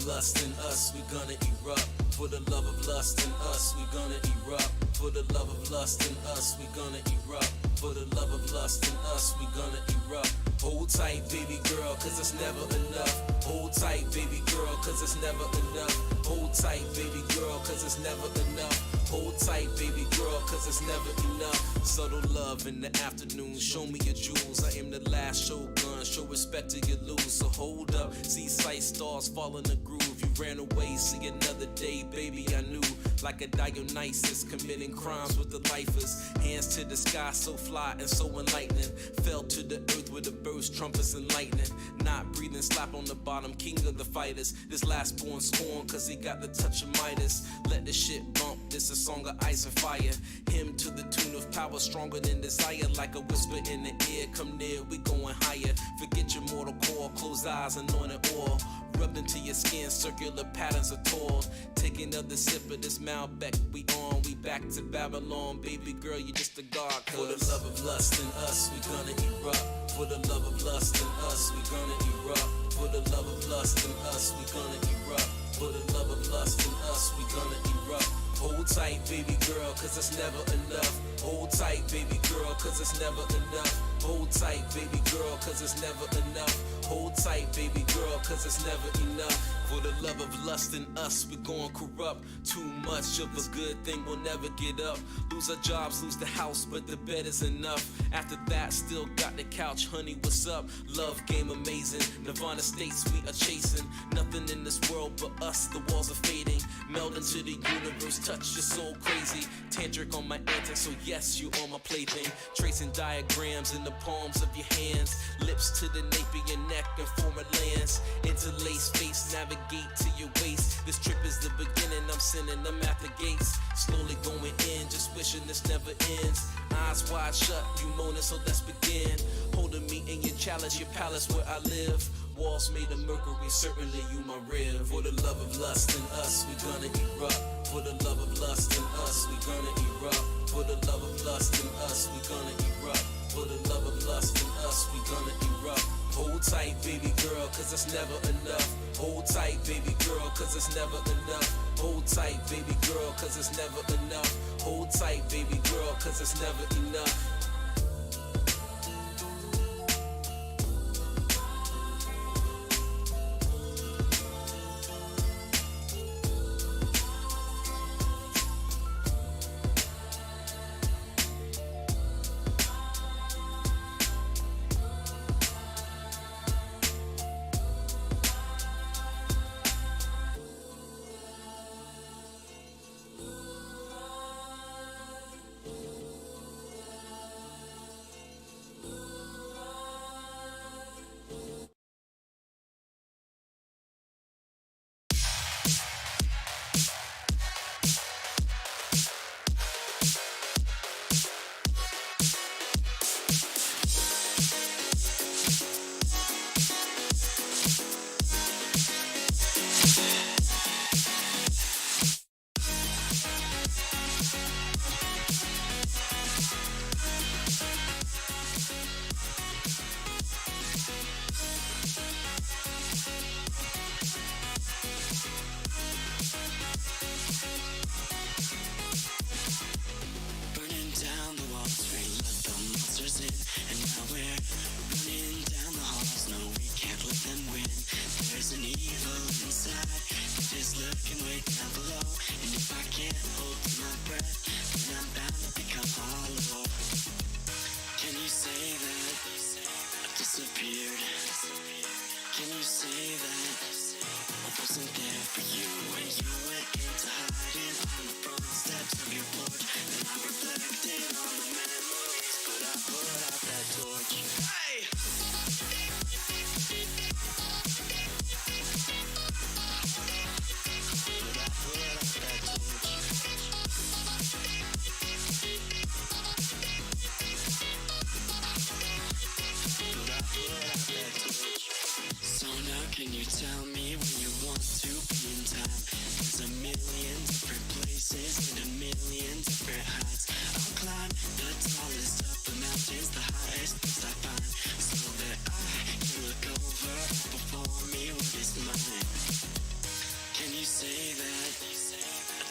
lust in us, we gonna erupt. For the love of lust in us, we gonna erupt. For the love of lust in us, we gonna erupt. For the love of lust in us, we gonna erupt. Hold tight, baby girl, cause it's never enough. Hold tight, baby girl, cause it's never enough. Hold tight, baby girl, cause it's never enough. Hold tight, baby girl, cause it's never enough. Subtle love in the afternoon, show me your jewels. I am the last shogun, show respect to you lose. So hold up, see sight stars fall in the groove. You ran away, see another day, baby, I knew. Like a Dionysus, committing crimes with the lifers. Hands to the sky, so fly and so enlightening. Fell to the earth with the burst, trumpets and lightning. Not breathing, slap on the bottom, king of the fighters. This last born scorn, cause he got the touch of Midas. Let the shit bump, this a song of ice and fire. Him to the tune of power, stronger than desire. Like a whisper in the ear, come near, we going higher. Forget your mortal core, close eyes, anointed oil. Rubbed into your skin, circular patterns are tall. Take another sip of this Malbec, we on, we back to Babylon. Baby girl, you just a god. For the love of lust in us, we gonna erupt. For the love of lust in us, we gonna erupt. For the love of lust in us, we gonna erupt. For the love of lust in us, we gonna erupt. Hold tight, baby girl, cause it's never enough. Hold tight, baby girl, cause it's never enough. Hold tight, baby girl, cause it's never enough. Hold tight, baby girl, cause it's never enough. For the love of lust in us, we gon' corrupt. Too much of a good thing, we'll never get up. Lose our jobs, lose the house, but the bed is enough. After that, still got the couch, honey, what's up? Love game amazing, Nirvana states we are chasing. Nothing in this world but us, the walls are fading. Meld into the universe, touch your soul crazy. Tantric on my antics, so yes, you are my plaything. Tracing diagrams in the palms of your hands. Lips to the nape of your neck and form a lance. Interlace face, navigate to your waist. This trip is the beginning, I'm sending them at the gates. Slowly going in, just wishing this never ends. Eyes wide shut, you moaning, so let's begin. Holding me in your chalice, your palace where I live. Walls made of mercury, certainly you my rib. For the love of lust in us, we gonna erupt. For the love of lust in us, we gonna erupt. For the love of lust in us, we gonna erupt. For the love of lust in us, we gonna erupt. Hold tight, baby girl, cause it's never enough. Hold tight, baby girl, cause it's never enough. Hold tight, baby girl, cause it's never enough. Hold tight, baby girl, cause it's never enough.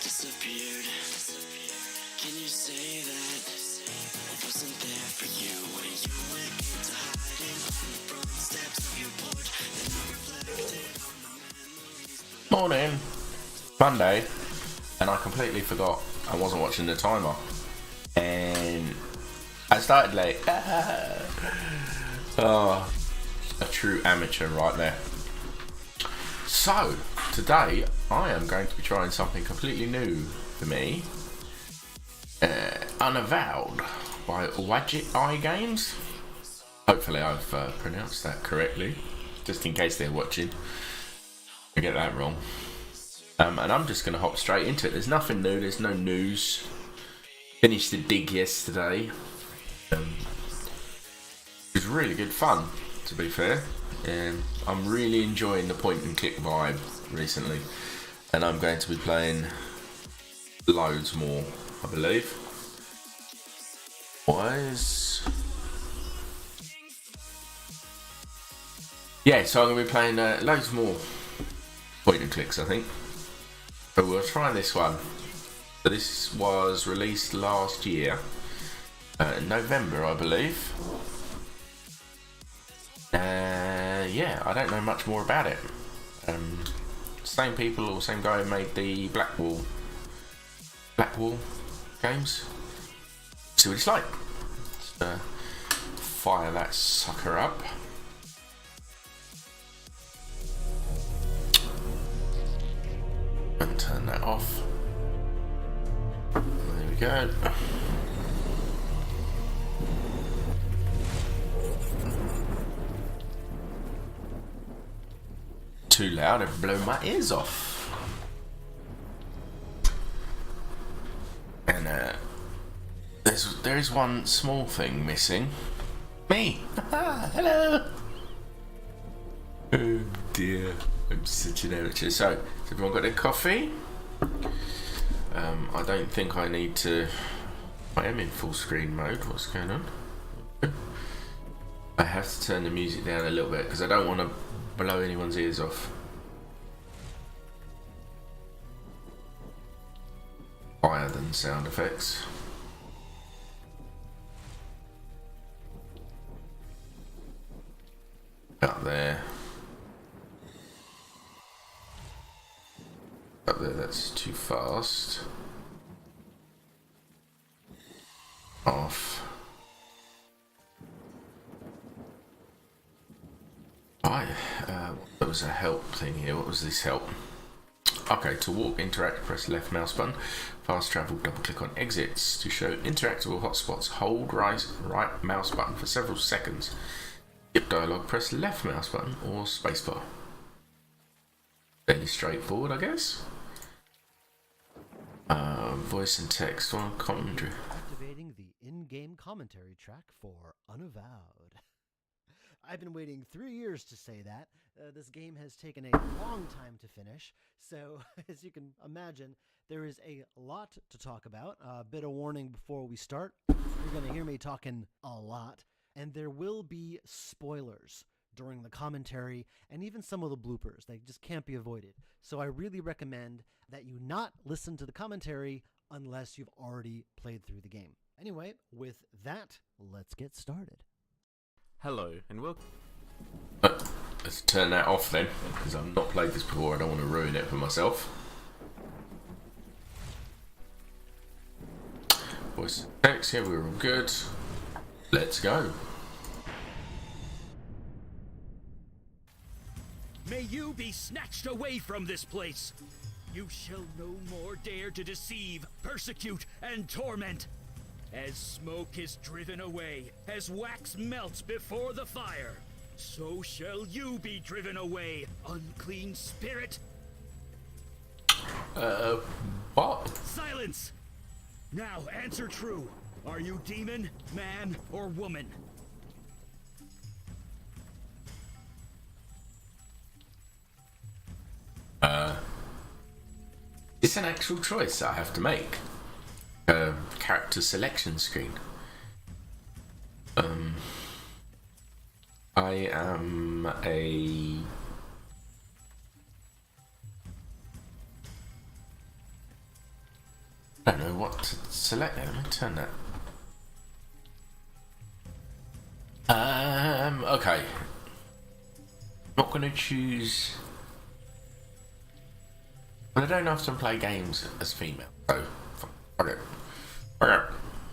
disappeared. Can you say that I wasn't there for you when you went into hiding on the front steps of your porch and I reflected on the memories? Morning. Monday, and I completely forgot I wasn't watching the timer, and I started late. Oh, a true amateur right there. So today I am going to be trying something completely new for me. Unavowed by Wadget Eye Games. Hopefully I've pronounced that correctly, just in case they're watching. I get that wrong. And I'm just going to hop straight into it. There's nothing new, there's no news. Finished the dig yesterday. It was really good fun, to be fair. I'm really enjoying the point and click vibe recently. And I'm going to be playing loads more, I believe. Yeah, so I'm going to be playing loads more point and clicks, I think. So we'll try this one. So this was released last year, in November, I believe. Yeah, I don't know much more about it. Same people or same guy who made the Blackwall games. See what it's like. Let's fire that sucker up. And turn that off. There we go. Too loud, it'll blow my ears off. And there is one small thing missing. Me. Hello. Oh dear. I'm such an amateur. So, has everyone got their coffee? I don't think I need to. I am in full screen mode. What's going on? I have to turn the music down a little bit because I don't want to blow anyone's ears off. Higher than sound effects. Up there. Up there, that's too fast. Off. There was a help thing here. What was this help? Okay, to walk, interact, press left mouse button. Fast travel, double click on exits. To show interactable hotspots, hold right mouse button for several seconds. Skip dialogue, press left mouse button or spacebar. Fairly straightforward, I guess. Voice and text on commentary. Activating the in-game commentary track for Unavowed. I've been waiting 3 years to say that. This game has taken a long time to finish, so as you can imagine, there is a lot to talk about. A bit of warning before we start. You're going to hear me talking a lot, and there will be spoilers during the commentary and even some of the bloopers. They just can't be avoided. So I really recommend that you not listen to the commentary unless you've already played through the game. Anyway, with that, let's get started. Hello and welcome. Let's turn that off then, because I've not played this before. I don't want to ruin it for myself. Voice text, yeah, we're all good. Let's go. May you be snatched away from this place. You shall no more dare to deceive, persecute, and torment. As smoke is driven away, as wax melts before the fire, so shall you be driven away, unclean spirit. What? Silence! Now answer true. Are you demon, man, or woman? It's an actual choice I have to make. Character selection screen. I am a I don't know what to select. Let me turn that. Okay. Not gonna choose. But I don't often play games as female, so okay.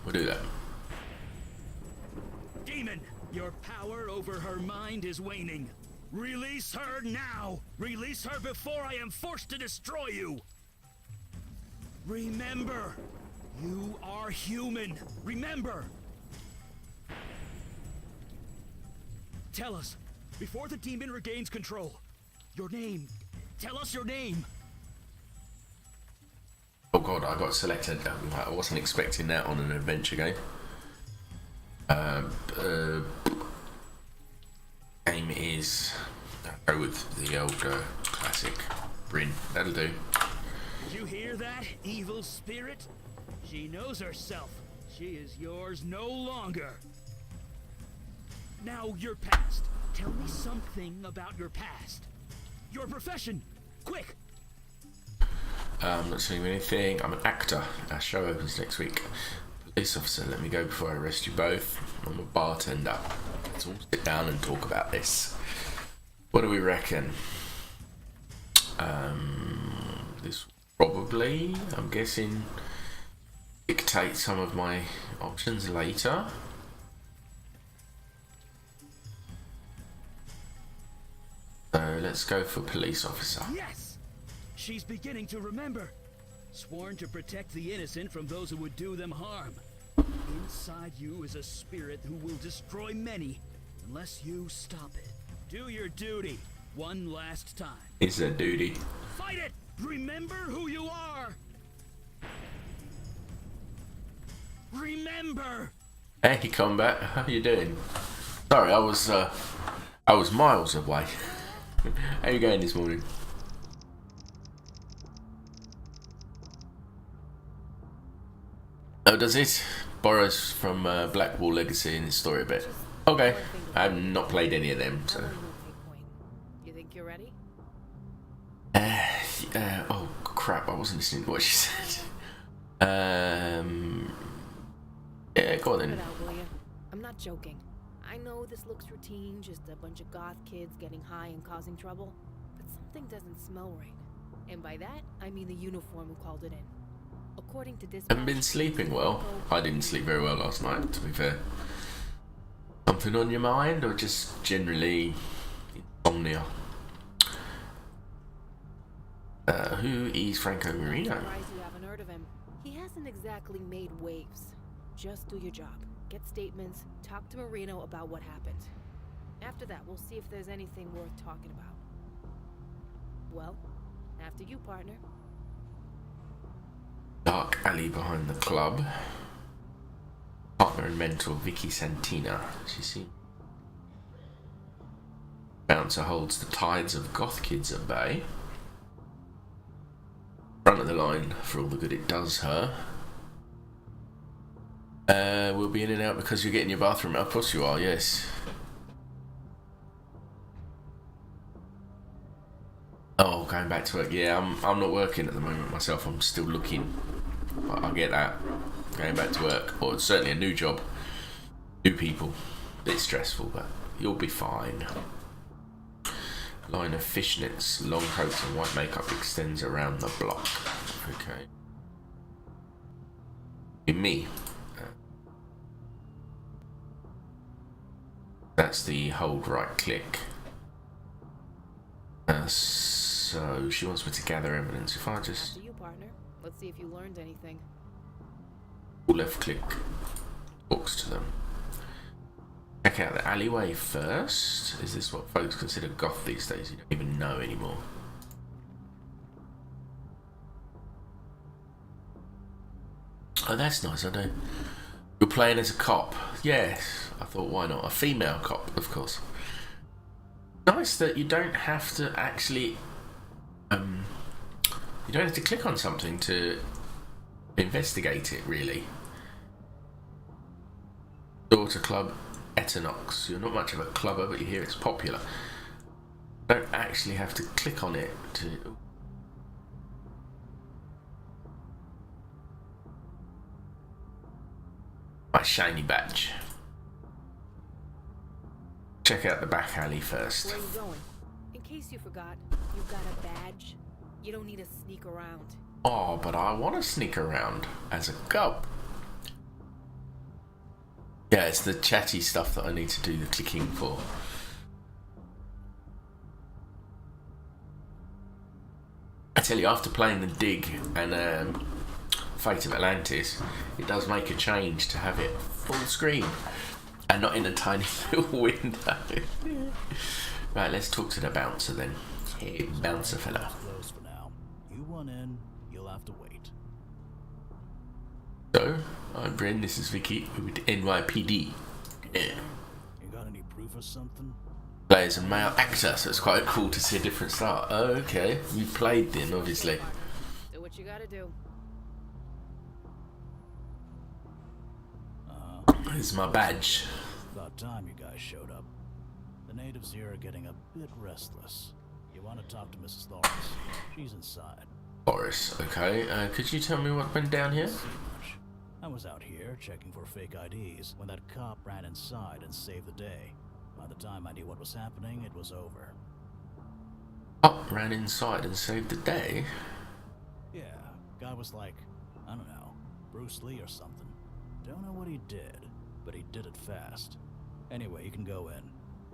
We'll do that. Demon, your power over her mind is waning. Release her now! Release her before I am forced to destroy you! Remember, you are human. Remember! Tell us, before the demon regains control, your name. Tell us your name. Oh god, I got selected. I wasn't expecting that on an adventure game. Game is. I'll go with the old classic Bryn. That'll do. Did you hear that, evil spirit? She knows herself. She is yours no longer. Now, your past. Tell me something about your past. Your profession. Quick! Not saying anything. I'm an actor. Our show opens next week. Police officer, let me go before I arrest you both. I'm a bartender. Let's all sit down and talk about this. What do we reckon? This probably, I'm guessing, dictate some of my options later. So let's go for police officer. Yes! She's beginning to remember. Sworn to protect the innocent from those who would do them harm. Inside you is a spirit who will destroy many unless you stop it. Do your duty one last time. It's a duty. Fight it! Remember who you are! Remember! Hey, combat, how you doing? Sorry, I was miles away. How you going this morning? Oh, does it? Borrows from Blackwall Legacy in his story a bit. Okay, I have not played any of them, so. You think you're ready? Oh crap! I wasn't listening to what she said. Yeah, go on then. Cut it out, will you? I'm not joking. I know this looks routine, just a bunch of goth kids getting high and causing trouble, but something doesn't smell right. And by that, I mean the uniform who called it in. According to this, Haven't been sleeping well. I didn't sleep very well last night, to be fair. Something on your mind, or just generally insomnia? Who is Franco Marino? Surprised you haven't heard of him. He hasn't exactly made waves. Just do your job. Get statements, talk to Marino about what happened. After that, we'll see if there's anything worth talking about. Well, after you, partner. Dark alley behind the club. Partner and mentor Vicky Santina. She seems. Bouncer holds the tides of goth kids at bay. Front of the line for all the good it does her. We'll be in and out because you're getting your bathroom. Of course you are, yes. Oh, going back to work. Yeah, I'm not working at the moment myself. I'm still looking. I get that. Going back to work, or certainly a new job, new people. A bit stressful, but you'll be fine. Line of fishnets, long coats and white makeup extends around the block. Okay. Me. That's the hold right click. So she wants me to gather evidence. If I just After you, partner. Let's see if you learned anything. left click talks to them. Check out the alleyway first. Is this what folks consider goth these days? You don't even know anymore. Oh, that's nice, I know. You're playing as a cop. Yes, I thought, why not? A female cop, of course. Nice that you don't have to actually... you don't have to click on something to investigate it, really. Daughter Club Etanox. You're not much of a clubber, but you hear it's popular. You don't actually have to click on it to... My shiny badge. Check out the back alley first. Where are you going? In case you forgot, you've got a badge. You don't need to sneak around. Oh, but I want to sneak around as a cop. Yeah, it's the chatty stuff that I need to do the clicking for. I tell you, after playing the Dig and Fate of Atlantis, it does make a change to have it full screen and not in a tiny little window. Right, let's talk to the bouncer then. Hey, bouncer fella. Close for now. You want in, you'll have to wait. So, I'm Bryn, this is Vicky with NYPD. Yeah. You got any proof or something? Players and male actor, so it's quite cool to see a different start. Oh, okay, you've played then, obviously. Do what you gotta do. Here's my badge. About time you guys showed up. The natives here are getting a bit restless. You want to talk to Mrs. Lawrence? She's inside. Boris, okay. Could you tell me what went down here? See much. I was out here checking for fake IDs when that cop ran inside and saved the day. By the time I knew what was happening, it was over. Up ran inside and saved the day? Yeah, guy was like, I don't know, Bruce Lee or something. Don't know what he did, but he did it fast. Anyway, you can go in.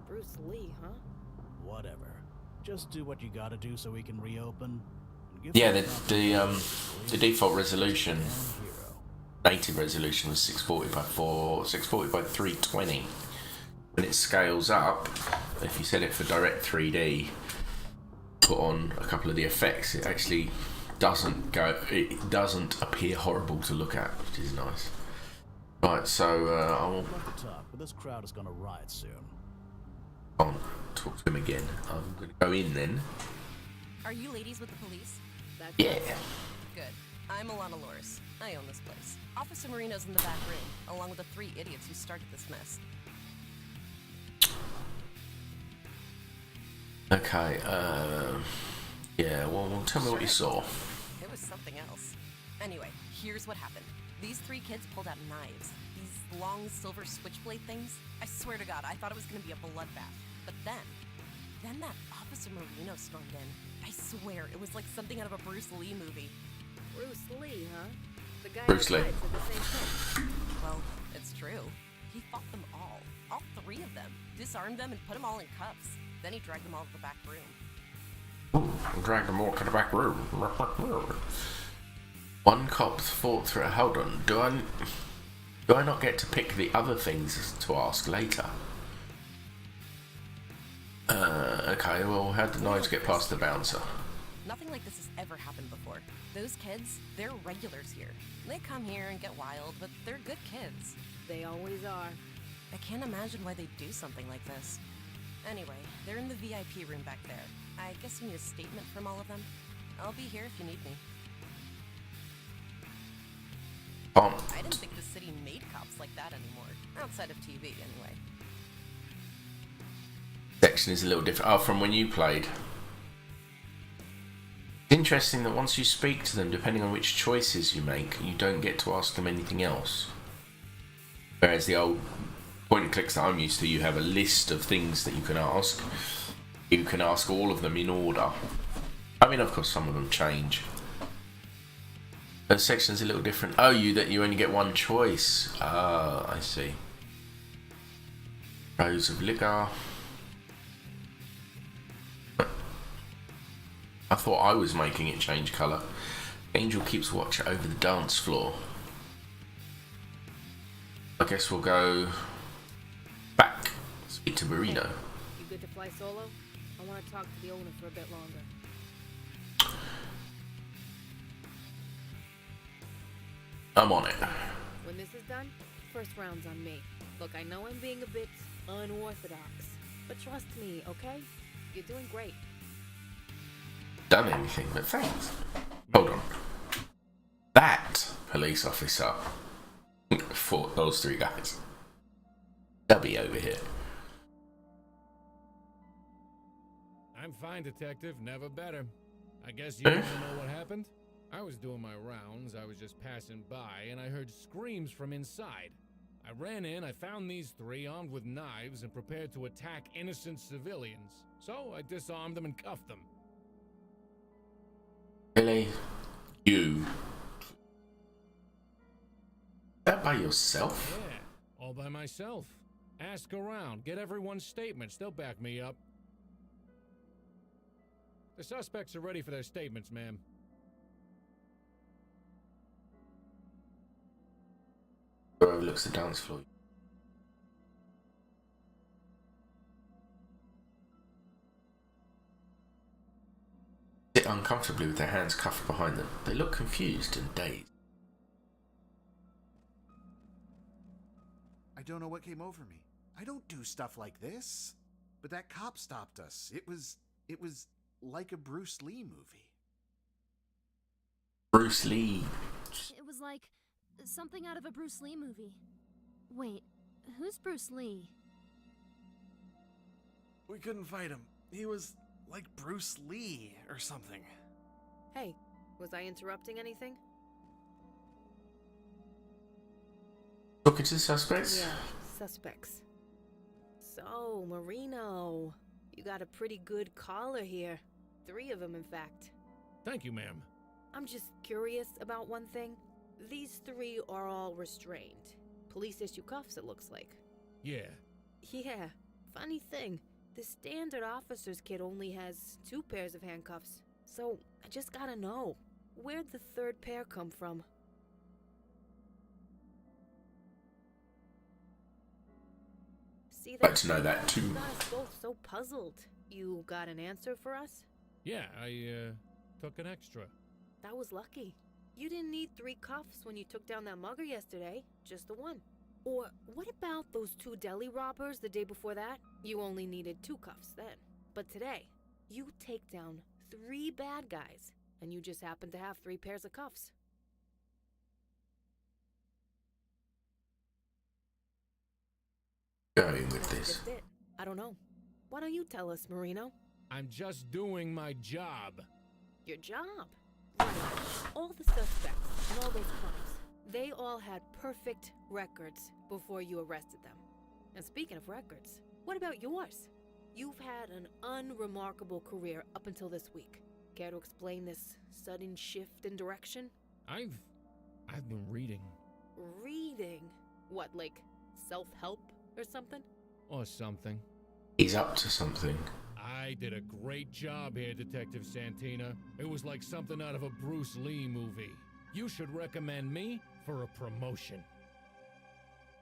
Bruce Lee, huh? Whatever. Just do what you gotta do so we can reopen. And give Yeah, the the default resolution, hero. native resolution was 640 by 640 by 320. When it scales up, if you set it for direct 3D, put on a couple of the effects, it actually doesn't appear horrible to look at, which is nice. Right, so I'll Love to talk, but this crowd is gonna riot soon. talk to him again. I'm going to go in then. Are you ladies with the police? That's Yeah. Good. I'm Alana Loris. I own this place. Officer Marino's in the back room, along with the 3 idiots who started this mess. Okay, yeah, well, tell me what you saw. It was something else. Anyway, here's what happened. These 3 kids pulled out knives. These long silver switchblade things. I swear to God, I thought it was gonna be a bloodbath. But then that Officer Marino stormed in. I swear, it was like something out of a Bruce Lee movie. Bruce Lee, huh? The guy Bruce Lee. outside said the same thing. Well, it's true. He fought them all 3 of them, disarmed them and put them all in cuffs. Then he dragged them all to the back room. Ooh, drag them all to the back room. One cop fought through. Hold on, do I not get to pick the other things to ask later? Okay, well, how'd the knives get past the bouncer? Nothing like this has ever happened before. Those kids, they're regulars here. They come here and get wild, but they're good kids. They always are. I can't imagine why they'd do something like this. Anyway, they're in the VIP room back there. I guess you need a statement from all of them. I'll be here if you need me. I didn't think the city made cops like that anymore. Outside of TV, anyway. Section is a little different. Oh, from when you played. It's interesting that once you speak to them, depending on which choices you make, you don't get to ask them anything else. Whereas the old point and clicks that I'm used to, you have a list of things that you can ask. You can ask all of them in order. I mean, of course, some of them change. Those sections are a little different. Oh, you only get one choice. Ah, I see. Rows of liquor. I thought I was making it change colour. Angel keeps watch over the dance floor. I guess we'll go back. Speak to Marino. You good to fly solo? I want to talk to the owner for a bit longer. I'm on it. When this is done, first round's on me. Look, I know I'm being a bit unorthodox, but trust me, okay? You're doing great. Done anything, but thanks. Hold on. That police officer fought those 3 guys. They'll be over here. I'm fine, detective. Never better. I guess you don't know what happened? I was doing my rounds. I was just passing by, and I heard screams from inside. I ran in, I found these three armed with knives and prepared to attack innocent civilians. So I disarmed them and cuffed them. Really? You? That by yourself? Yeah, all by myself. Ask around, get everyone's statements, they'll back me up. The suspects are ready for their statements, ma'am. Overlooks the dance floor. Sit uncomfortably with their hands cuffed behind them. They look confused and dazed. I don't know what came over me. I don't do stuff like this. But that cop stopped us. It was like a Bruce Lee movie. Bruce Lee. It was like something out of a Bruce Lee movie. Wait, who's Bruce Lee? We couldn't fight him. He was like Bruce Lee or something. Hey, was I interrupting anything? Talking to the suspects? Yeah, suspects. So, Marino, you got a pretty good caller here. 3 of them, in fact. Thank you, ma'am. I'm just curious about one thing. These 3 are all restrained. Police issue cuffs, it looks like. Yeah. Yeah, funny thing. The standard officer's kit only has 2 pairs of handcuffs. So, I just gotta know, where'd the 3rd pair come from? See, I'd like to know that too. You guys both so puzzled. You got an answer for us? Yeah, I took an extra. That was lucky. You didn't need 3 cuffs when you took down that mugger yesterday, just the 1. Or what about those 2 deli robbers the day before that? You only needed 2 cuffs then. But today, you take down 3 bad guys, and you just happen to have 3 pairs of cuffs. Going with this. That's it. I don't know. Why don't you tell us, Marino? I'm just doing my job. Your job. Right. All the suspects and all those crimes, they all had perfect records before you arrested them. And speaking of records, what about yours? You've had an unremarkable career up until this week. Care to explain this sudden shift in direction? I've been reading. Reading? What, like self-help or something? Or something. He's up to something. I did a great job here, Detective Santina. It was like something out of a Bruce Lee movie. You should recommend me for a promotion.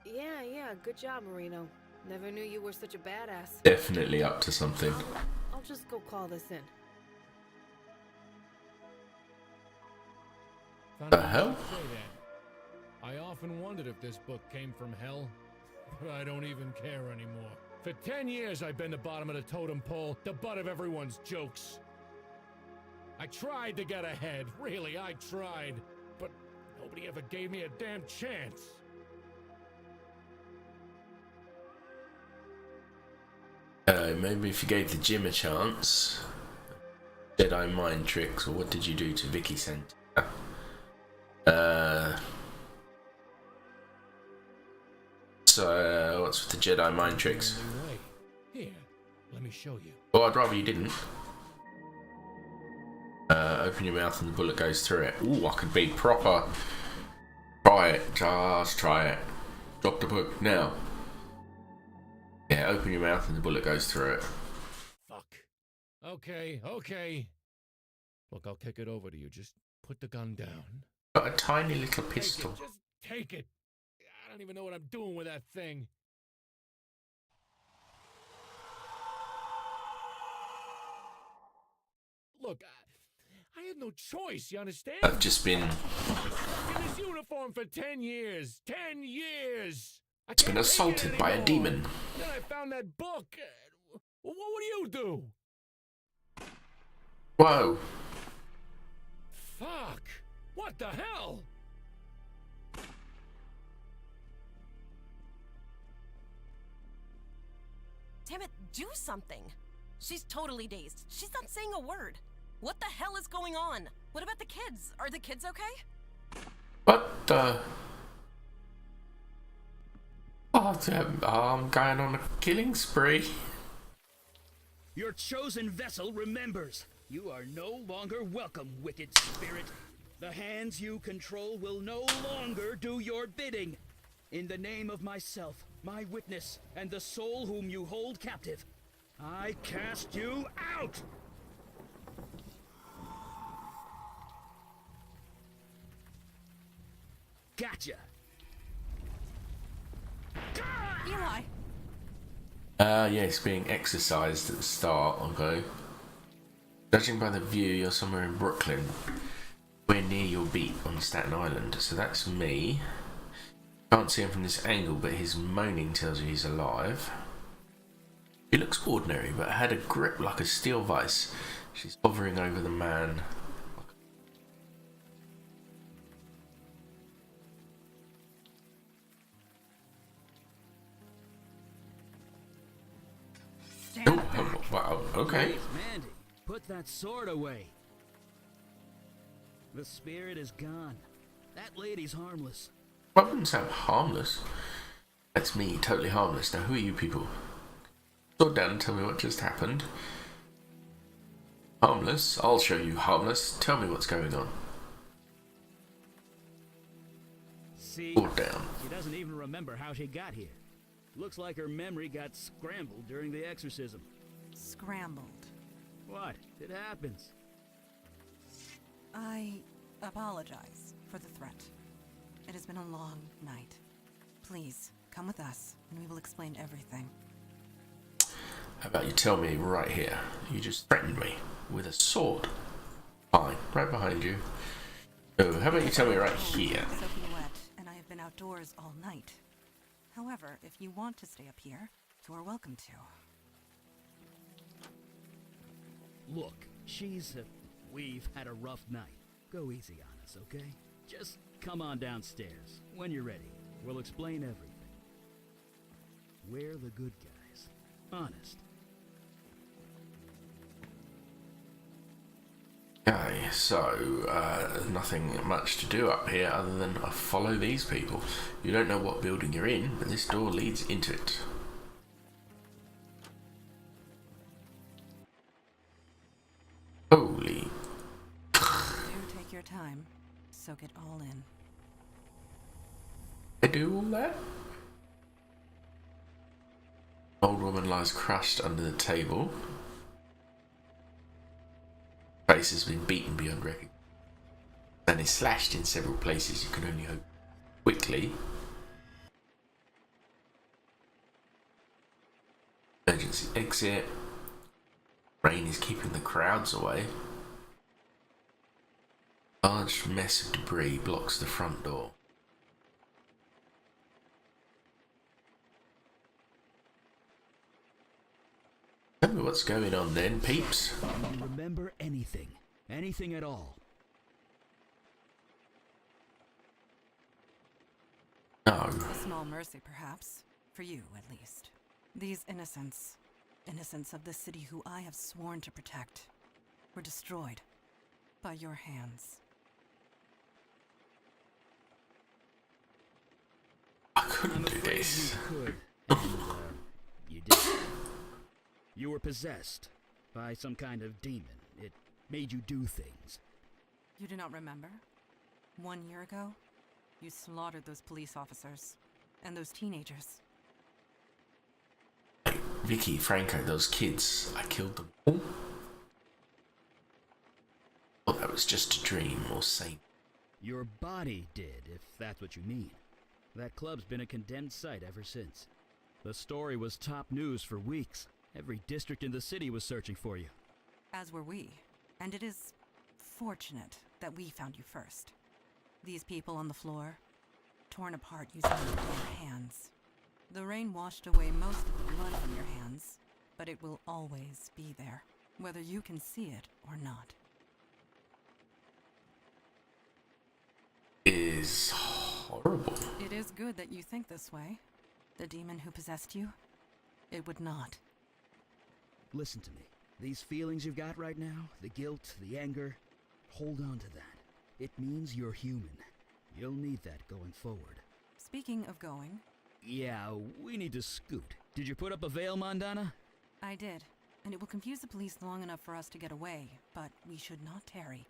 Yeah, good job, Marino. Never knew you were such a badass. Definitely up to something. I'll just go call this in. Funny The you hell? should say that. I often wondered if this book came from hell, but I don't even care anymore. For 10 years I've been the bottom of the totem pole, the butt of everyone's jokes. I tried to get ahead, really, I tried, but nobody ever gave me a damn chance. Maybe if you gave the gym a chance. Jedi mind tricks, or what did you do to Vicky Santina? So, what's with the Jedi mind tricks? Here, let me show you. Well, I'd rather you didn't. Open your mouth and the bullet goes through it. Ooh, I could be proper. Try it, just try it. Drop the book now. Yeah, open your mouth and the bullet goes through it. Fuck. Okay. Look, I'll kick it over to you. Just put the gun down. Got a tiny little pistol. Take it. Just take it. I don't even know what I'm doing with that thing. Look, I had no choice, you understand? I've just been... In this uniform for 10 years. 10 years! It's been assaulted by a demon. Then I found that book. What would you do? Whoa. Fuck! What the hell? Damn it, do something! She's totally dazed. She's not saying a word. What the hell is going on? What about the kids? Are the kids okay? What the... I'm going on a killing spree. Your chosen vessel remembers. You are no longer welcome, wicked spirit. The hands you control will no longer do your bidding. In the name of myself, my witness, and the soul whom you hold captive, I cast you out! Gotcha! Eli! Yes, being exercised at the start, okay. Judging by the view, you're somewhere in Brooklyn. We're near your beat on Staten Island, so that's me. Can't see him from this angle, but his moaning tells you he's alive. He looks ordinary, but had a grip like a steel vice. She's hovering over the man. Oh, wow, okay. Mandy, put that sword away. The spirit is gone. That lady's harmless. I wouldn't say I'm harmless. That's me, totally harmless. Now, who are you people? Sword down and tell me what just happened. Harmless? I'll show you harmless. Tell me what's going on. See, Sword down. she doesn't even remember how she got here. Looks like her memory got scrambled during the exorcism. Scrambled. What? It happens. I apologize for the threat. It has been a long night. Please, come with us, and we will explain everything. How about you tell me right here? You just threatened me with a sword. Fine, right behind you. Oh, how about you tell me right here? Soaking wet, and I have been outdoors all night. However, if you want to stay up here, you are welcome to. Look, we've had a rough night. Go easy on us, okay? Just come on downstairs. When you're ready, we'll explain everything. We're the good guys. Honest. Okay, so, nothing much to do up here other than follow these people. You don't know what building you're in, but this door leads into it. Holy. Do take your time. Soak it all in. I do all that? Old woman lies crushed under the table. Face has been beaten beyond recognition and is slashed in several places. You can only hope quickly. Emergency exit. Rain is keeping the crowds away. Large mess of debris blocks the front door. Tell me what's going on then, peeps. Do you remember anything? Anything at all? No. A small mercy, perhaps. For you, at least. These innocents of the city who I have sworn to protect, were destroyed by your hands. I couldn't do this. You could, and, you did. You were possessed by some kind of demon. It made you do things. You do not remember? 1 year ago, you slaughtered those police officers and those teenagers. Vicky, Franco, those kids, I killed them all. Well, that was just a dream, or same. Your body did, if that's what you mean. That club's been a condemned site ever since. The story was top news for weeks. Every district in the city was searching for you. As were we. And it is fortunate that we found you first. These people on the floor, torn apart using your bare hands. The rain washed away most of the blood from your hands, but it will always be there, whether you can see it or not. Is horrible. It is good that you think this way. The demon who possessed you, it would not. Listen to me. These feelings you've got right now, the guilt, the anger, hold on to that. It means you're human. You'll need that going forward. Speaking of going, Yeah, we need to scoot. Did you put up a veil, Mondana? I did, and it will confuse the police long enough for us to get away, but we should not tarry.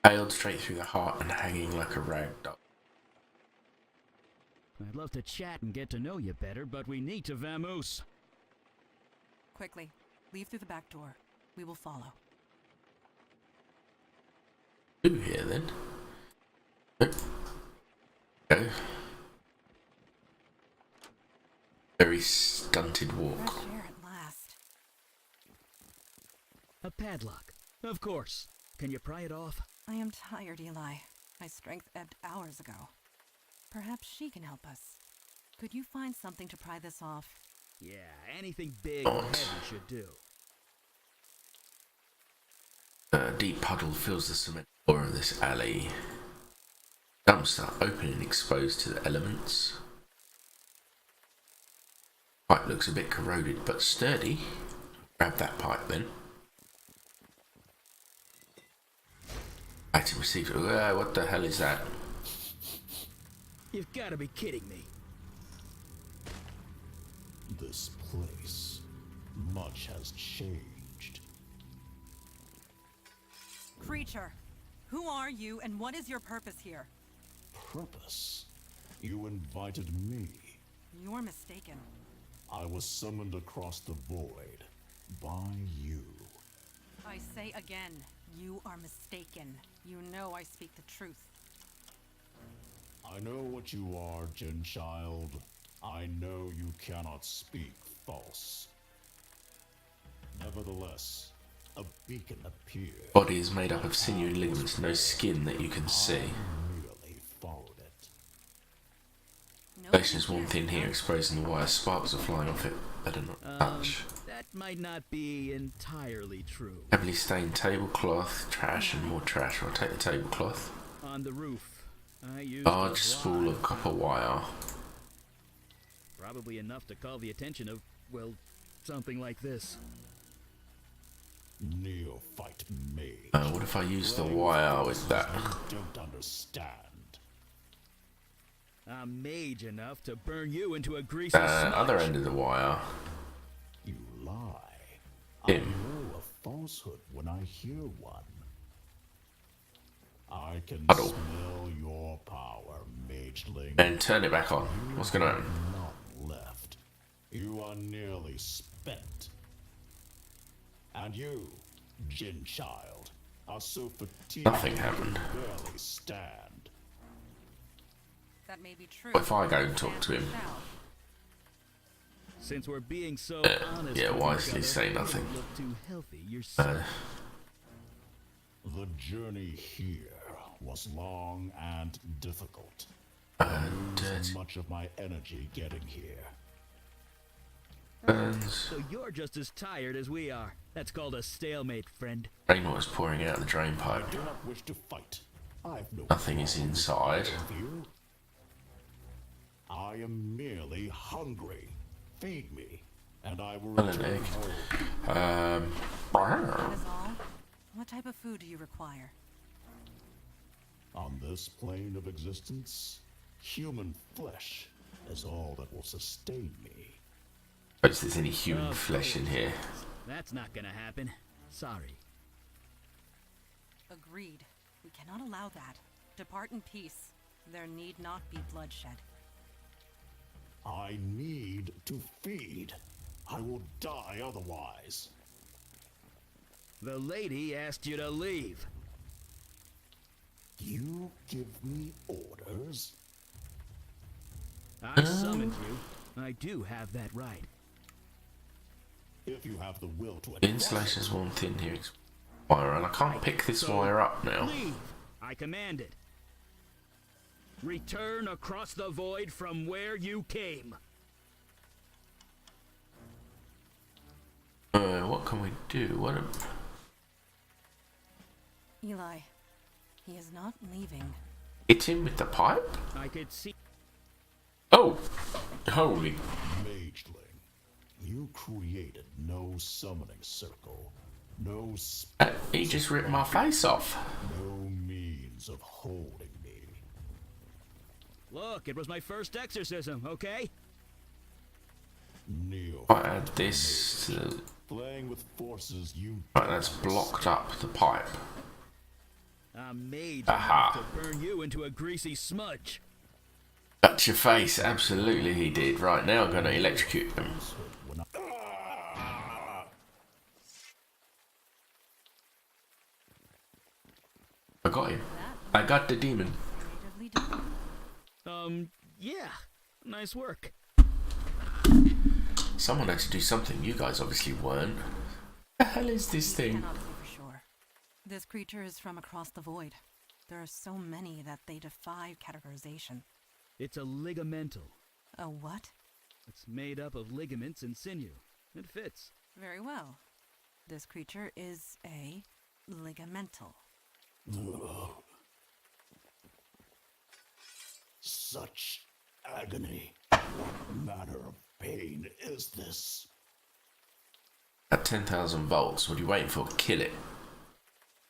Nailed straight through the heart and hanging like a rag doll. I'd love to chat and get to know you better, but we need to vamoose. Quickly, leave through the back door. We will follow. Who here then? Nope. Go. Very stunted walk. Fresh air at last. A padlock. Of course. Can you pry it off? I am tired, Eli. My strength ebbed hours ago. Perhaps she can help us. Could you find something to pry this off? Yeah, anything big or heavy should do. A deep puddle fills the cement floor of this alley. Dumpster open and exposed to the elements. Pipe looks a bit corroded but sturdy. Grab that pipe then. Item received. What the hell is that? You've got to be kidding me. This place, much has changed. Creature, who are you and what is your purpose here? Purpose? You invited me. You're mistaken. I was summoned across the void by you. I say again, you are mistaken. You know I speak the truth. I know what you are, Jin Child. I know you cannot speak false. Nevertheless, a beacon appeared. Body is made up of sinew and ligaments, no skin that you can see. I merely followed it. Station is warm thin here, exposing the wire. Sparks are flying off it. Better not touch. That might not be entirely true. Heavily stained tablecloth, trash and more trash. I'll take the tablecloth. On the roof, I used Large spool of copper wire. Probably enough to call the attention of, well, something like this. Neophyte mage. What if I use the wire with that? You don't understand. I'm mage enough to burn you into a greasy smudge. Other end of the wire. You lie. Him. I know a falsehood when I hear one. I can Puddle. smell your power, mageling. And turn it back on. What's going on? None left. You are nearly spent. And you, Jin Child, are so fatigued Nothing happened. you barely stand. That may be true. What if I go and talk to him? Since we're being so honest, Yeah, with wisely each other, say you nothing. don't look too healthy yourself. The journey here was long and difficult. Dirty. Much of my energy getting here. Burns. So you're just as tired as we are. That's called a stalemate, friend. Rainwater's pouring out of the drain I pipe. do not wish to fight. I've no Nothing is problem with inside. either of you. I am merely hungry. Feed me, and I will Well, an return egg. home. That is all? What type of food do you require? On this plane of existence, human flesh is all that will sustain me. Suppose there's any human flesh in here. That's not gonna happen. Sorry. Agreed. We cannot allow that. Depart in peace. There need not be bloodshed. I need to feed. I will die otherwise. The lady asked you to leave. You give me orders? I summoned you. I do have that right. If you have the will to The insulation is warm thin here. Wire, and I can't pick this So, wire up now. Leave. I command it. Return across the void from where you came. What can we do? What? Eli, he is not leaving. Hit him with the pipe? I could see. Oh! Holy. Mageling, you created no summoning circle, no He just ripped my face off. no means of holding me. Look, it was my first exorcism, okay? Neo. I add this to... Playing with forces you... Right, that's blocked up the pipe. I'm made Aha. enough to burn you into a greasy smudge. Touch your face, absolutely he did. Right, now I'm going to electrocute him. I got him. I got the demon. Yeah. Nice work. Someone had to do something. You guys obviously weren't. What the hell is this thing? Cannot say for sure. This creature is from across the void. There are so many that they defy categorization. It's a ligamental. A what? It's made up of ligaments and sinew. It fits. Very well. This creature is a ligamental. Such agony. What manner of pain is this? At 10,000 volts, what are you waiting for? Kill it.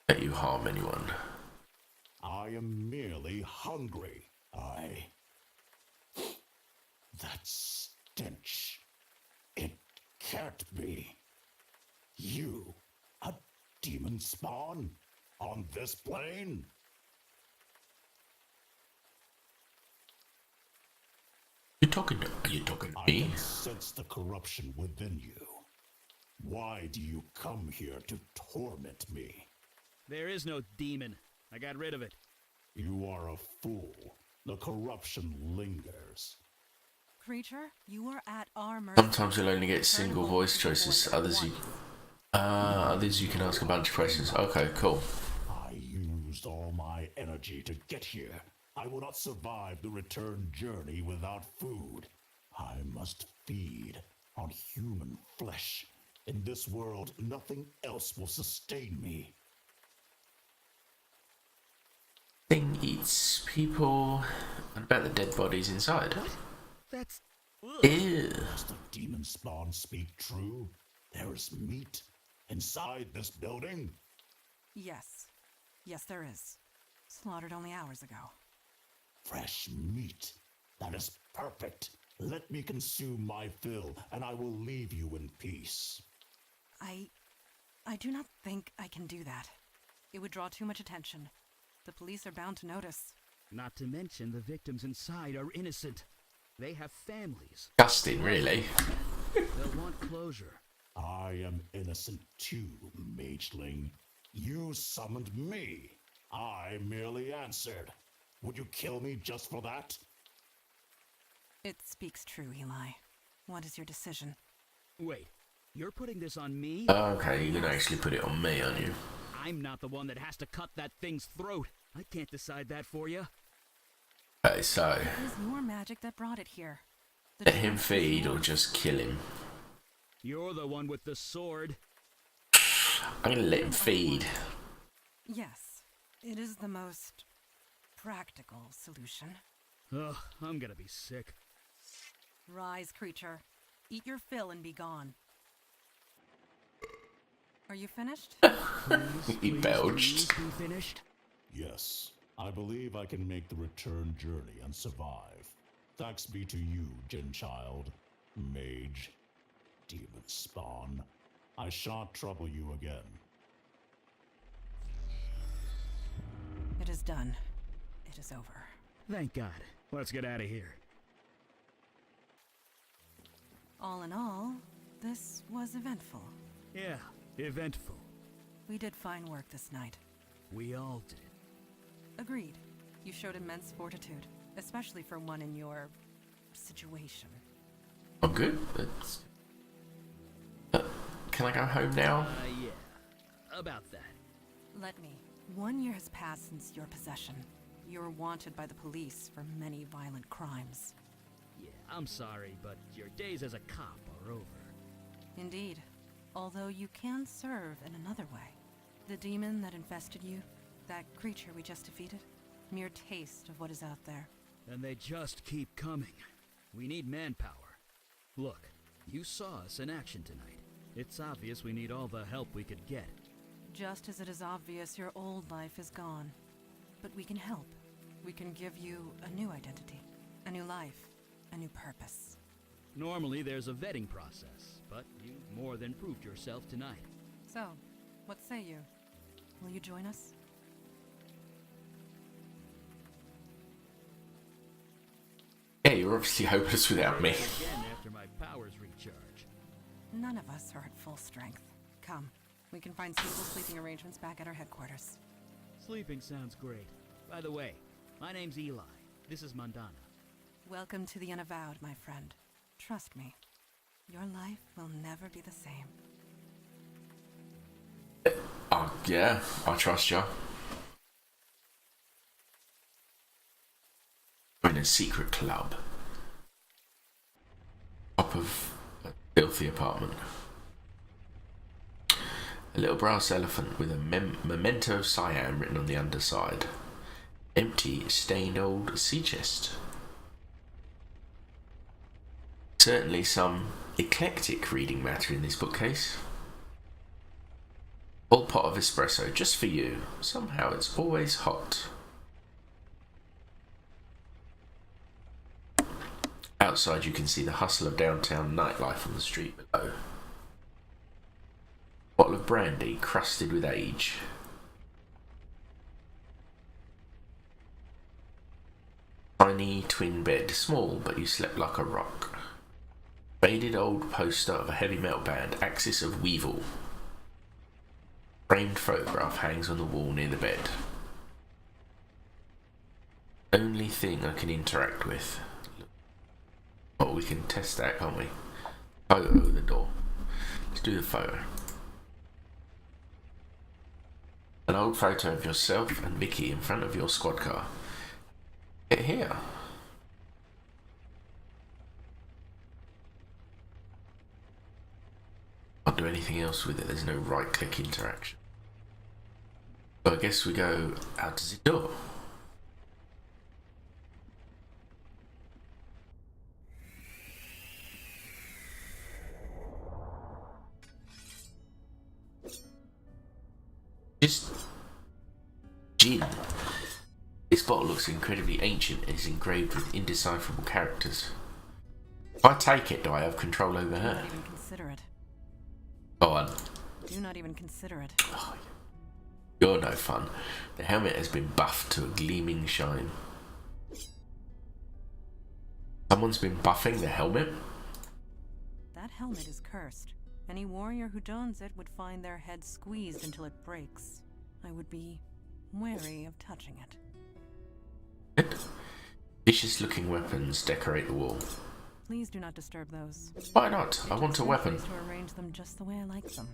Let you harm anyone. I am merely hungry. That stench. It can't be. You, a demon spawn? On this plane? Are you talking to me? I can sense the corruption within you. Why do you come here to torment me? There is no demon. I got rid of it. You are a fool. The corruption lingers. Creature, you are at our mercy. Sometimes you'll only get single voice choices. Others you can ask a bunch of questions. Okay, cool. I used all my energy to get here. I will not survive the return journey without food. I must feed on human flesh. In this world, nothing else will sustain me. Thing eats people. What about the dead bodies inside? What? That's... Ew. Does the demon spawn speak true? There is meat inside this building? Yes. Yes, there is. Slaughtered only hours ago. Fresh meat. That is perfect. Let me consume my fill, and I will leave you in peace. I do not think I can do that. It would draw too much attention. The police are bound to notice. Not to mention the victims inside are innocent. They have families. Disgusting, really. They'll want closure. I am innocent too, mageling. You summoned me. I merely answered. Would you kill me just for that? It speaks true, Eli. What is your decision? Wait, you're putting this on me? Okay, you're gonna actually put it on me, aren't you? I'm not the one that has to cut that thing's throat. I can't decide that for you. Okay, so It is your magic that brought it here. let him feed or just kill him. You're the one with the sword. I'm gonna let him feed. Yes, it is the most practical solution. Ugh, I'm gonna be sick. Rise, creature. Eat your fill and be gone. Are you finished? He belched. Please be finished. Yes, I believe I can make the return journey and survive. Thanks be to you, Genchild, Mage, Demon Spawn. I shan't trouble you again. It is done. It is over. Thank God. Let's get out of here. All in all, this was eventful. Yeah, eventful. We did fine work this night. We all did. Agreed. You showed immense fortitude, especially for one in your situation. I'm good. Can I go home now? Yeah. About that. Let me. 1 year has passed since your possession. You're wanted by the police for many violent crimes. Yeah, I'm sorry, but your days as a cop are over. Indeed. Although you can serve in another way. The demon that infested you, that creature we just defeated, mere taste of what is out there. And they just keep coming. We need manpower. Look, you saw us in action tonight. It's obvious we need all the help we could get. Just as it is obvious your old life is gone. But we can help. we can give you a new identity, a new life, a new purpose. Normally there's a vetting process, but you more than proved yourself tonight. So, what say you? Will you join us? Yeah, you're obviously hopeless without me. Again after my powers recharge. None of us are at full strength. Come, we can find suitable sleeping arrangements back at our headquarters. Sleeping sounds great. By the way, my name's Eli. This is Mandana. Welcome to the Unavowed, my friend. Trust me, your life will never be the same. Oh, yeah, I trust you. We're in a secret club. Top of a filthy apartment. A little brass elephant with a memento of Siam written on the underside. Empty, stained old sea chest. Certainly some eclectic reading matter in this bookcase. Full pot of espresso just for you. Somehow it's always hot. Outside you can see the hustle of downtown nightlife on the street below. Bottle of brandy crusted with age. Tiny twin bed, small but you slept like a rock. Faded old poster of a heavy metal band, Axis of Weevil. Framed photograph hangs on the wall near the bed. Only thing I can interact with. Oh, we can test that, can't we? Photo of the door. Let's do the photo. An old photo of yourself and Vicky in front of your squad car. Get here. Can't do anything else with it, there's no right click interaction. So I guess we go out to the door. Just gin. This bottle looks incredibly ancient and is engraved with indecipherable characters. If I take it, do I have control over her? Do not even consider it. Go on. Do not even consider it. Oh, you're no fun. The helmet has been buffed to a gleaming shine. Someone's been buffing the helmet? That helmet is cursed. Any warrior who dons it would find their head squeezed until it breaks. I would be wary of touching it. Vicious looking weapons decorate the wall. Please do not disturb those. Why not? I want a weapon. To arrange them just the way I like them.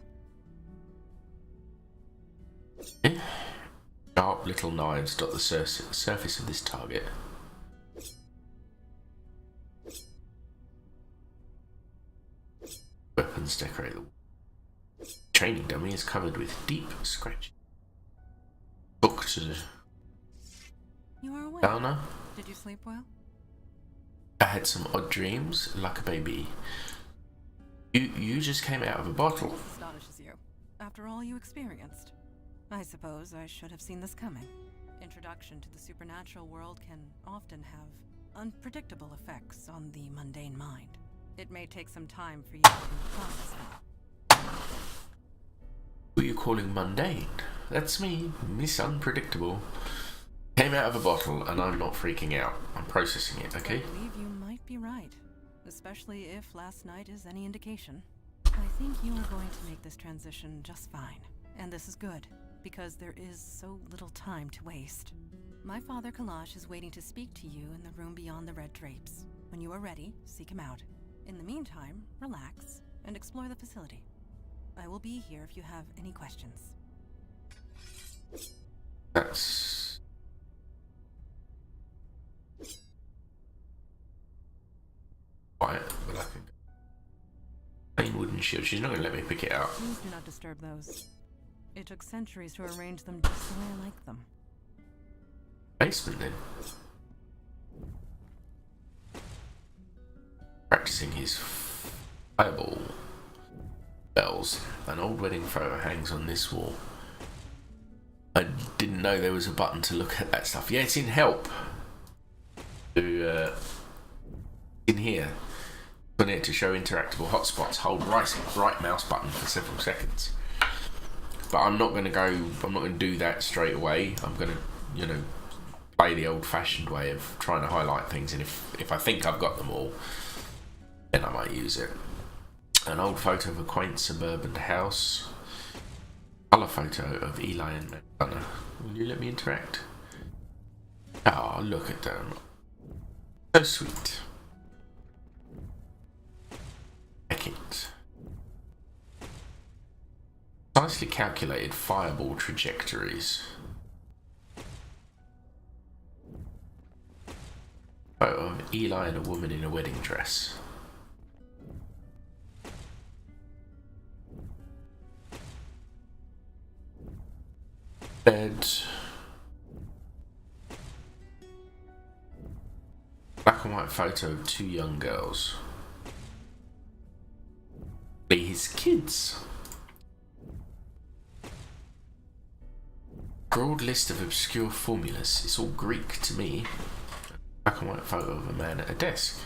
Sharp little knives dot the surface of this target. Weapons decorate the wall. Training dummy is covered with deep scratches. Book to You are awake. Dana. Did you sleep well? I had some odd dreams, like a baby. You just came out of a bottle. This astonishes you. After all you experienced. I suppose I should have seen this coming. Introduction to the supernatural world can often have unpredictable effects on the mundane mind. It may take some time for you to process them. Who are you calling mundane? That's me, Miss Unpredictable. Came out of a bottle and I'm not freaking out. I'm processing it, okay? I believe you might be right. Especially if last night is any indication. I think you are going to make this transition just fine. And this is good, because there is so little time to waste. My father Kalash is waiting to speak to you in the room beyond the red drapes. When you are ready, seek him out. In the meantime, relax and explore the facility. I will be here if you have any questions. That's... quiet, but I can... Plain wooden shield. She's not going to let me pick it out. Please do not disturb those. It took centuries to arrange them just the way I like them. Basement, then. Practicing his fireball bells. An old wedding photo hangs on this wall. I didn't know there was a button to look at that stuff. Yeah, it's in help. In here. On it to show interactable hotspots. Hold right mouse button for several seconds. But I'm not going to do that straight away. I'm going to, play the old-fashioned way of trying to highlight things, and if I think I've got them all, then I might use it. An old photo of a quaint suburban house. Colour photo of Eli and Madonna. Will you let me interact? Oh, look at them. So sweet. Second. Nicely calculated fireball trajectories. Photo of Eli and a woman in a wedding dress. Bed. Black and white photo of two young girls. Be his kids. Broad list of obscure formulas. It's all Greek to me. Black and white photo of a man at a desk.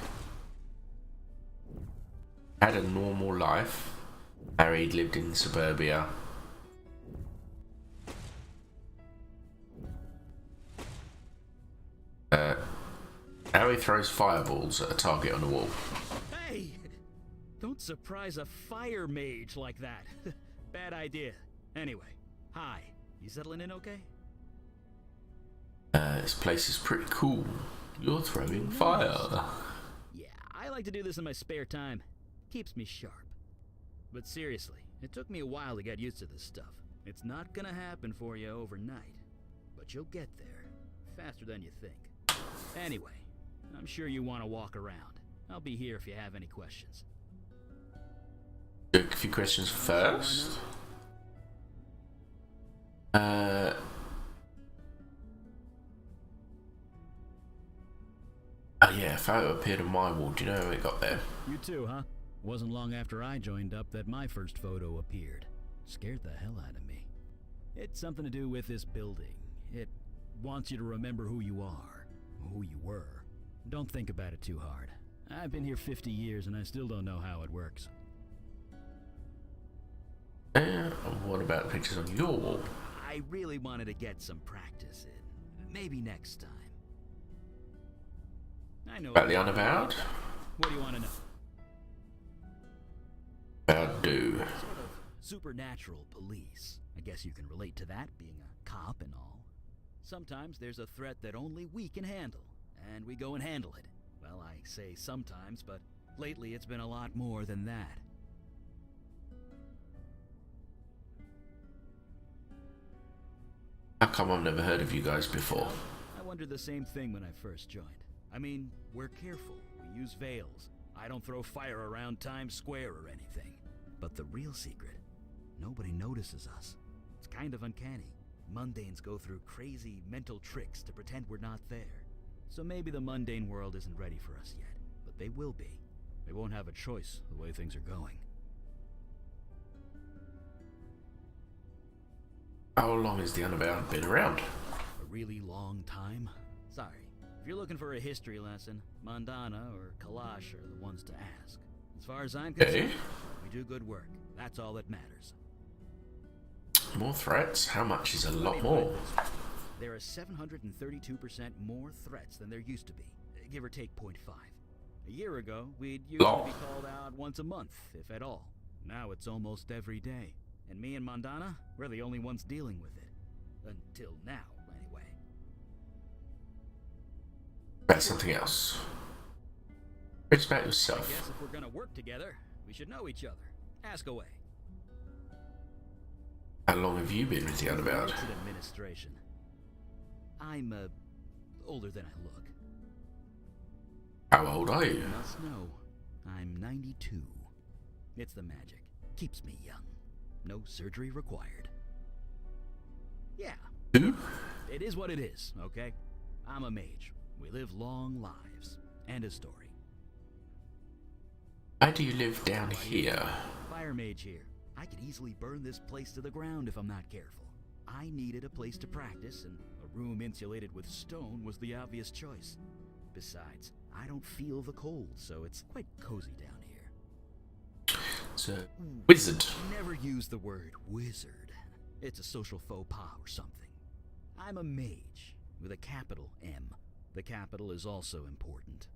Had a normal life. Married, lived in suburbia. How he throws fireballs at a target on a wall. Hey! Don't surprise a fire mage like that. Bad idea. Anyway, hi. You settling in okay? This place is pretty cool. You're throwing fire. Yeah, I like to do this in my spare time. Keeps me sharp. But seriously, it took me a while to get used to this stuff. It's not gonna happen for you overnight. But you'll get there. Faster than you think. Anyway, I'm sure you want to walk around. I'll be here if you have any questions. A few questions first. Oh yeah, a photo appeared on my wall. Do you know how it got there? You too, huh? Wasn't long after I joined up that my first photo appeared. Scared the hell out of me. It's something to do with this building. It wants you to remember who you are, who you were. Don't think about it too hard. I've been here 50 years and I still don't know how it works. What about the pictures on your wall? I really wanted to get some practice in. Maybe next time. I know About the unavowed? What do you want to know? About do. Sort of supernatural police. I guess you can relate to that, being a cop and all. Sometimes there's a threat that only we can handle, and we go and handle it. Well, I say sometimes, but lately it's been a lot more than that. How come I've never heard of you guys before? I wondered the same thing when I first joined. I mean, we're careful. We use veils. I don't throw fire around Times Square or anything. But the real secret, nobody notices us. It's kind of uncanny. Mundanes go through crazy mental tricks to pretend we're not there. So maybe the mundane world isn't ready for us yet, but they will be. They won't have a choice the way things are going. How long has the unavowed been around? A really long time? Sorry. If you're looking for a history lesson, Mandana or Kalash are the ones to ask. As far as I'm concerned, we do good work. That's all that matters. More threats? How much is a lot more? There are 732% more threats than there used to be, give or take 0.5. A year ago, we'd usually be called out once a month, if at all. Now it's almost every day. And me and Mandana, we're the only ones dealing with it. Until now, anyway. About something else. It's about I yourself. guess if we're gonna work together, we should know each other. Ask away. How long have you been with the unavowed? Exit administration. I'm, older than I look. How old are you? You must know. I'm 92. It's the magic. Keeps me young. No surgery required. Yeah. Who? It is what it is, okay? I'm a mage. We live long lives. And a story. Why do you live down here? Fire mage here. I could easily burn this place to the ground if I'm not careful. I needed a place to practice, and a room insulated with stone was the obvious choice. Besides, I don't feel the cold, so it's quite cozy down here. It's a wizard. Never use the word wizard. It's a social faux pas or something. I'm a mage, with a capital M. The capital is also important.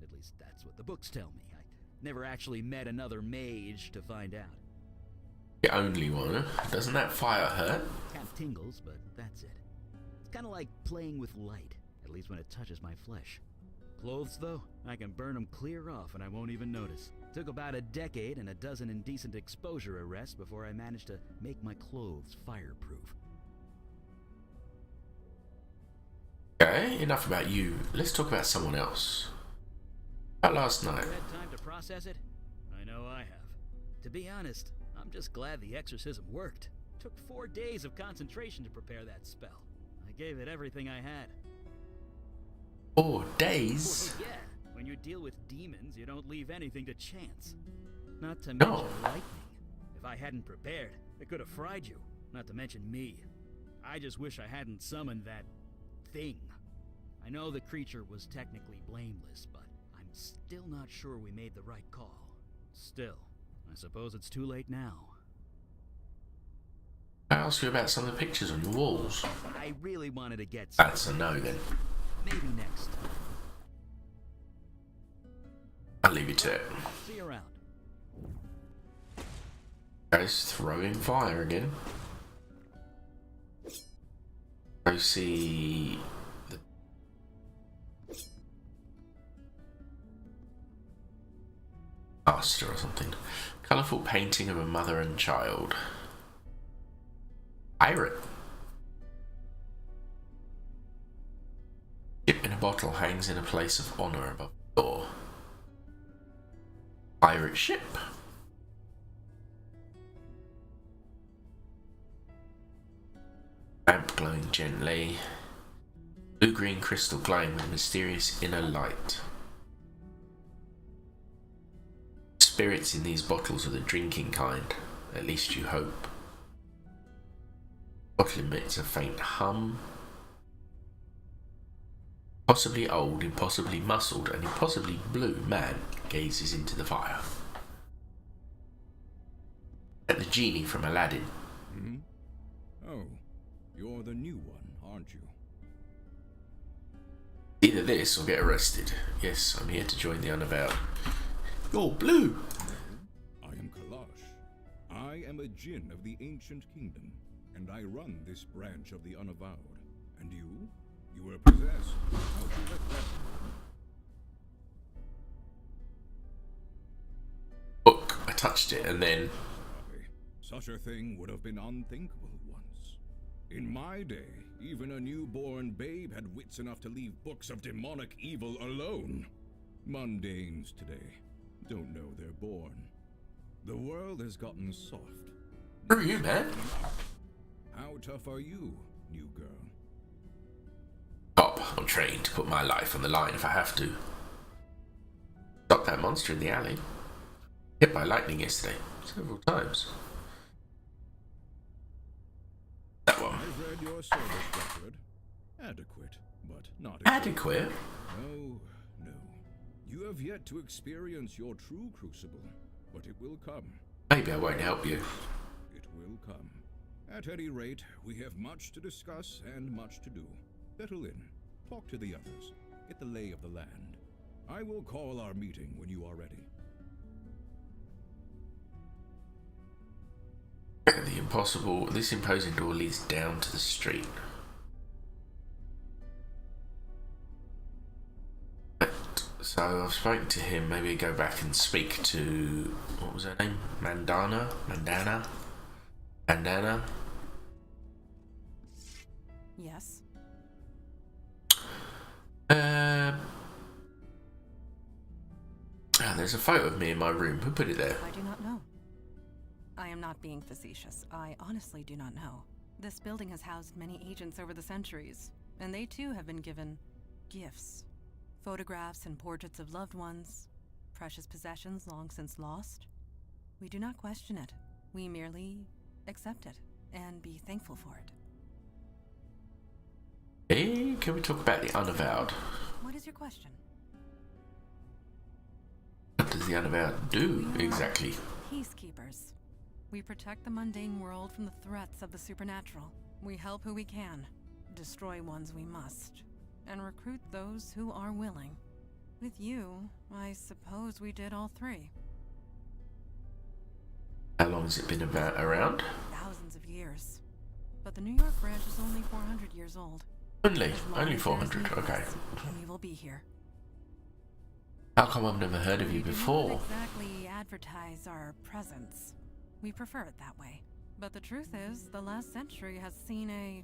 At least that's what the books tell me. I never actually met another mage to find out. The only one. Doesn't that fire hurt? Kind of tingles, but that's it. It's kind of like playing with light, at least when it touches my flesh. Clothes, though, I can burn them clear off and I won't even notice. Took about a decade and a dozen indecent exposure arrests before I managed to make my clothes fireproof. Okay, enough about you. Let's talk about someone else. About last night. You had time to process it? I know I have. To be honest, I'm just glad the exorcism worked. Took 4 days of concentration to prepare that spell. I gave it everything I had. 4 days? Well, yeah. When you deal with demons, you don't leave anything to chance. Not to mention lightning. If I hadn't prepared, it could have fried you. Not to mention me. I just wish I hadn't summoned that thing. I know the creature was technically blameless, but I'm still not sure we made the right call. Still, I suppose it's too late now. I asked you about some of the pictures on your walls. I really wanted to get That's a no then. Maybe next time. I'll leave you to it. See you around. Guys, throwing fire again. Go see the pastor or something. Colourful painting of a mother and child. Pirate. Ship in a bottle hangs in a place of honour above the door. Pirate ship. Lamp glowing gently. Blue-green crystal glowing with a mysterious inner light. Spirits in these bottles are the drinking kind, at least you hope. Bottle emits a faint hum. Possibly old, impossibly muscled, and impossibly blue man gazes into the fire. At the genie from Aladdin. Hmm? Oh, you're the new one, aren't you? Either this or get arrested. Yes, I'm here to join the unavowed. You're blue! I am Kalash. I am a djinn of the ancient kingdom, and I run this branch of the unavowed. And you? You were possessed. How'd you let that happen? Look, I touched it and then... Such a thing would have been unthinkable once. In my day, even a newborn babe had wits enough to leave books of demonic evil alone. Mundanes today don't know they're born. The world has gotten soft. Who are you, man? How tough are you, new girl? Top, I'm trained to put my life on the line if I have to. Stopped that monster in the alley. Hit by lightning yesterday, several times. That one. I've read your service record. Adequate, but not adequate. No, no. You have yet to experience your true crucible, but it will come. Maybe I won't help you. It will come. At any rate, we have much to discuss and much to do. Settle in. Talk to the others. Get the lay of the land. I will call our meeting when you are ready. The impossible. This imposing door leads down to the street. So I've spoken to him. Maybe go back and speak to, what was her name? Mandana. Yes. There's a photo of me in my room. Who put it there? I do not know. I am not being facetious. I honestly do not know. This building has housed many agents over the centuries, and they too have been given gifts. Photographs and portraits of loved ones, precious possessions long since lost. We do not question it. We merely accept it and be thankful for it. Hey, can we talk about the Unavowed? What is your question? What does the Unavowed do exactly? Peacekeepers. We protect the mundane world from the threats of the supernatural. We help who we can, destroy ones we must, and recruit those who are willing. With you, I suppose we did all three. How long has it been around? Thousands of years. But the New York branch is only 400 years old. Only? As long Only as 400, there's okay. needs, we will be here. How come I've never heard of you before? We do not exactly advertise our presence. We prefer it that way. But the truth is, the last century has seen a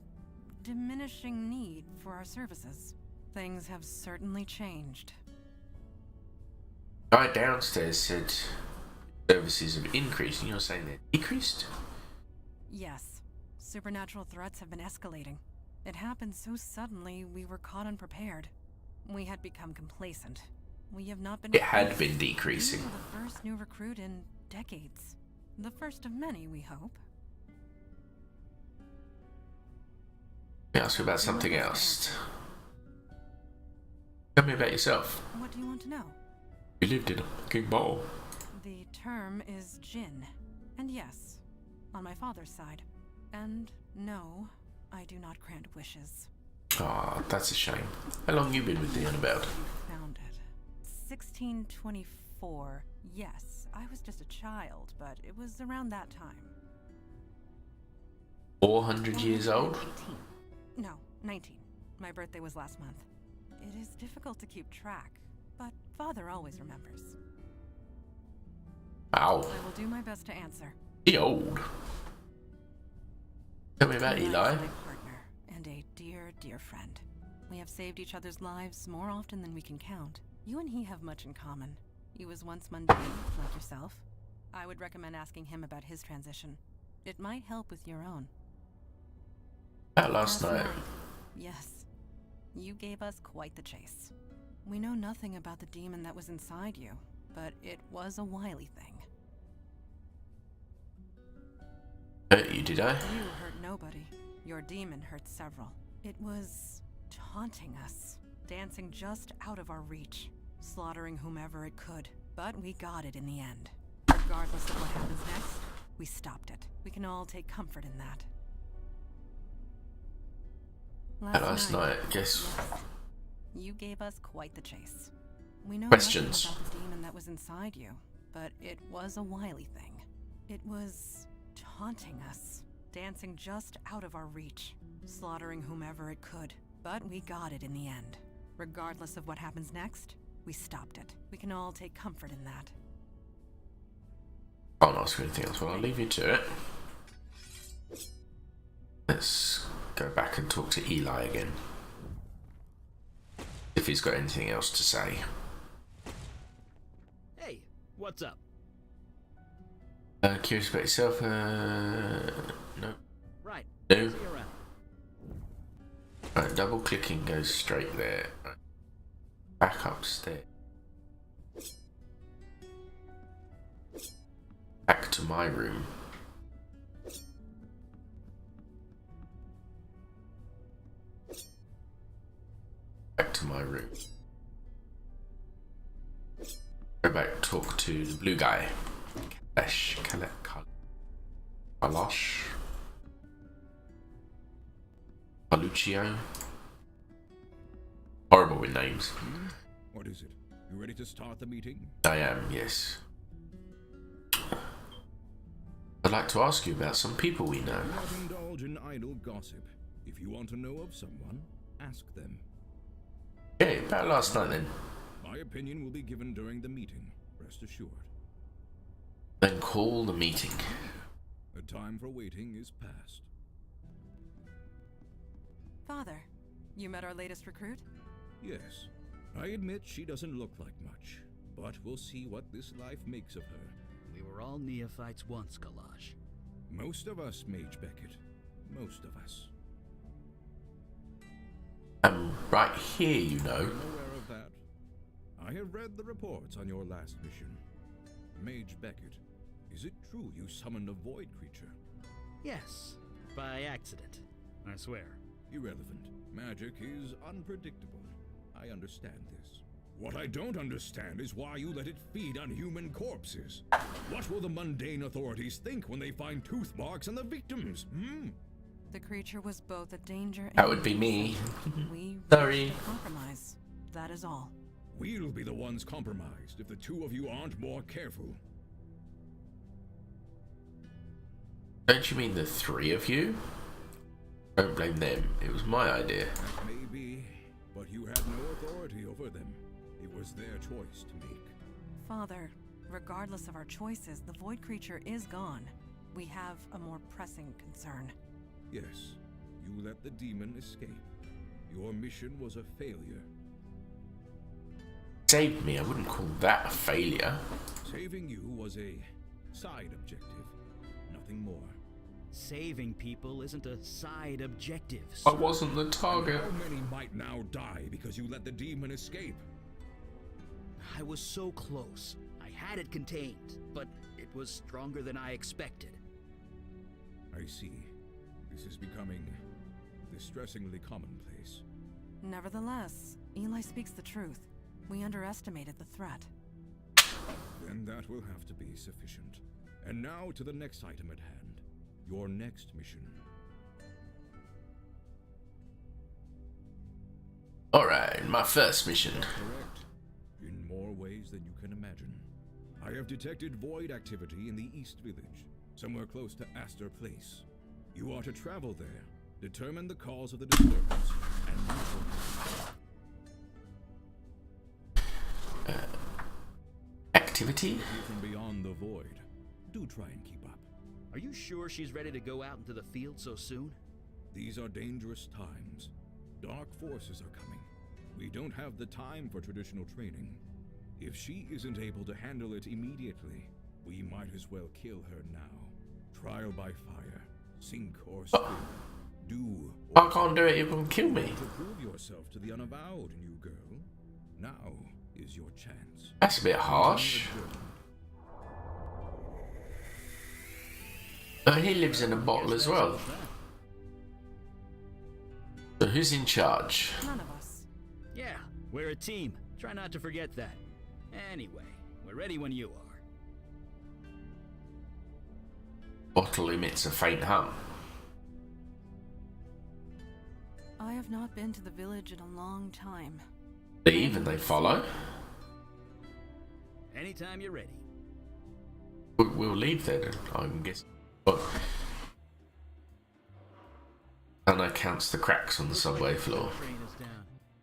diminishing need for our services. Things have certainly changed. Guy downstairs said services have increased, and you're saying they're decreased? Yes. Supernatural threats have been escalating. It happened so suddenly, we were caught unprepared. We had become complacent. We have not been... It had been decreasing. You were the first new recruit in decades. The first of many, we hope. Let me ask you about something else. Tell me about yourself. What do you want to know? You lived in a fucking bowl. The term is Jinn. And yes, on my father's side. And no, I do not grant wishes. Ah, that's a shame. How long you been with the Unavowed? Founded 1624. Yes, I was just a child, but it was around that time. 400 years old? 19. No, 19. My birthday was last month. It is difficult to keep track, but Father always remembers. Wow. I will do my best to answer. The old. Tell me about Eli Eli. is my partner and a dear, dear friend. We have saved each other's lives more often than we can count. You and he have much in common. He was once mundane, like yourself. I would recommend asking him about his transition. It might help with your own. About last night. Yes. You gave us quite the chase. We know nothing about the demon that was inside you, but it was a wily thing. Hurt you, did I? You hurt nobody. Your demon hurt several. It was taunting us, dancing just out of our reach, slaughtering whomever it could. But we got it in the end. Regardless of what happens next, we stopped it. We can all take comfort in that. Last night, yes. You gave us quite the chase. We know Questions. nothing about the demon that was inside you, but it was a wily thing. It was taunting us, dancing just out of our reach, slaughtering whomever it could. But we got it in the end. Regardless of what happens next, we stopped it. We can all take comfort in that. I won't ask you anything else, well, I'll leave you to it. Let's go back and talk to Eli again. If he's got anything else to say. Hey, what's up? Curious about yourself? No. Right. No. See you around. Right, double clicking goes straight there. Right. Back upstairs. Back to my room. Back to my room. Go back, talk to the blue guy. Kalash. Paluccio. Horrible with names. What is it? You ready to start the meeting? I am, yes. I'd like to ask you about some people we know. Do not indulge in idle gossip. If you want to know of someone, ask them. Okay, about last night then. My opinion will be given during the meeting, rest assured. Then call the meeting. The time for waiting is past. Father, you met our latest recruit? Yes, I admit she doesn't look like much, but we'll see what this life makes of her. We were all neophytes once, Kalash. Most of us, Mage Beckett. Most of us. I'm right here, you know. I'm aware of that. I have read the reports on your last mission. Mage Beckett, is it true you summoned a void creature? Yes, by accident, I swear. Irrelevant. Magic is unpredictable. I understand this. What I don't understand is why you let it feed on human corpses. What will the mundane authorities think when they find tooth marks on the victims, hmm? The creature was both a danger and That would be me. we Sorry. reached a compromise. That is all. We'll be the ones compromised if the two of you aren't more careful. Don't you mean the three of you? Don't blame them. It was my idea. Maybe, but you had no authority over them. It was their choice to make. Father, regardless of our choices, the void creature is gone. We have a more pressing concern. Yes, you let the demon escape. Your mission was a failure. Saved me. I wouldn't call that a failure. Saving you was a side objective, nothing more. Saving people isn't a side objective. I wasn't the target. How many might now die because you let the demon escape? I was so close. I had it contained, but it was stronger than I expected. I see. This is becoming distressingly commonplace. Nevertheless, Eli speaks the truth. We underestimated the threat. Then that will have to be sufficient. And now to the next item at hand. Your next mission. Alright, my first mission. Correct. In more ways than you can imagine. I have detected void activity in the East Village, somewhere close to Astor Place. You are to travel there, determine the cause of the disturbance, and neutralize it. Activity? From beyond the void. Do try and keep up. Are you sure she's ready to go out into the field so soon? These are dangerous times. Dark forces are coming. We don't have the time for traditional training. If she isn't able to handle it immediately, we might as well kill her now. Trial by fire, sink or swim. Do. I can't do it, it will kill me. To prove yourself to the unavowed, new girl. Now is your chance. That's a bit harsh. Oh, he lives in a bottle as well. So who's in charge? None of us. Yeah, we're a team. Try not to forget that. Anyway, we're ready when you are. Bottle emits a faint hum. I have not been to the village in a long time. Leave and they follow. Anytime you're ready. We'll leave then, I'm guessing. But Anna counts the cracks on the subway floor.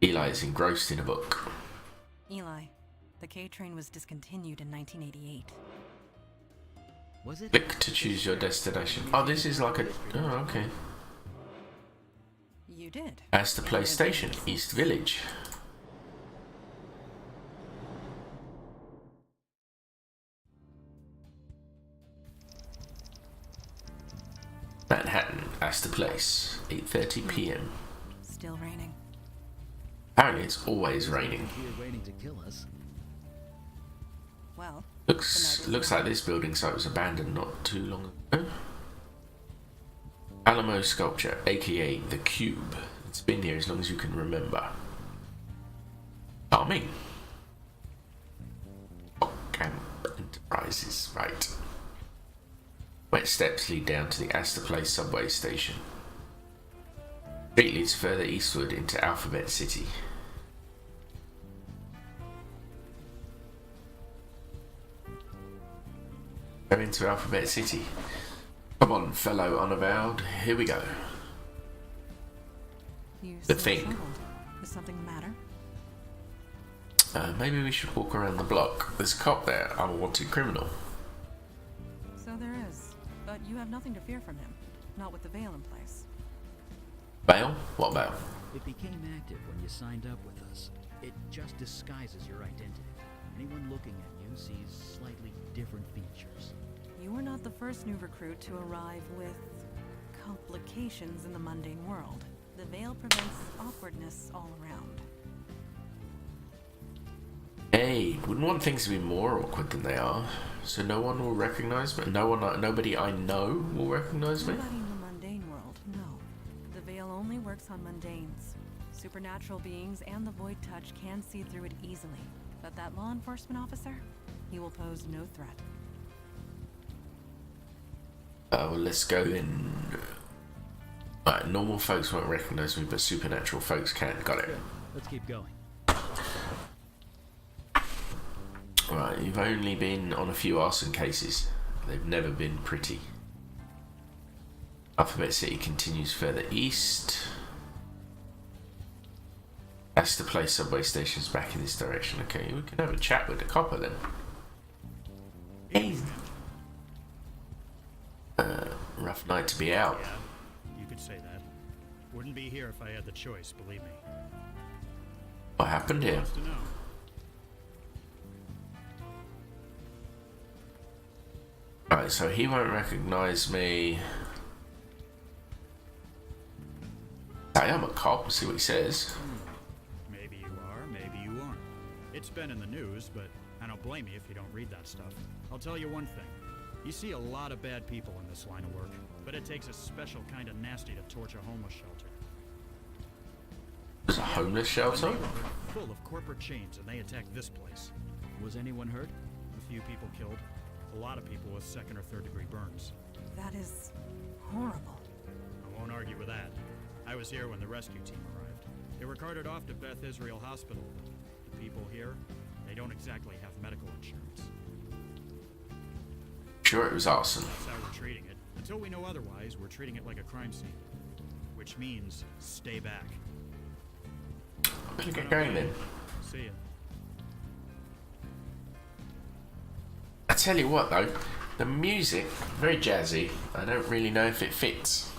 Eli is engrossed in a book. Eli, the K train was discontinued in 1988. Was it? Click to choose your destination. Oh, this is like a... Oh, okay. You did. Astor Place Station, East Village. Manhattan, Astor Place, 8:30 p.m. Still raining. Apparently it's always raining. Here waiting to kill us. Well, Looks like this building site was abandoned not too long ago. Alamo Sculpture, aka the Cube. It's been here as long as you can remember. Charming. Camp Enterprises, right. Wet steps lead down to the Astor Place subway station. Street leads further eastward into Alphabet City. Go into Alphabet City. Come on, fellow unavowed, here we go. You The seem thing. troubled. Is something the matter? Maybe we should walk around the block. There's a cop there, unwanted criminal. So there is. But you have nothing to fear from him. Not with the veil in place. Bail? What bail? It became active when you signed up with us. It just disguises your identity. Anyone looking at you sees slightly different features. You are not the first new recruit to arrive with complications in the mundane world. The veil prevents awkwardness all around. Hey, wouldn't want things to be more awkward than they are. So no one will recognize me? Nobody I know will recognize me? Nobody in the mundane world, no. The veil only works on supernatural beings and the void touch can see through it easily. But that law enforcement officer, he will pose no threat. Well, let's go in. Right, normal folks won't recognize me, but supernatural folks can. Got it. Good. Let's keep going. Right, you've only been on a few arson cases. They've never been pretty. Alphabet City continues further east. That's the place. Subway station's back in this direction. Okay, we can have a chat with the copper then. Hey. Rough night to be out. Yeah, you could say that. Wouldn't be here if I had the choice, believe me. What happened here? Wants to know. Right, so he won't recognize me. I am a cop. See what he says. Maybe you are, maybe you aren't. It's been in the news, but I don't blame you if you don't read that stuff. I'll tell you one thing. You see a lot of bad people in this line of work, but it takes a special kind of nasty to torch a homeless shelter. There's a homeless shelter? A neighborhood full of corporate chains, and they attacked this place. Was anyone hurt? A few people killed. A lot of people with second or third degree burns. That is horrible. I won't argue with that. I was here when the rescue team arrived. They were carted off to Beth Israel Hospital. The people here, they don't exactly have medical insurance. Sure, it was arson. That's how we're treating it. Until we know otherwise, we're treating it like a crime scene. Which means, stay back. Let's get going then. See ya. I tell you what though, the music, very jazzy. I don't really know if it fits.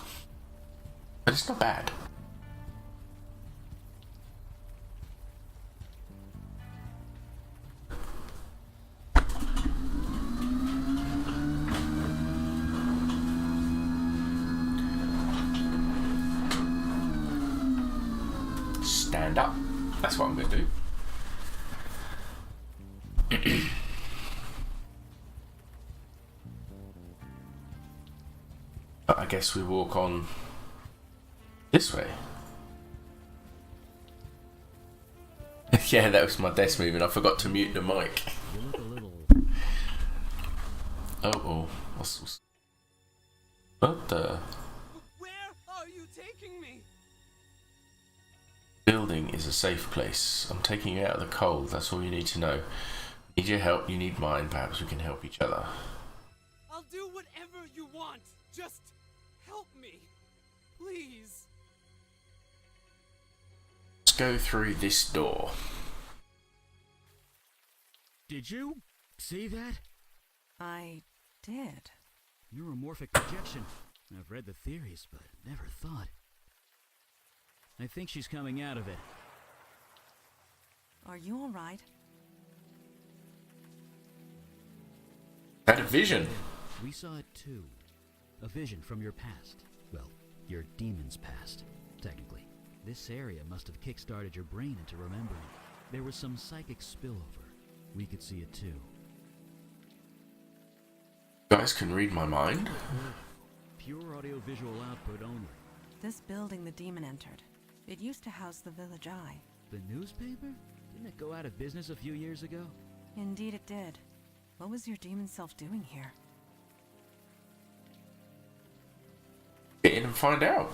But it's not bad. Stand up. That's what I'm going to do. But I guess we walk on this way. Yeah, that was my desk moving. I forgot to mute the mic. You look a little... Oh. What the? Where are you taking me? Building is a safe place. I'm taking you out of the cold. That's all you need to know. Need your help, you need mine. Perhaps we can help each other. I'll do whatever you want. Just help me. Please. Let's go through this door. Did you see that? I did. Neuromorphic projection. I've read the theories, but never thought. I think she's coming out of it. Are you alright? Had a vision. We saw it too. A vision from your past. Well, your demon's past, technically. This area must have kickstarted your brain into remembering. There was some psychic spillover. We could see it too. You guys can read my mind. Pure audio-visual output only. This building the demon entered. It used to house the Village Eye. The newspaper? Didn't it go out of business a few years ago? Indeed it did. What was your demon self doing here? Get in and find out.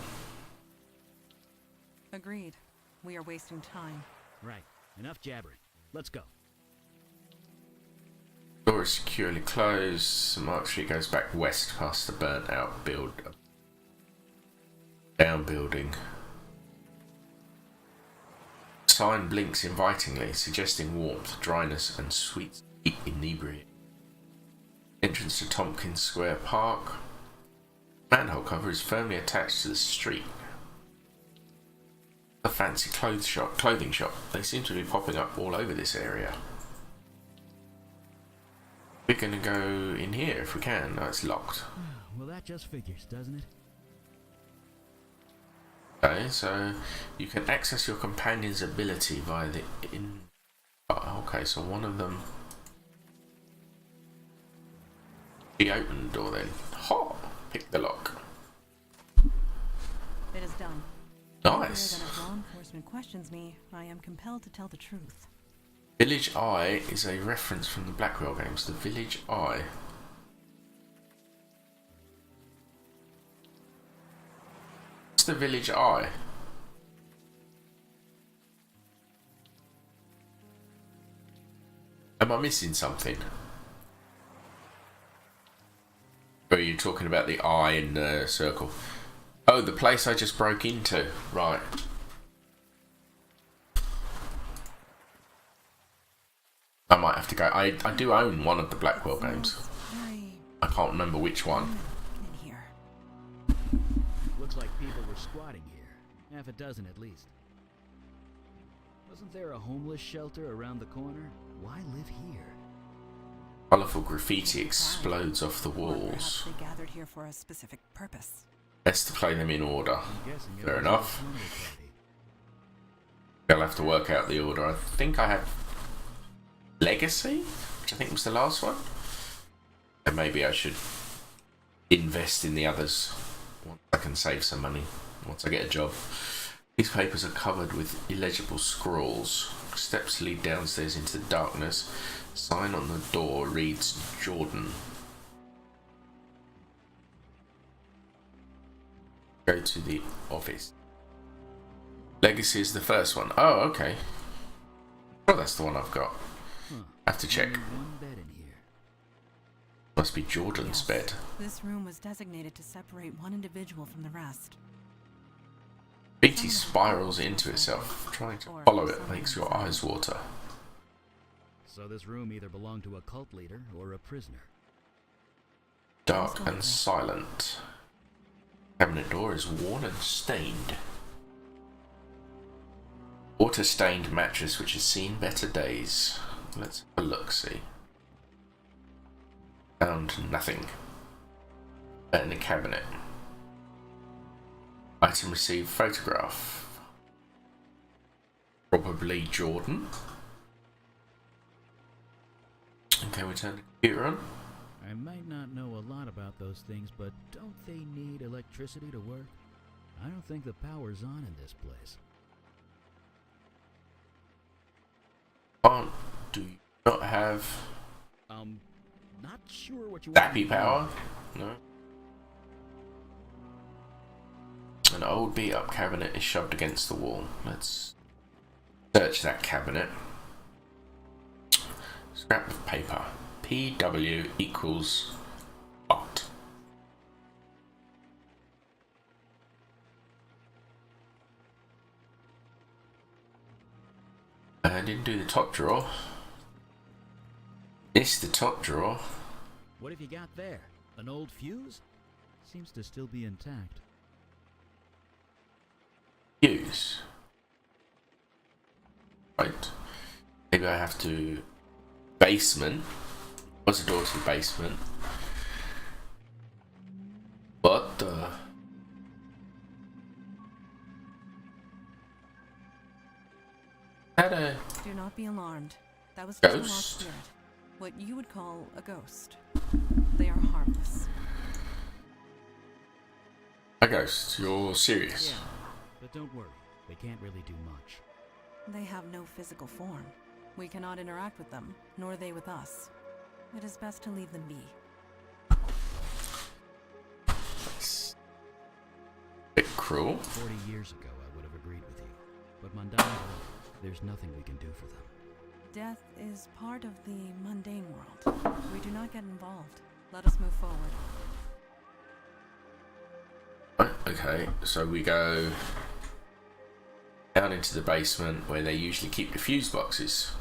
Agreed. We are wasting time. Right. Enough jabbering. Let's go. Door is securely closed. Mark Street goes back west past the burnt out down building. Sign blinks invitingly, suggesting warmth, dryness, and sweet inebriate. Entrance to Tompkins Square Park. Manhole cover is firmly attached to the street. A fancy clothing shop. They seem to be popping up all over this area. We're gonna go in here if we can. No, it's locked. Well, that just figures, doesn't it? Okay, so you can access your companion's ability via the Oh, okay, so one of them. He opened the door then. Ha! Pick the lock. It is done. Nice. Than a law enforcement person who questions me, I am compelled to tell the truth. Village Eye is a reference from the Blackwell games. The Village Eye. What's the Village Eye? Am I missing something? Or are you talking about the eye in the circle? Oh, the place I just broke into. Right. I might have to go. I do own one of the Blackwell games. I can't remember which one. Looks like people were squatting here. Half a dozen at least. Wasn't there a homeless shelter around the corner? Why live here? Colourful graffiti explodes off the walls. Perhaps they gathered here for a specific purpose. Best to play them in order. Fair enough. I'll have to work out the order. I think I have Legacy, which I think was the last one. And maybe I should invest in the others once I can save some money, once I get a job. These papers are covered with illegible scrawls. Steps lead downstairs into the darkness. Sign on the door reads Jordan. Go to the office. Legacy is the first one. Oh, okay. Oh, that's the one I've got. I have to check. Must be Jordan's bed. This room was designated to separate one individual from the rest. Beatty spirals into itself. Trying to follow it makes your eyes water. So this room either belonged to a cult leader or a prisoner. Dark and silent. Cabinet door is worn and stained. Water-stained mattress which has seen better days. Let's have a look-see. Found nothing. In the cabinet. Item received photograph. Probably Jordan. Okay, we turn the computer on. I might not know a lot about those things, but don't they need electricity to work? I don't think the power's on in this place. Do you not have not sure what you zappy want. power? No. An old beat up cabinet is shoved against the wall. Let's search that cabinet. Scrap of paper. PW equals what? I didn't do the top drawer. It's the top drawer. What have you got there? An old fuse? Seems to still be intact. Fuse. Right. Maybe I have to... Basement. What's the door to the basement? What the... Do not be alarmed. That was just a lost Ghost? spirit. What you would call a ghost. They are harmless. A ghost? You're serious? Yeah, but don't worry. They can't really do much. They have no physical form. We cannot interact with them, nor they with us. It is best to leave them be. Bit cruel. 40 years ago, I would have agreed with you. But Mundane, there's nothing we can do for them. Death is part of the mundane world. We do not get involved. Let us move forward. Okay, so we go down into the basement where they usually keep the fuse boxes.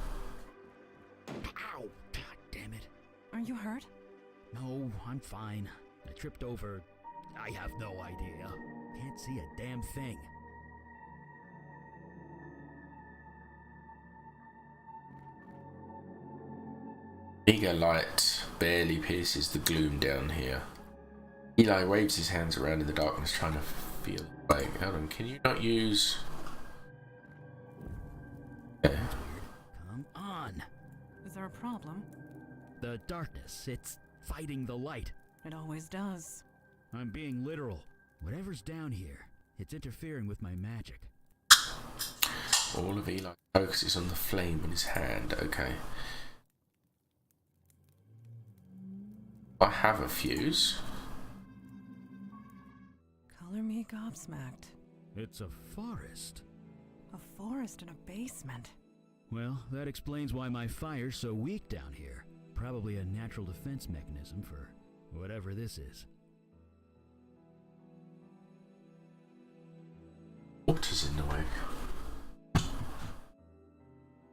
Ow! God damn it. Are you hurt? No, I'm fine. I tripped over... I have no idea. Can't see a damn thing. Eager light barely pierces the gloom down here. Eli waves his hands around in the darkness trying to feel like, hold on, can you not use... Yeah. Come on. Is there a problem? The darkness, it's fighting the light. It always does. I'm being literal. Whatever's down here, it's interfering with my magic. All of Eli focuses on the flame in his hand. Okay. I have a fuse. Color me gobsmacked. It's a forest. A forest in a basement. Well, that explains why my fire's so weak down here. Probably a natural defense mechanism for whatever this is. Water's in the way.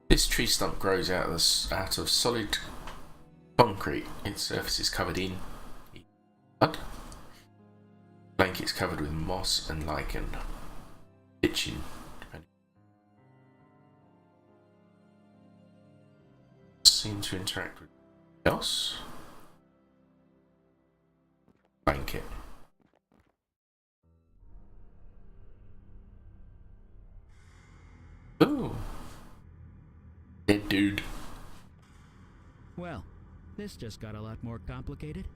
This tree stump grows out of solid concrete. Its surface is covered in mud. Blankets covered with moss and lichen. Itching. Seem to interact with else. Blanket. Ooh. Dead dude. Well, this just got a lot more complicated.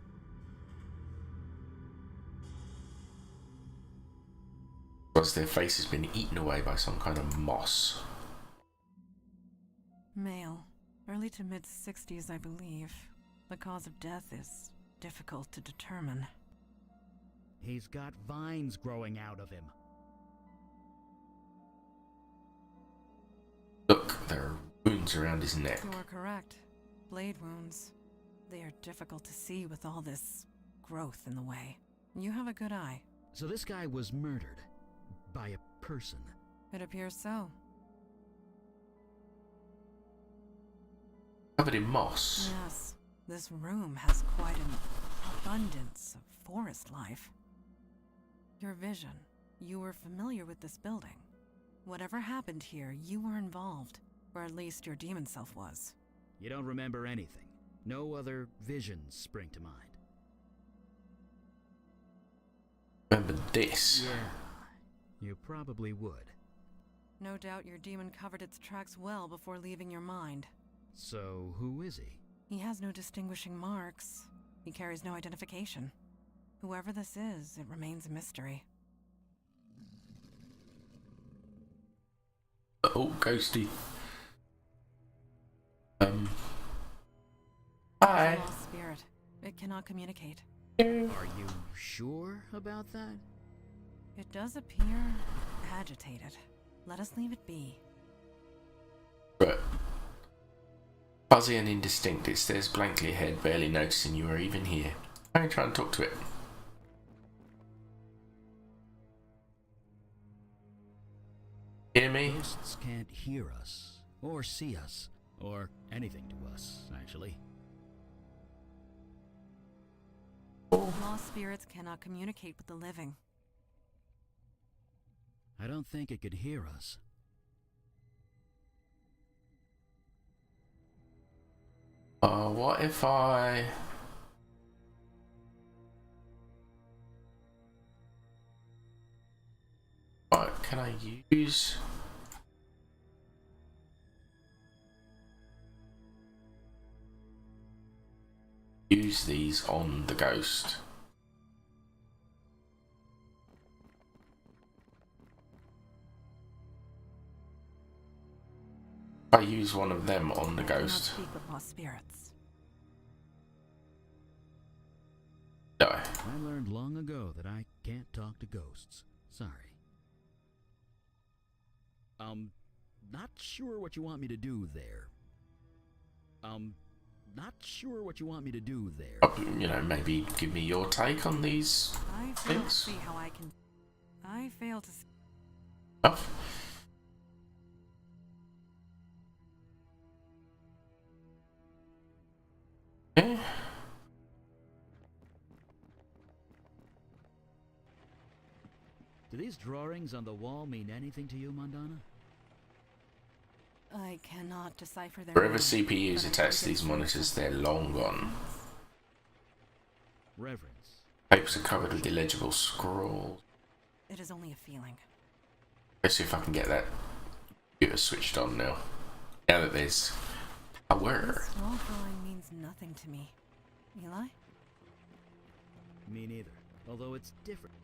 Because their face has been eaten away by some kind of moss. Male. Early to mid-60s, I believe. The cause of death is difficult to determine. He's got vines growing out of him. Look, there are wounds around his neck. You are correct. Blade wounds. They are difficult to see with all this growth in the way. You have a good eye. So this guy was murdered by a person. It appears so. Covered in moss. Yes, this room has quite an abundance of forest life. Your vision. You were familiar with this building. Whatever happened here, you were involved. Or at least your demon self was. You don't remember anything. No other visions spring to mind. Remember this? Yeah, you probably would. No doubt your demon covered its tracks well before leaving your mind. So, who is he? He has no distinguishing marks. He carries no identification. Whoever this is, it remains a mystery. Oh, ghosty. Hi. It's a lost spirit. It cannot communicate. Are you sure about that? It does appear agitated. Let us leave it be. Right. Fuzzy and indistinct, it stares blankly ahead, barely noticing you are even here. I'm try and talk to it. Hear me? Ghosts can't hear us, or see us, or anything to us, actually. Lost spirits cannot communicate with the living. I don't think it could hear us. What if I... Right, can I use... use these on the ghost? I use one of them on the ghost. I cannot speak with lost spirits. No. I learned long ago that I can't talk to ghosts. Sorry. Not sure what you want me to do there. Not sure what you want me to do there. You know, maybe give me your take on these I fail to things. see how I can... I fail to see... Oh. Yeah. Do these drawings on the wall mean anything to you, Mandana? I cannot decipher their Wherever meaning, CPUs but I attached to think these it's monitors, they're long gone. Reverence. Papers are covered with illegible scrawls. It is only a feeling. Let's see if I can get that computer switched on now. Now that there's power. This small drawing means nothing to me. Eli? Me neither. Although it's different.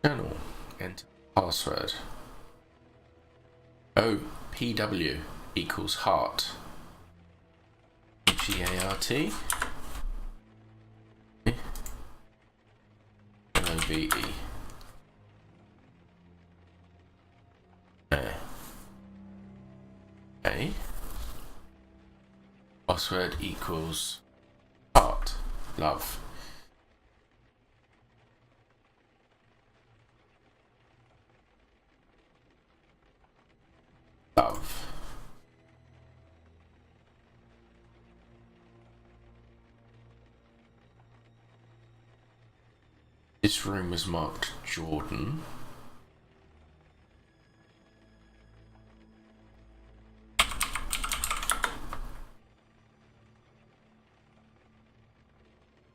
Journal. Enter password. OPW equals heart. GART. LOVE. Okay. Password equals heart. Love. Love. This room was marked Jordan.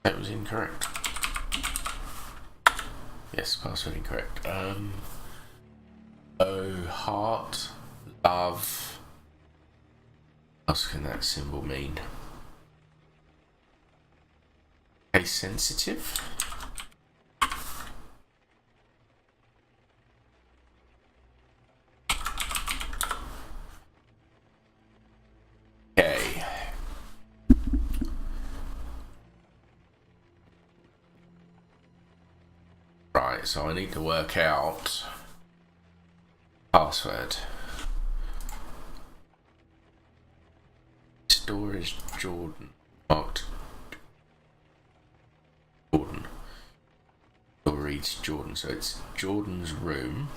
That was incorrect. Yes, password incorrect. Oh, heart, love. What else can that symbol mean? Case sensitive? Okay. Right, so I need to work out password. Storage Jordan. Marked Jordan. Or reads Jordan, so it's Jordan's room.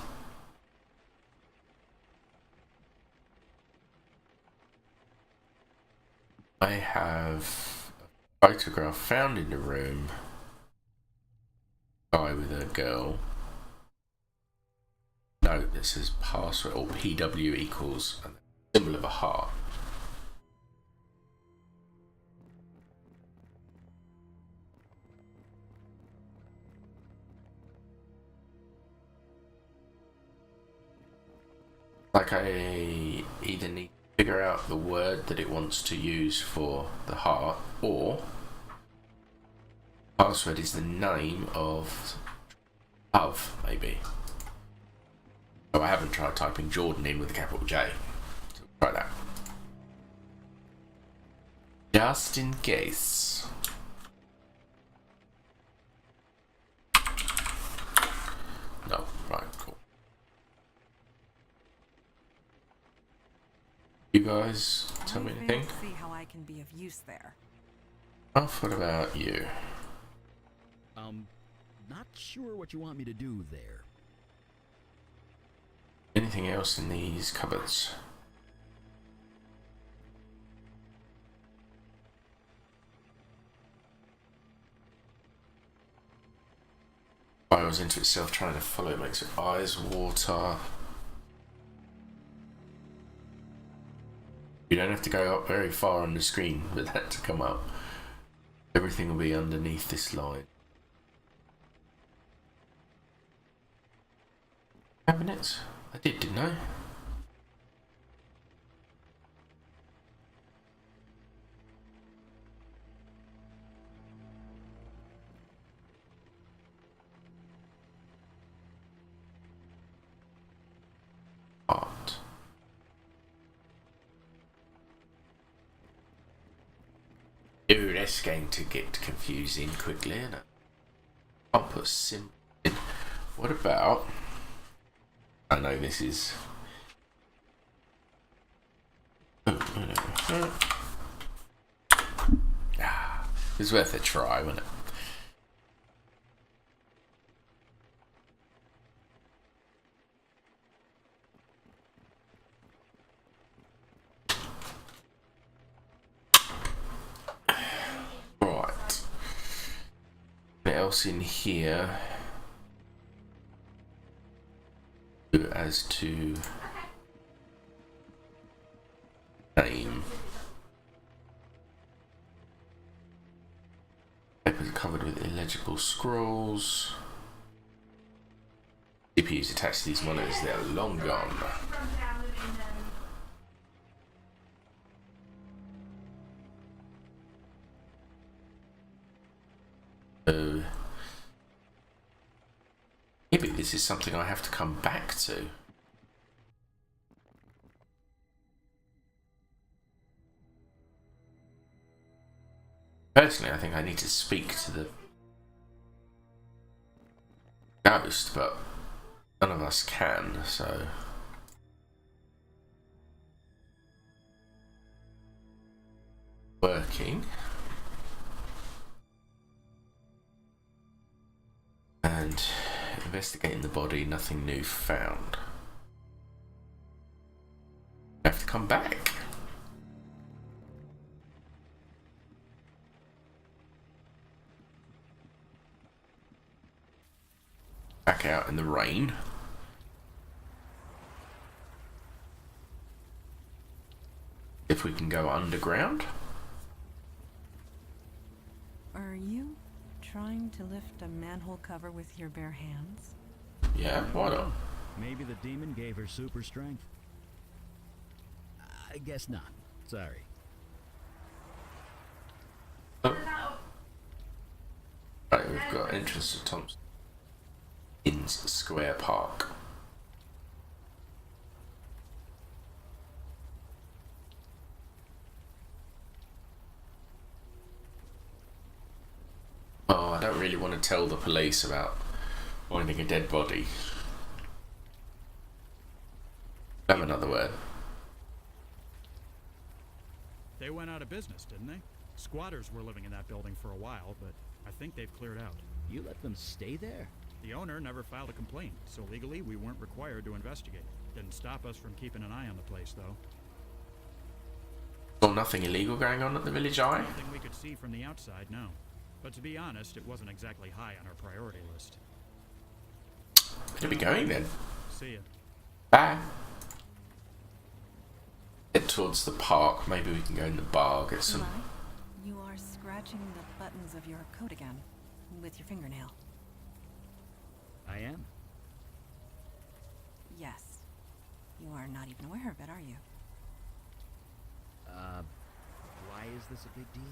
I have a photograph found in the room. Guy with a girl. Note that says password or PW equals a symbol of a heart. Like I either need to figure out the word that it wants to use for the heart, or password is the name of love, maybe. So I haven't tried typing Jordan in with a capital J. So try that. Just in case. No, right, cool. You guys tell me anything? See how I can be of use there. Ruff, what about you? Not sure what you want me to do there. Anything else in these cupboards? Spirals into itself, trying to follow it, makes its eyes water. You don't have to go up very far on the screen for that to come up. Everything will be underneath this line. Cabinets? I did, didn't I? Art. Dude, that's going to get confusing quickly, isn't it? I'll put symbol in. What about... I know this is... It's worth a try, wasn't it? Right. What else in here? As to name. Papers covered with illegible scrolls. CPUs attached to these monitors, they're long gone. So maybe this is something I have to come back to. Personally, I think I need to speak to the ghost, but none of us can, so... Working. And investigating the body, nothing new found. I have to come back. Back out in the rain. If we can go underground. Are you trying to lift a manhole cover with your bare hands? Yeah, why not? Maybe the demon gave her super strength. I guess not. Sorry. Oh. Right, we've got entrance to Thompson Inns Square Park. Oh, I don't really want to tell the police about finding a dead body. Have another word. They went out of business, didn't they? Squatters were living in that building for a while, but I think they've cleared out. You let them stay there? The owner never filed a complaint, so legally we weren't required to investigate. Didn't stop us from keeping an eye on the place, though. Well, nothing illegal going on at the Village Eye? Nothing we could see from the outside, no. But to be honest, it wasn't exactly high on our priority list. Better be going then. See ya. Bye. Head towards the park. Maybe we can go in the bar, get some... You are scratching the buttons of your coat again, with your fingernail. I am. Yes. You are not even aware of it, are you? Why is this a big deal?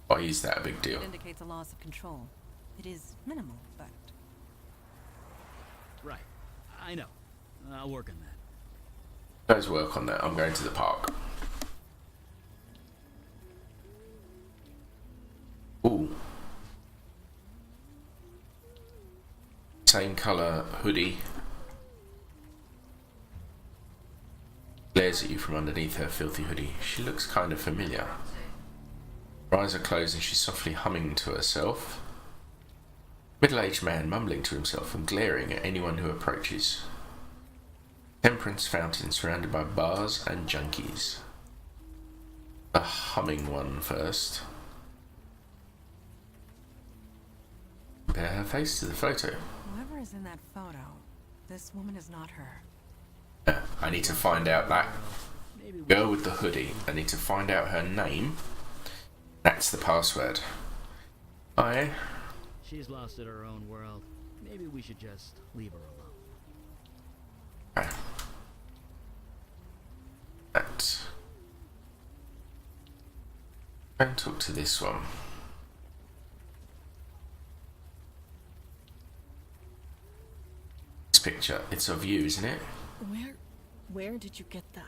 Why is that a big deal? It indicates a loss of control. It is minimal, but... Right. I know. I'll work on that. Guys, work on that. I'm going to the park. Ooh. Same colour hoodie. Glares at you from underneath her filthy hoodie. She looks kind of familiar. Her eyes are closed and she's softly humming to herself. Middle-aged man mumbling to himself and glaring at anyone who approaches. Temperance fountain surrounded by bars and junkies. The humming one first. Compare her face to the photo. Whoever is in that photo, this woman is not her. I need to find out that girl with the hoodie. I need to find out her name. That's the password. Aye. She's lost in her own world. Maybe we should just leave her alone. Okay. That. Don't talk to this one. This picture, it's of you, isn't it? Where did you get that?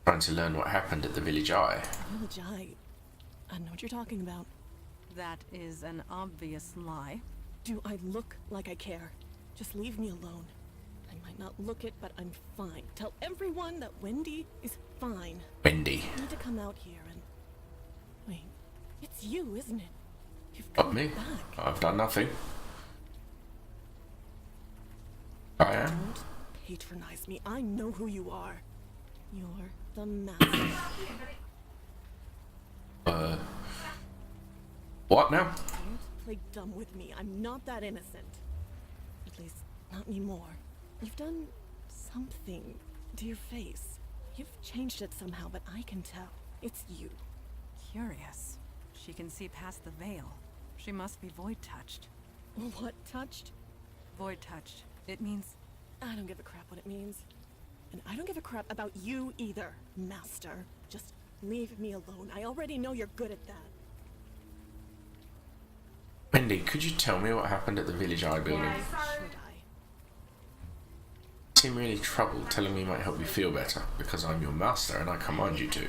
Trying to learn what happened at the Village Eye. Village Eye? I know what you're talking about. That is an obvious lie. Do I look like I care? Just leave me alone. I might not look it, but I'm fine. Tell everyone that Wendy is fine. Wendy. You need to come out here and... Wait, it's you, isn't it? You've Not come me. back. I've done nothing. I am. Don't patronize me. I know who you are. You're the master. What now? Don't play dumb with me. I'm not that innocent. At least, not anymore. You've done something to your face. You've changed it somehow, but I can tell. It's you. Curious. She can see past the veil. She must be void-touched. What touched? Void-touched. It means... I don't give a crap what it means. And I don't give a crap about you either, Master. Just leave me alone. I already know you're good at that. Wendy, could you tell me what happened at the Village Eye building? Why should I? You seem really troubled, telling me might help you feel better, because I'm your master and I command you to.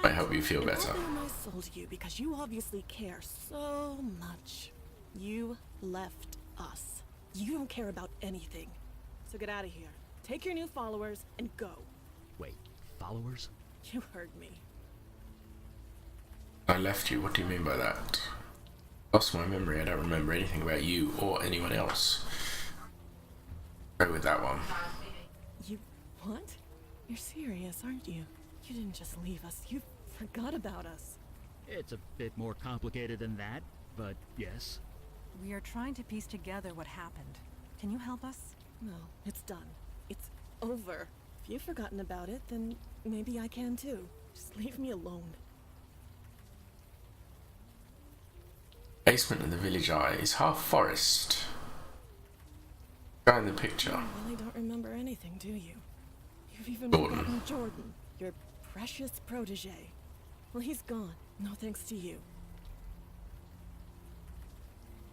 Might help you feel better. I'll bare my soul to you because you obviously care so much. You left us. You don't care about anything. So get out of here. Take your new followers and go. Wait, followers? You heard me. I left you, what do you mean by that? Lost my memory, I don't remember anything about you or anyone else. Go with that one. You... what? You're serious, aren't you? You didn't just leave us, you forgot about us. It's a bit more complicated than that, but yes. We are trying to piece together what happened. Can you help us? No, it's done. It's over. If you've forgotten about it, then maybe I can too. Just leave me alone. Basement in the Village Eye is half forest. Guy in the picture. You really don't remember anything, do you? You've even Jordan. forgotten Jordan, your precious protege. Well, he's gone. No thanks to you.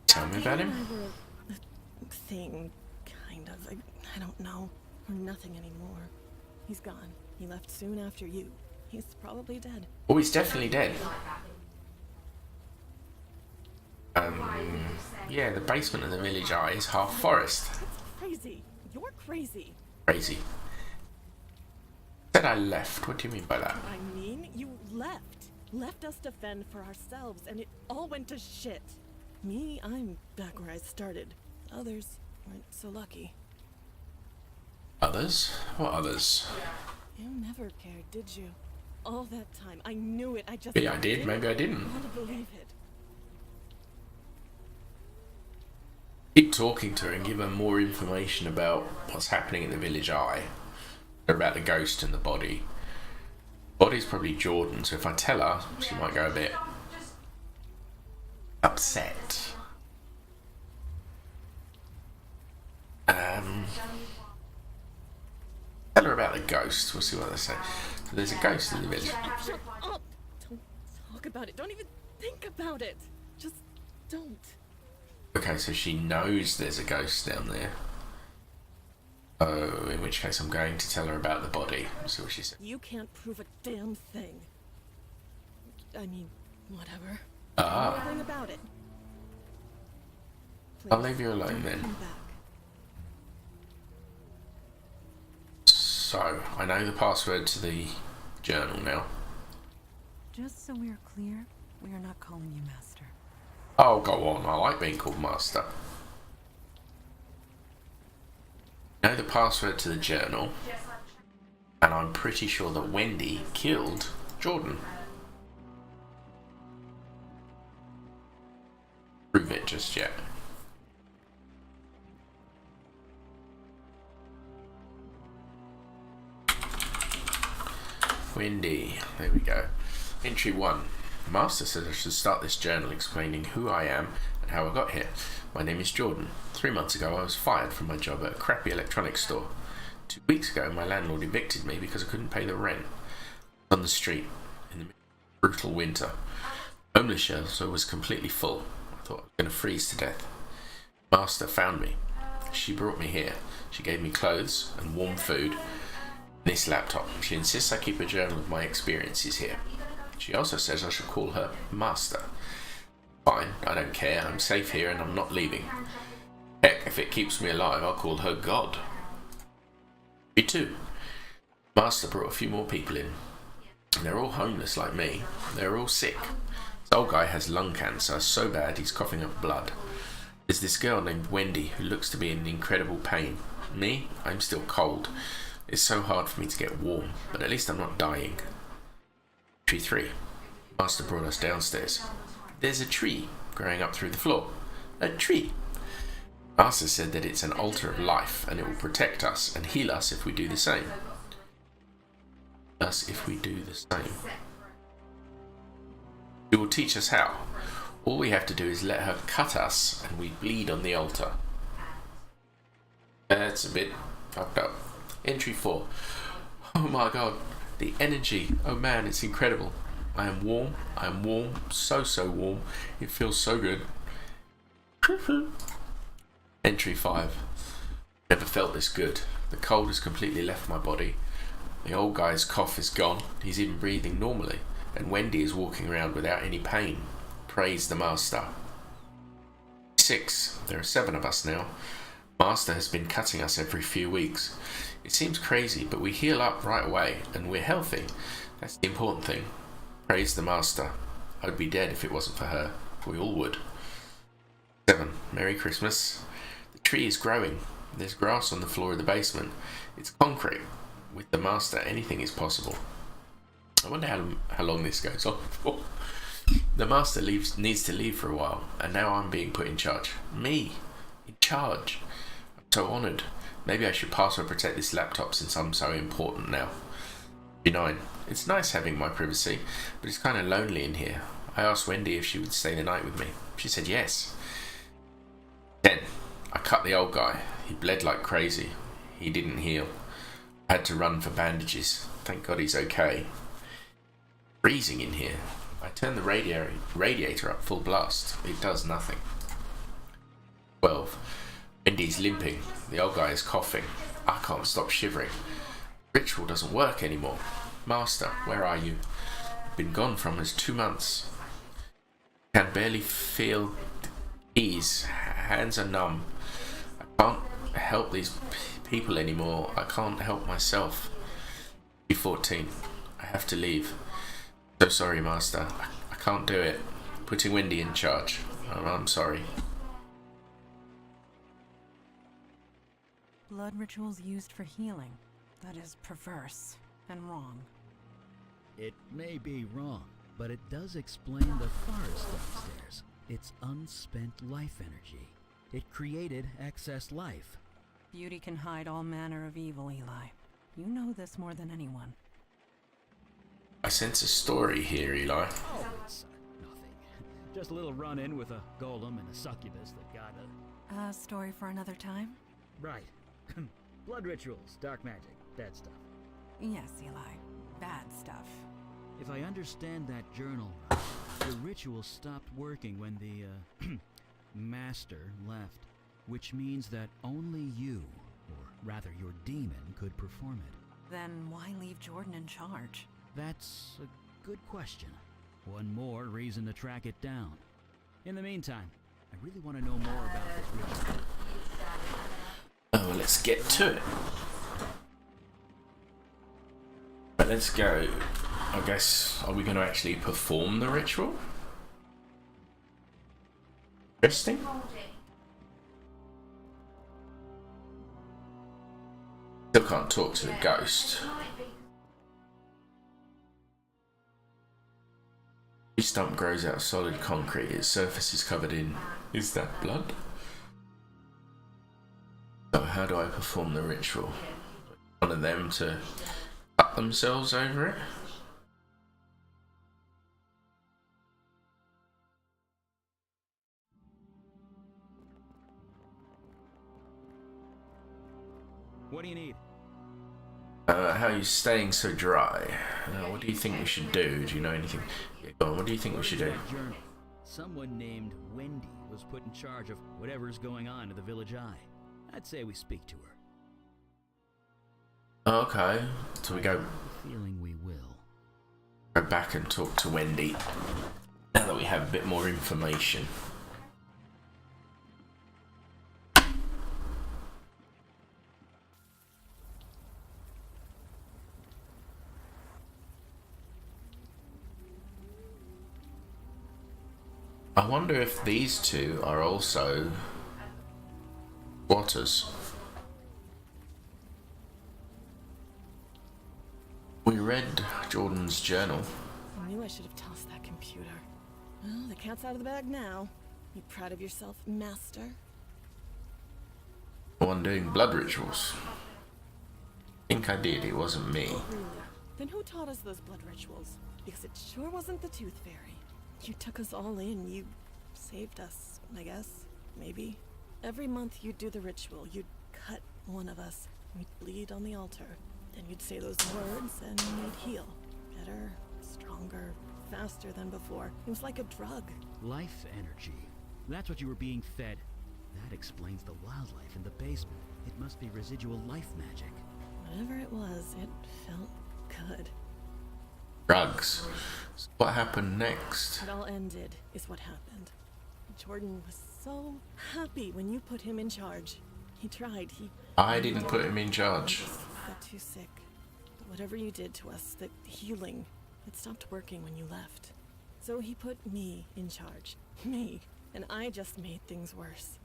Tell me about him. He and I were a thing, kind of. I don't know. We're nothing anymore. He's gone. He left soon after you. He's probably dead. Oh, he's definitely dead. Yeah, the basement of the Village Eye is half forest. That's crazy. You're crazy. Crazy. Said I left. What do you mean by that? I mean, you left. Left us to fend for ourselves, and it all went to shit. Me, I'm back where I started. Others weren't so lucky. Others? What others? You never cared, did you? All that time. I knew it. I just... Maybe I did, maybe I didn't. want to believe it. Keep talking to her and give her more information about what's happening in the Village Eye. About the ghost and the body. Body's probably Jordan, so if I tell her, she might go a bit upset. Tell her about the ghost. We'll see what they say. So there's a ghost in the village. Shut up! Don't talk about it. Don't even think about it. Just don't. Okay, so she knows there's a ghost down there. Oh, in which case I'm going to tell her about the body. See what she says. You can't prove a damn thing. I mean, whatever. Ah. Nothing about it. I'll leave you alone then. Come back. So, I know the password to the journal now. Just so we're clear, we are not calling you Master. Oh, go on. I like being called Master. I know the password to the journal. And I'm pretty sure that Wendy killed Jordan. Prove it just yet. Wendy, there we go. Entry 1. Master says I should start this journal explaining who I am and how I got here. My name is Jordan. 3 months ago I was fired from my job at a crappy electronics store. 2 weeks ago my landlord evicted me because I couldn't pay the rent. On the street in the brutal winter. Homeless shelter was completely full. I thought I was going to freeze to death. Master found me. She brought me here. She gave me clothes and warm food. This laptop. She insists I keep a journal of my experiences here. She also says I should call her Master. Fine, I don't care. I'm safe here and I'm not leaving. Heck, if it keeps me alive, I'll call her God. Me too. Master brought a few more people in. They're all homeless like me. They're all sick. This old guy has lung cancer, so bad he's coughing up blood. There's this girl named Wendy who looks to be in incredible pain. Me, I'm still cold. It's so hard for me to get warm, but at least I'm not dying. Tree 3. Master brought us downstairs. There's a tree growing up through the floor. A tree. Master said that it's an altar of life and it will protect us and heal us if we do the same. Us if we do the same. It will teach us how. All we have to do is let her cut us and we bleed on the altar. That's a bit fucked up. Entry 4. Oh my god, the energy. Oh man, it's incredible. I am warm. I am warm. So warm. It feels so good. Entry 5. Never felt this good. The cold has completely left my body. The old guy's cough is gone. He's even breathing normally. And Wendy is walking around without any pain. Praise the Master. 6. There are 7 of us now. Master has been cutting us every few weeks. It seems crazy, but we heal up right away, and we're healthy. That's the important thing. Praise the Master. I would be dead if it wasn't for her. We all would. 7. Merry Christmas. The tree is growing. There's grass on the floor of the basement. It's concrete. With the Master, anything is possible. I wonder how long this goes on for. The Master needs to leave for a while, and now I'm being put in charge. Me? In charge? I'm so honoured. Maybe I should password protect this laptop since I'm so important now. 9. It's nice having my privacy, but it's kind of lonely in here. I asked Wendy if she would stay the night with me. She said yes. 10. I cut the old guy. He bled like crazy. He didn't heal. I had to run for bandages. Thank God he's okay. Freezing in here. I turned the radiator up full blast. It does nothing. 12. Wendy's limping. The old guy is coughing. I can't stop shivering. Ritual doesn't work anymore. Master, where are you? Been gone for almost 2 months. Can barely feel ease. Hands are numb. I can't help these people anymore. I can't help myself. 14. I have to leave. So sorry, Master. I can't do it. Putting Wendy in charge. I'm sorry. Blood rituals used for healing. That is perverse and wrong. It may be wrong, but it does explain the forest downstairs. It's unspent life energy. It created excess life. Beauty can hide all manner of evil, Eli. You know this more than anyone. I sense a story here, Eli. Oh, it's nothing. Just a little run-in with a golem and a succubus that got a... A story for another time? Right. Blood rituals, dark magic, bad stuff. Yes, Eli. Bad stuff. If I understand that journal right, the ritual stopped working when the, master left. Which means that only you, or rather your demon, could perform it. Then why leave Jordan in charge? That's a good question. One more reason to track it down. In the meantime, I really want to know more about this ritual. Oh, well, let's get to it. But let's go. I guess, are we going to actually perform the ritual? Interesting. Still can't talk to the ghost. Each stump grows out of solid concrete. Its surface is covered in... Is that blood? So how do I perform the ritual? One of them to cut themselves over it? What do you need? How are you staying so dry? What do you think we should do? Do you know anything? Yeah, go on, what do you think we should do? Journal. Someone named Wendy was put in charge of whatever's going on at the Village Eye. I'd say we speak to her. Okay, so we go Feeling we will. Go back and talk to Wendy now that we have a bit more information. I wonder if these two are also squatters. We read Jordan's journal. I knew I should have tossed that computer. Well, the cat's out of the bag now. You proud of yourself, Master? The one doing blood rituals. I think I did, it wasn't me. Really? Then who taught us those blood rituals? Because it sure wasn't the Tooth Fairy. You took us all in, you saved us, I guess. Maybe. Every month you'd do the ritual, you'd cut one of us. We'd bleed on the altar. Then you'd say those words and we'd heal. Better, stronger, faster than before. It was like a drug. Life energy. That's what you were being fed. That explains the wildlife in the basement. It must be residual life magic. Whatever it was, it felt good. Drugs. So what happened next? It all ended, is what happened. Jordan was so happy when you put him in charge. He tried, I didn't put him in charge. He got too sick. But whatever you did to us, the healing, it stopped working when you left. So he put me in charge. Me. And I just made things worse.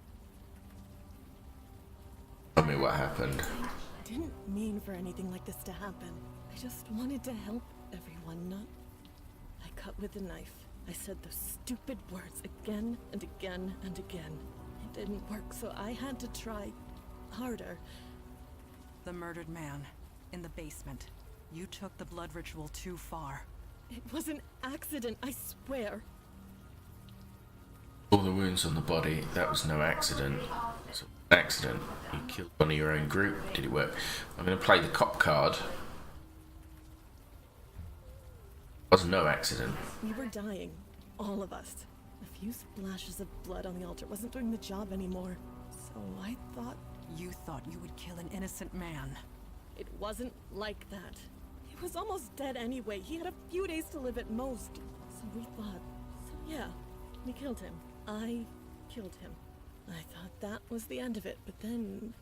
Tell me what happened. I didn't mean for anything like this to happen. I just wanted to help everyone, not... I cut with a knife. I said those stupid words again and again and again. It didn't work, so I had to try harder. The murdered man in the basement. You took the blood ritual too far. It was an accident, I swear. All the wounds on the body, that was no accident. It's an accident. You killed one of your own group. Did it work? I'm going to play the cop card. It was no accident. We were dying. All of us. A few splashes of blood on the altar wasn't doing the job anymore. So I thought... You thought you would kill an innocent man. It wasn't like that. He was almost dead anyway. He had a few days to live at most. So we thought... So yeah, we killed him. I killed him. I thought that was the end of it, but then...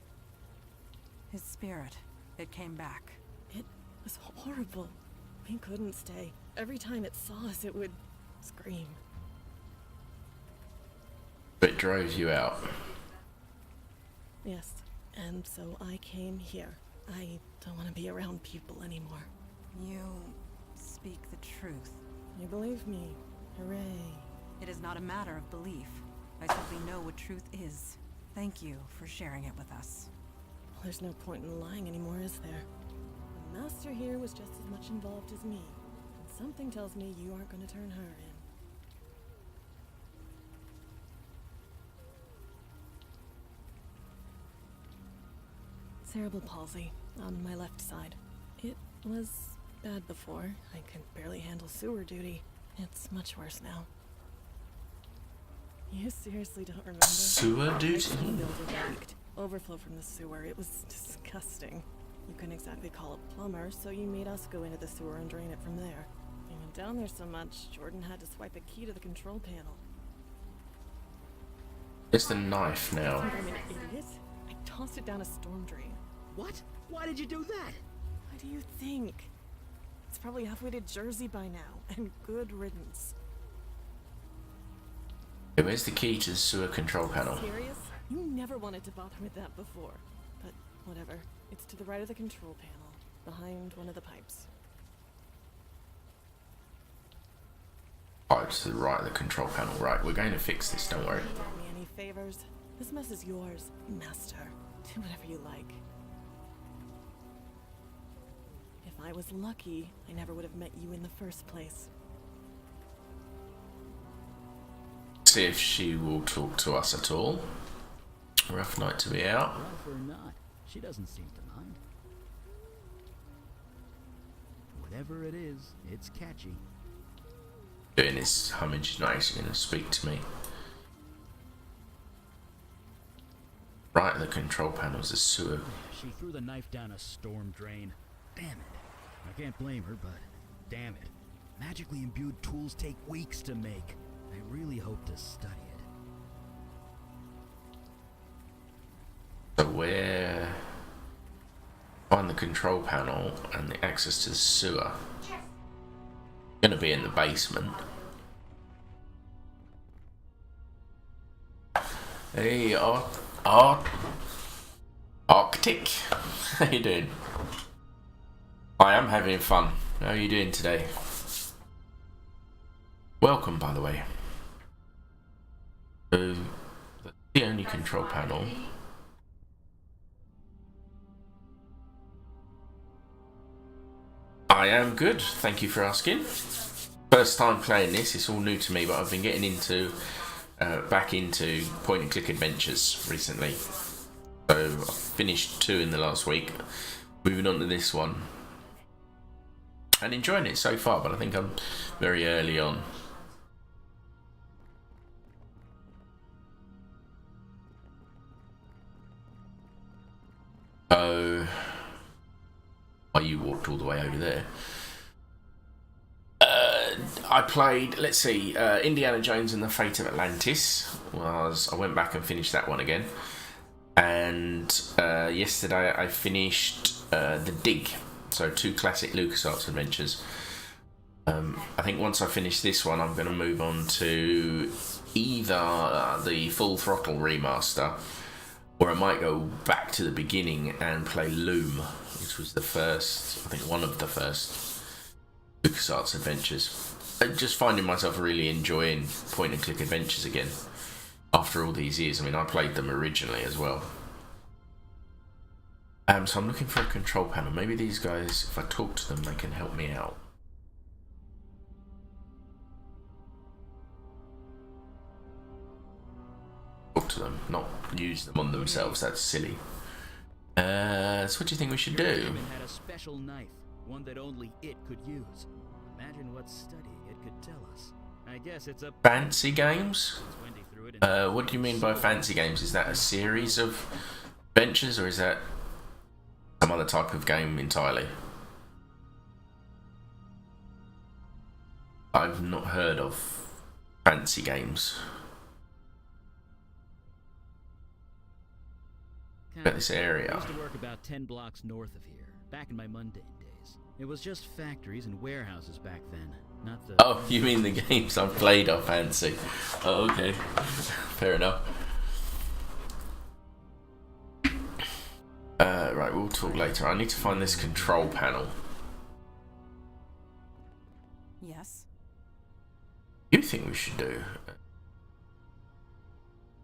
His spirit, it came back. It was horrible. We couldn't stay. Every time it saw us, it would scream. It drove you out. Yes, and so I came here. I don't want to be around people anymore. You speak the truth. You believe me. Hooray. It is not a matter of belief. I simply know what truth is. Thank you for sharing it with us. Well, there's no point in lying anymore, is there? The master here was just as much involved as me. And something tells me you aren't going to turn her in. Cerebral palsy on my left side. It was bad before. I could barely handle sewer duty. It's much worse now. You seriously don't remember? Sewer duty? The builder leaked. Overflow from the sewer. It was disgusting. You couldn't exactly call a plumber, so you made us go into the sewer and drain it from there. We went down there so much, Jordan had to swipe a key to the control panel. It's the knife now. I think I'm an idiot. I tossed it down a storm drain. What? Why did you do that? What do you think? It's probably halfway to Jersey by now, and good riddance. Okay, where's the key to the sewer control panel? Serious? You never wanted to bother with that before. But whatever. It's to the right of the control panel, behind one of the pipes. Oh, it's to the right of the control panel. Right, we're going to fix this, don't worry. Do me any favors? This mess is yours, master. Do whatever you like. If I was lucky, I never would have met you in the first place. See if she will talk to us at all. Rough night to be out. Rough or not, she doesn't seem to mind. Whatever it is, it's catchy. Doing this humming, she's not actually going to speak to me. Right at the control panel is the sewer. She threw the knife down a storm drain. Damn it. I can't blame her, but damn it. Magically imbued tools take weeks to make. I really hope to study it. So we're on the control panel and the access to the sewer. Going to be in the basement. Hey, Arctic. How you doing? I am having fun. How are you doing today? Welcome, by the way. So, that's the only control panel. I am good, thank you for asking. First time playing this, it's all new to me, but I've been getting into back into point and click adventures recently. So I finished 2 in the last week. Moving on to this one. and enjoying it so far, but I think I'm very early on. So, oh, you walked all the way over there. I played, let's see, Indiana Jones and the Fate of Atlantis. I went back and finished that one again. And yesterday I finished The Dig. So 2 classic LucasArts adventures. I think once I finish this one, I'm going to move on to either the Full Throttle remaster, or I might go back to the beginning and play Loom, which was the first, I think one of the first LucasArts adventures. I'm just finding myself really enjoying point-and-click adventures again after all these years. I mean, I played them originally as well. So I'm looking for a control panel. Maybe these guys, if I talk to them, they can help me out. Talk to them, not use them on themselves. That's silly. So what do you think we should do? Had a special knife, one that only it could use. Imagine what study it could tell us. I guess it's a fancy games. What do you mean by fancy games? Is that a series of adventures, or is that some other type of game entirely? I've not heard of fancy games. About this area. I used to work about 10 blocks north of here, back in my mundane days. It was just factories and warehouses back then, not the... Oh, you mean the games I've played are fancy. Oh, okay. Fair enough. Right, we'll talk later. I need to find this control panel. Yes? You think we should do?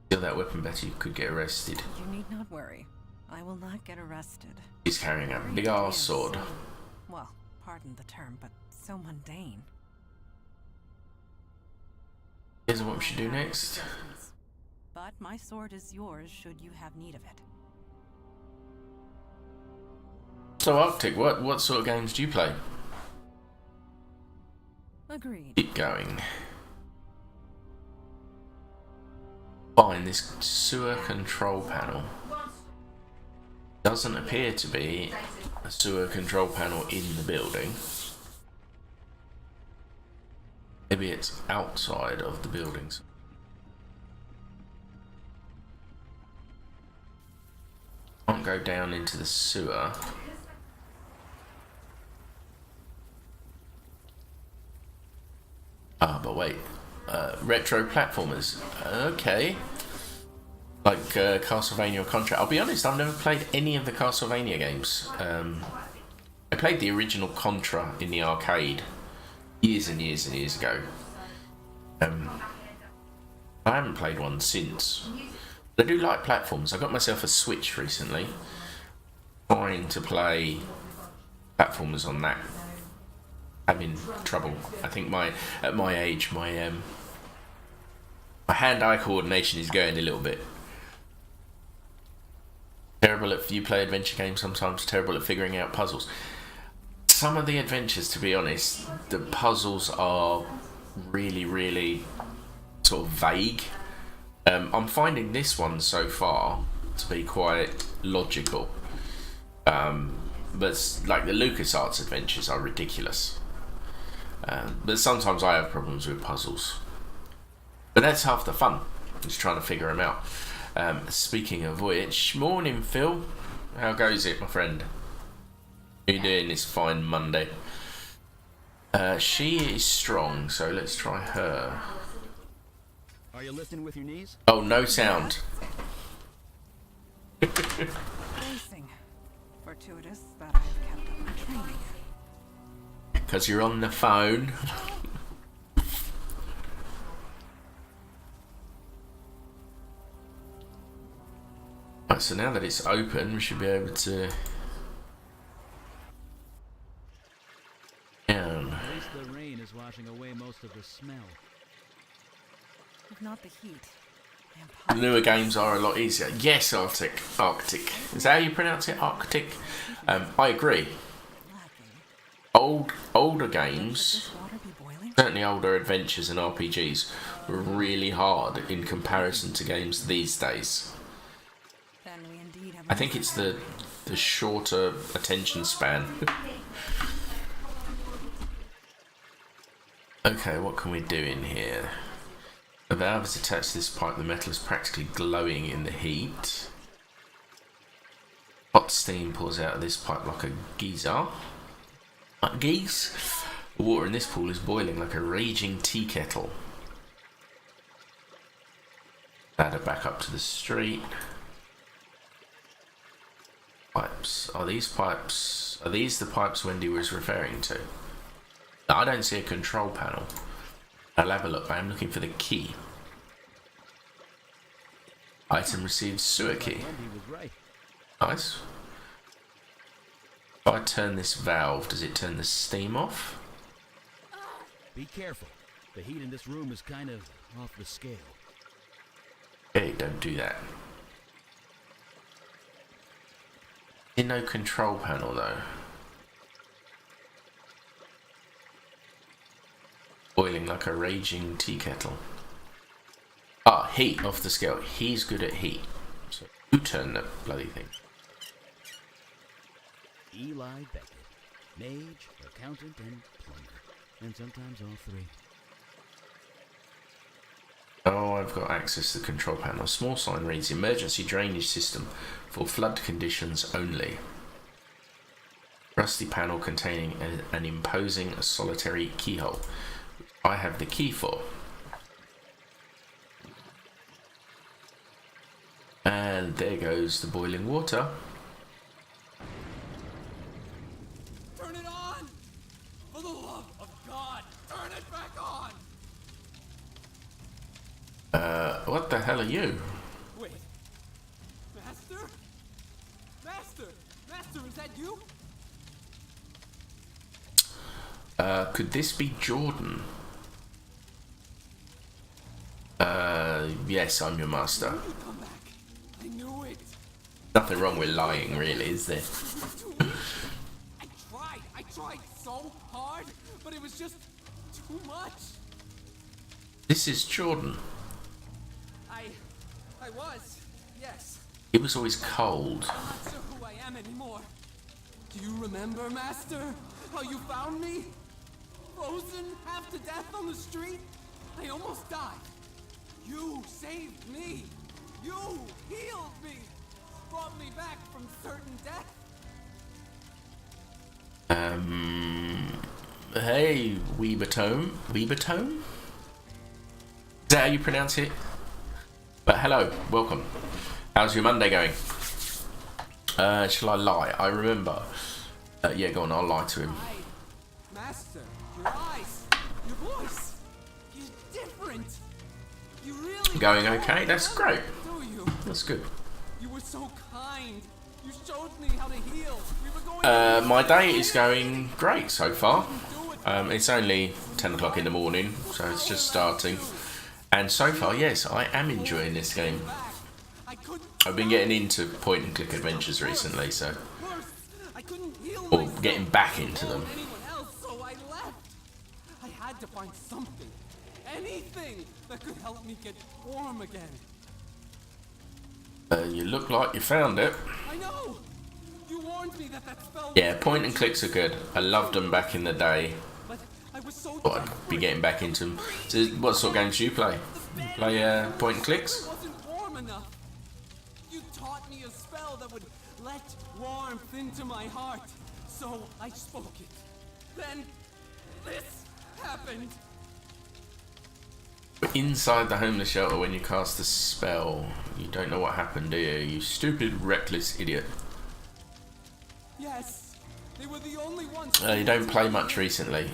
Steal that weapon better, you could get arrested. You need not worry. I will not get arrested. He's carrying a big ass sword. Well, pardon the term, but so mundane. Here's what we should do next. But my sword is yours should you have need of it. So Arctic, what sort of games do you play? Agreed. Keep going. Find this sewer control panel. Doesn't appear to be a sewer control panel in the building. Maybe it's outside of the buildings. Can't go down into the sewer. Ah, but wait. Retro platformers. Okay. Like Castlevania or Contra. I'll be honest, I've never played any of the Castlevania games. I played the original Contra in the arcade years and years and years ago. I haven't played one since. But I do like platforms. I got myself a Switch recently, trying to play platformers on that. Having trouble. I think at my age, my hand-eye coordination is going a little bit. Terrible at, you play adventure games sometimes, terrible at figuring out puzzles. Some of the adventures, to be honest, the puzzles are really, really sort of vague. I'm finding this one so far to be quite logical. But like the LucasArts adventures are ridiculous. But sometimes I have problems with puzzles. But that's half the fun, just trying to figure them out. Speaking of which, morning Phil. How goes it, my friend? How you doing this fine Monday? She is strong, so let's try her. Are you lifting with your knees? Oh, no sound. Racing. Fortuitous that I have kept up my training. Because you're on the phone. Right, so now that it's open, we should be able to... Down. At least the rain is washing away most of the smell. If not the heat. The newer games are a lot easier. Yes, Arctic. Is that how you pronounce it? Arctic? I agree. Old older games, certainly older adventures and RPGs, were really hard in comparison to games these days. I think it's the shorter attention span. Okay, what can we do in here? A valve is attached to this pipe. The metal is practically glowing in the heat. Hot steam pours out of this pipe like a geyser. Like geese? The water in this pool is boiling like a raging tea kettle. Ladder back up to the street. Pipes. Are these pipes? Are these the pipes Wendy was referring to? No, I don't see a control panel. I'll have a look. I am looking for the key. Item received sewer key. Nice. If I turn this valve, does it turn the steam off? Be careful. The heat in this room is kind of off the scale. Hey, don't do that. No control panel though. Boiling like a raging tea kettle. Ah, heat off the scale. He's good at heat. So you turn the bloody thing. Eli Beckett, mage, accountant, and plumber. And sometimes all three. Oh, I've got access to the control panel. A small sign reads emergency drainage system for flood conditions only. Rusty panel containing an imposing solitary keyhole. I have the key for. And there goes the boiling water. Turn it on! For the love of God, turn it back on! What the hell are you? Wait. Master? Master! Master, is that you? Could this be Jordan? Yes, I'm your master. Come back. I knew it. Nothing wrong with lying, really, is there? I tried so hard, but it was just too much. This is Jordan. I was, yes. It was always cold. I'm not sure who I am anymore. Do you remember, Master? How you found me? Frozen, half to death on the street? I almost died. You saved me. You healed me. Brought me back from certain death. Hey, Weebertome. Weebertome? Is that how you pronounce it? But hello, welcome. How's your Monday going? Shall I lie? I remember. Yeah, go on, I'll lie to him. Master, your eyes, your voice, you're different. You really Going okay? That's great. do you? That's good. You were so kind. You showed me how to heal. We were going My day is going great so far. It's only 10 o'clock in the morning, so it's just starting. And so far, yes, I am enjoying this game. I've been getting into point and click adventures recently, so... Or getting back into them. so I left. I had to find something, anything that could help me get warm again. You look like you found it. I know. You warned me that spell. Yeah, point and clicks are good. I loved them back in the day. But I was so Thought I'd be getting back into them. So what sort of games do you play? You play point and clicks? It wasn't warm enough. You taught me a spell that would let warmth into my heart. So I spoke it. Then this happened. But inside the homeless shelter, when you cast the spell, you don't know what happened, do you? You stupid, reckless idiot. Yes, they were the only ones. You don't play much recently.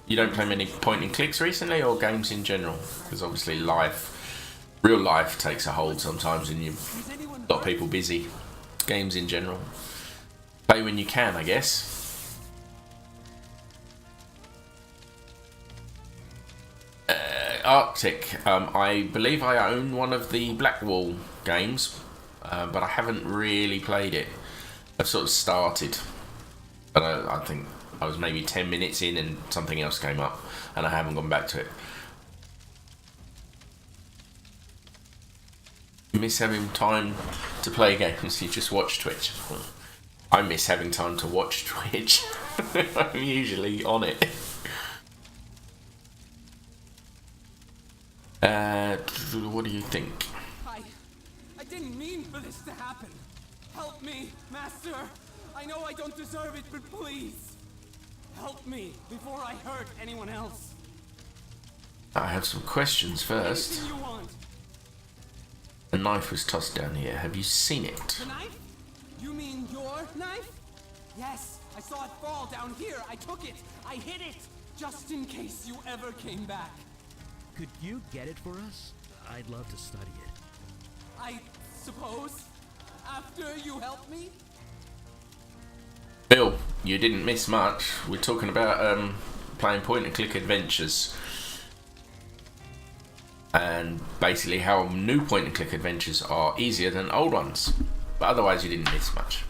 You don't play many point and clicks recently, or games in general? Because obviously real life takes a hold sometimes, and a lot of people busy. Games in general. Play when you can, I guess. Arctic. I believe I own one of the Blackwall games, but I haven't really played it. I've sort of started, but I think I was maybe 10 minutes in and something else came up, and I haven't gone back to it. You miss having time to play games, you just watch Twitch. I miss having time to watch Twitch. I'm usually on it. What do you think? I didn't mean for this to happen. Help me, Master. I know I don't deserve it, but please. Help me before I hurt anyone else. I have some questions first. Anything you want. A knife was tossed down here. Have you seen it? The knife? You mean your knife? Yes, I saw it fall down here. I took it. I hid it. Just in case you ever came back. Could you get it for us? I'd love to study it. I suppose. After you help me? Bill, you didn't miss much. We're talking about playing point-and-click adventures. And basically how new point-and-click adventures are easier than old ones. But otherwise you didn't miss much.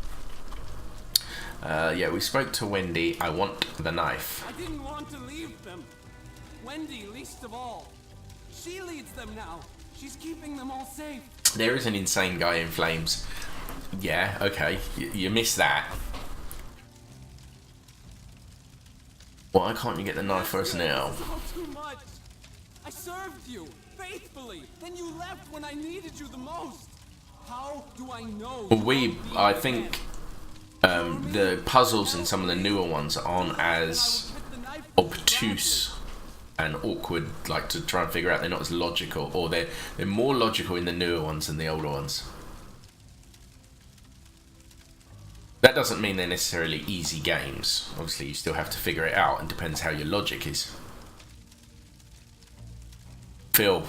Yeah, we spoke to Wendy. I want the knife. I didn't want to leave them. Wendy, least of all. She leads them now. She's keeping them all safe. There is an insane guy in flames. Yeah, okay. You missed that. Why can't you get the knife for us now? This is all too much. I served you faithfully. Then you left when I needed you the most. How do I know? I think the puzzles in some of the newer ones aren't as obtuse and awkward, like to try and figure out. They're not as logical, or they're more logical in the newer ones than the older ones. That doesn't mean they're necessarily easy games. Obviously you still have to figure it out, and depends how your logic is. Phil,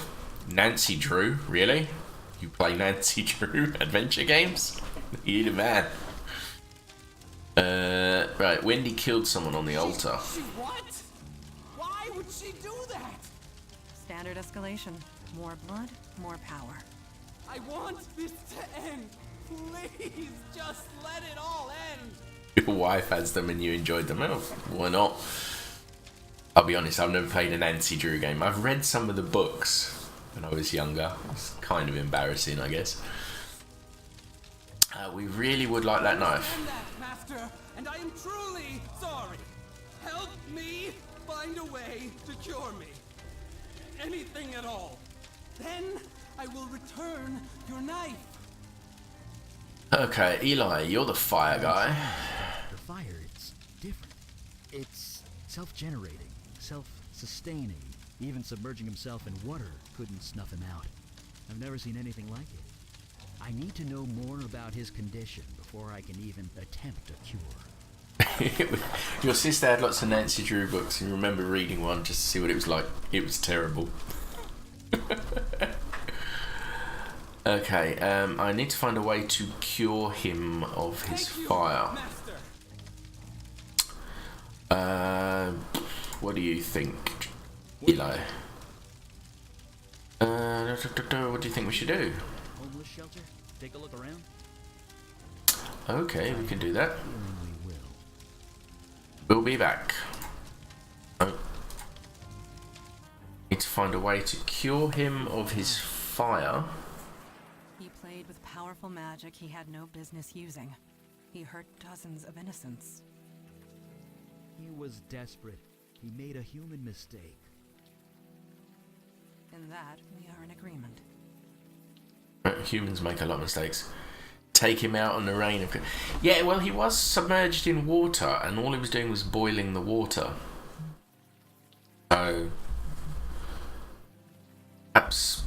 Nancy Drew, really? You play Nancy Drew adventure games? You're the man. Right, Wendy killed someone on the altar. She what? Why would she do that? Standard escalation. More blood, more power. I want this to end. Please, just let it all end. Your wife has them and you enjoyed them. Oh, why not? I'll be honest, I've never played a Nancy Drew game. I've read some of the books when I was younger. It's kind of embarrassing, I guess. We really would like that knife. Master, and I am truly sorry. Help me find a way to cure me. Anything at all. Then I will return your knife. Okay, Eli, you're the fire guy. The fire, it's different. It's self-generating, self-sustaining. Even submerging himself in water couldn't snuff him out. I've never seen anything like it. I need to know more about his condition before I can even attempt a cure. Your sister had lots of Nancy Drew books, and you remember reading one just to see what it was like. It was terrible. Okay, I need to find a way to cure him of his fire. What do you think, Eli? What do you think we should do? Homeless shelter? Take a look around? Okay, we can do that. We'll be back. Oh. Need to find a way to cure him of his fire. He played with powerful magic he had no business using. He hurt dozens of innocents. He was desperate. He made a human mistake. In that, we are in agreement. Humans make a lot of mistakes. Take him out on the rain. Yeah, well, he was submerged in water, and all he was doing was boiling the water. So perhaps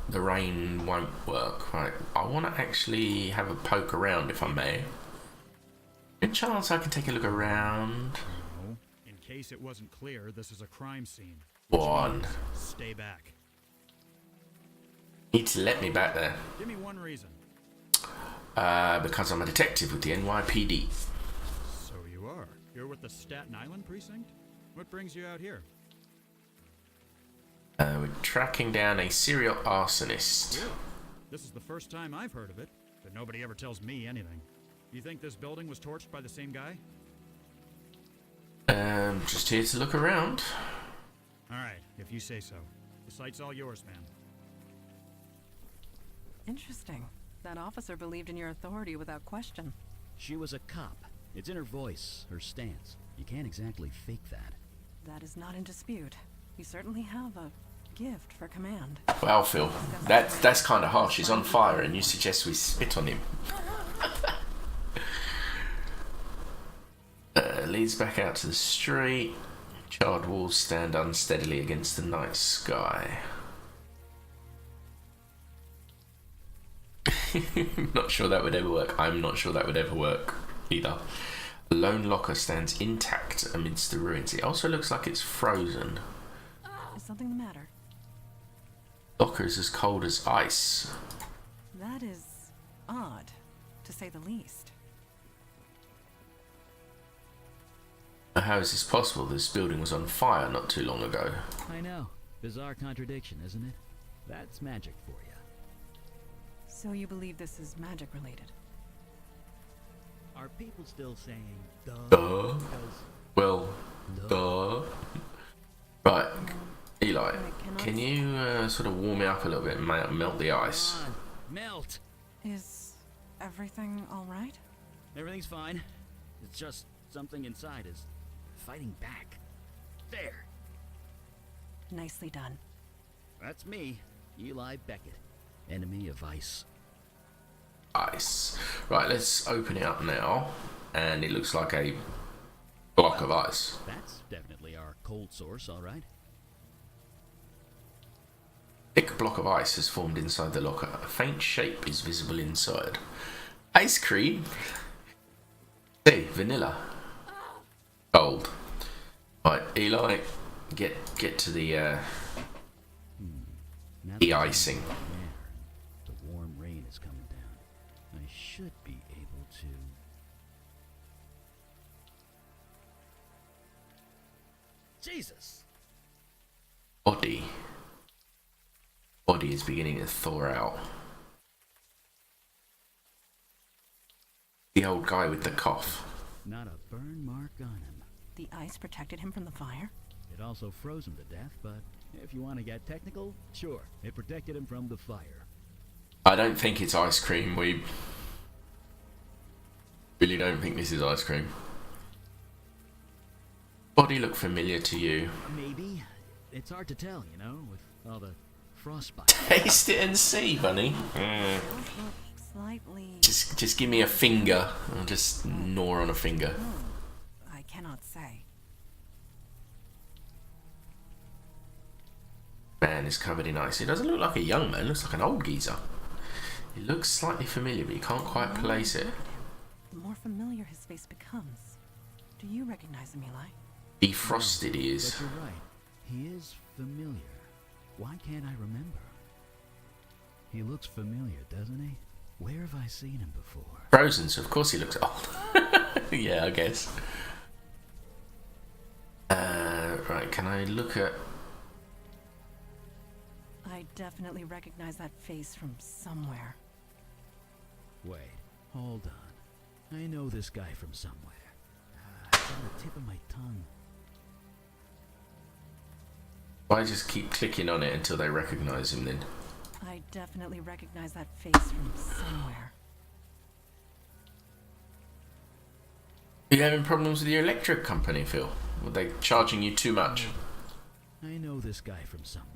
the rain won't work. Right? I want to actually have a poke around, if I may. Good chance I can take a look around. No. In case it wasn't clear, this is a crime scene. One. Stay back. Need to let me back there. Give me one reason. Because I'm a detective with the NYPD. So you are. You're with the Staten Island precinct? What brings you out here? We're tracking down a serial arsonist. Really? This is the first time I've heard of it, but nobody ever tells me anything. You think this building was torched by the same guy? Just here to look around. Alright, if you say so. The site's all yours, man. Interesting. That officer believed in your authority without question. She was a cop. It's in her voice, her stance. You can't exactly fake that. That is not in dispute. You certainly have a gift for command. Wow, Phil, that's kind of harsh. He's on fire, and you suggest we spit on him. Leads back out to the street. Charred walls stand unsteadily against the night sky. Not sure that would ever work. I'm not sure that would ever work either. A lone locker stands intact amidst the ruins. It also looks like it's frozen. Is something the matter? Locker is as cold as ice. That is odd, to say the least. How is this possible? This building was on fire not too long ago. I know. Bizarre contradiction, isn't it? That's magic for you. So you believe this is magic related? Are people still saying duh? Duh. Well, duh. Right, Eli, can you sort of warm me up a little bit and melt the ice? Come on, melt. Is everything all right? Everything's fine. It's just something inside is fighting back. There. Nicely done. That's me, Eli Beckett, enemy of ice. Ice. Right, let's open it up now, and it looks like a block of ice. That's definitely our cold source, all right. Thick block of ice has formed inside the locker. A faint shape is visible inside. Ice cream? Hey, vanilla. Cold. Right, Eli, get to the de-icing. The warm rain is coming down. I should be able to. Jesus! Body is beginning to thaw out. The old guy with the cough. Not a burn mark on him. The ice protected him from the fire? It also froze him to death, but if you want to get technical, sure, it protected him from the fire. I don't think it's ice cream. We really don't think this is ice cream. Body look familiar to you? Maybe. It's hard to tell, you know, with all the frostbite. Taste it and see, bunny. Slightly. Just give me a finger. I'll just gnaw on a finger. I cannot say. Man is covered in ice. He doesn't look like a young man. Looks like an old geezer. He looks slightly familiar, but you can't quite place it. The more familiar his face becomes. Do you recognize him, Eli? Defrosted he is. But you're right. He is familiar. Why can't I remember? He looks familiar, doesn't he? Where have I seen him before? Frozen, so of course he looks old. Yeah, I guess. Right, can I look at... I definitely recognize that face from somewhere. Wait, hold on. I know this guy from somewhere. It's on the tip of my tongue. Why just keep clicking on it until they recognize him then? I definitely recognize that face from somewhere. Are you having problems with your electric company, Phil? Were they charging you too much? I know this guy from somewhere.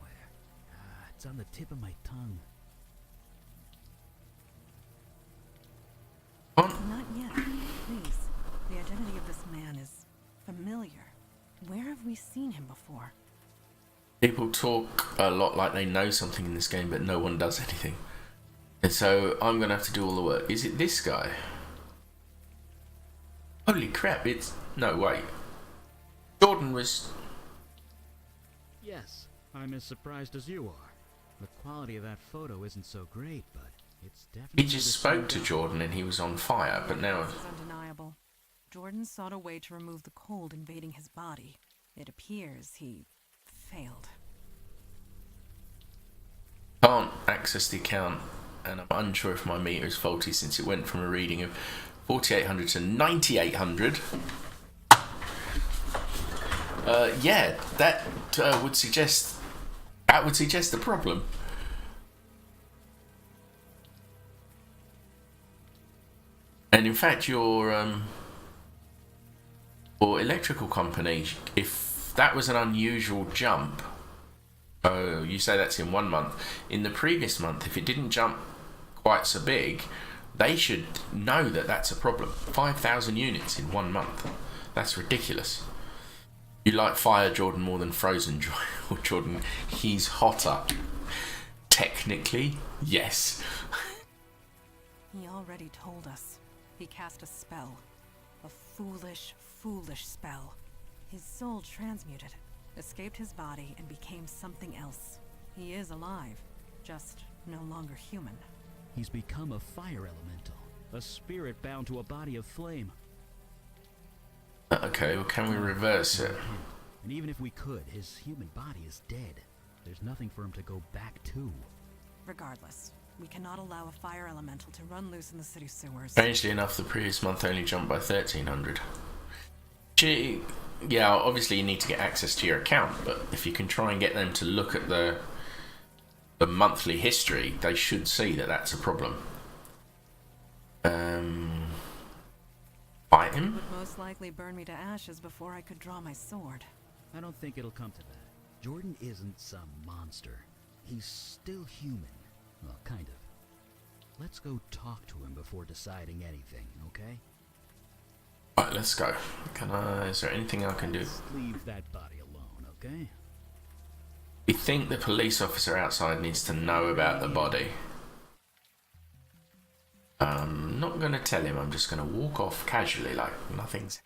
It's on the tip of my tongue. Not yet. Please. The identity of this man is familiar. Where have we seen him before? People talk a lot like they know something in this game, but no one does anything. And so I'm going to have to do all the work. Is it this guy? Holy crap, it's... No, wait. Jordan was... Yes, I'm as surprised as you are. The quality of that photo isn't so great, but it's definitely... He just spoke to Jordan and he was on fire, but now... This is undeniable. Jordan sought a way to remove the cold invading his body. It appears he failed. Can't access the account, and I'm unsure if my meter is faulty since it went from a reading of 4800 to 9800. Yeah, that would suggest a problem. And in fact, your electrical company, if that was an unusual jump, oh, you say that's in 1 month. In the previous month, if it didn't jump quite so big, they should know that that's a problem. 5,000 units in 1 month. That's ridiculous. You like Fire Jordan more than Frozen Jordan. He's hotter. Technically, yes. He already told us. He cast a spell. A foolish, foolish spell. His soul transmuted, escaped his body, and became something else. He is alive, just no longer human. He's become a fire elemental, a spirit bound to a body of flame. Okay, well, can we reverse it? And even if we could, his human body is dead. There's nothing for him to go back to. Regardless, we cannot allow a fire elemental to run loose in the city sewers. Strangely enough, the previous month only jumped by 1,300. Gee, yeah, obviously you need to get access to your account, but if you can try and get them to look at the monthly history, they should see that that's a problem. Fight him? Would most likely burn me to ashes before I could draw my sword. I don't think it'll come to that. Jordan isn't some monster. He's still human. Well, kind of. Let's go talk to him before deciding anything, okay? Right, let's go. Is there anything I can do? Let's leave that body alone, okay? We think the police officer outside needs to know about the body. I'm not going to tell him, I'm just going to walk off casually like nothing's...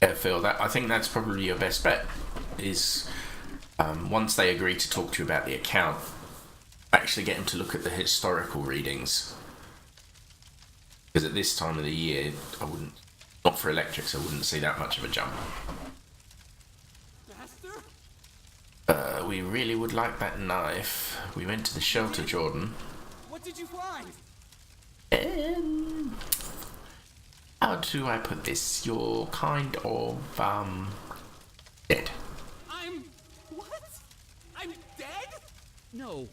Yeah, Phil, I think that's probably your best bet, is once they agree to talk to you about the account, actually get them to look at the historical readings. Because at this time of the year, I wouldn't, not for electrics, I wouldn't see that much of a jump. Master? We really would like that knife. We went to the shelter, Jordan. What did you find? How do I put this? You're kind of, dead. What? I'm dead? No,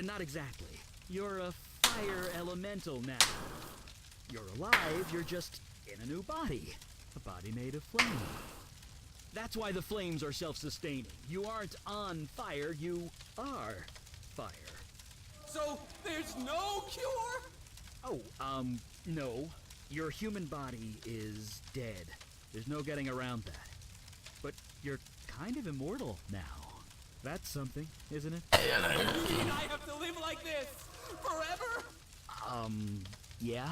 not exactly. You're a fire elemental now. You're alive, you're just in a new body. A body made of flame. That's why the flames are self-sustaining. You aren't on fire, you are fire. So, there's no cure? Oh, no. Your human body is dead. There's no getting around that. But you're kind of immortal now. That's something, isn't it? You mean I have to live like this? Forever? Yeah?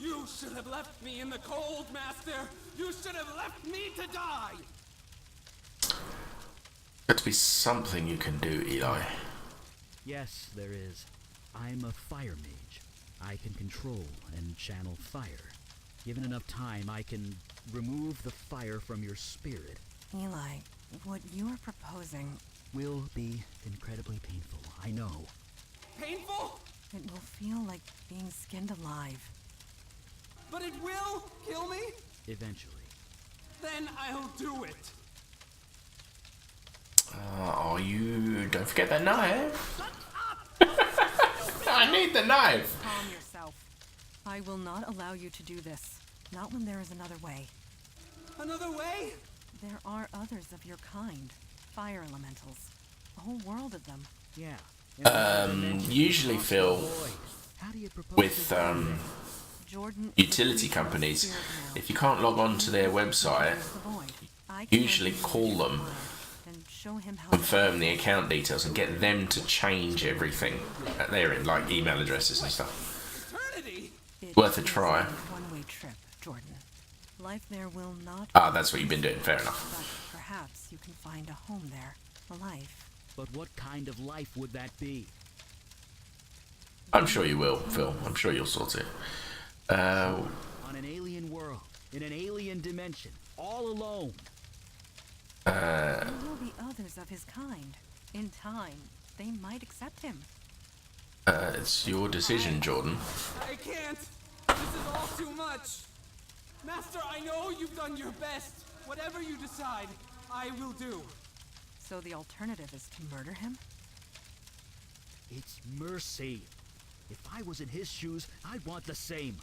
You should have left me in the cold, Master! You should have left me to die! Got to be something you can do, Eli. Yes, there is. I'm a fire mage. I can control and channel fire. Given enough time, I can remove the fire from your spirit. Eli, what you are proposing will be incredibly painful, I know. Painful? It will feel like being skinned alive. But it will kill me? Eventually. Then I'll do it. Don't forget that knife. I need the knife. Calm yourself. I will not allow you to do this. Not when there is another way. Another way? There are others of your kind. Fire elementals. A whole world of them. Yeah. Usually, Phil, with utility companies, if you can't log on to their website, usually call them, confirm the account details, and get them to change everything at their end, like email addresses and stuff. Worth a try. One-way trip, Jordan. Life there will not. That's what you've been doing. Fair enough. But perhaps you can find a home there, a life. But what kind of life would that be? I'm sure you will, Phil. I'm sure you'll sort it. On an alien world, in an alien dimension, all alone. There will be others of his kind. In time, they might accept him. It's your decision, Jordan. I can't. This is all too much. Master, I know you've done your best. Whatever you decide, I will do. So the alternative is to murder him? It's mercy. If I was in his shoes, I'd want the same.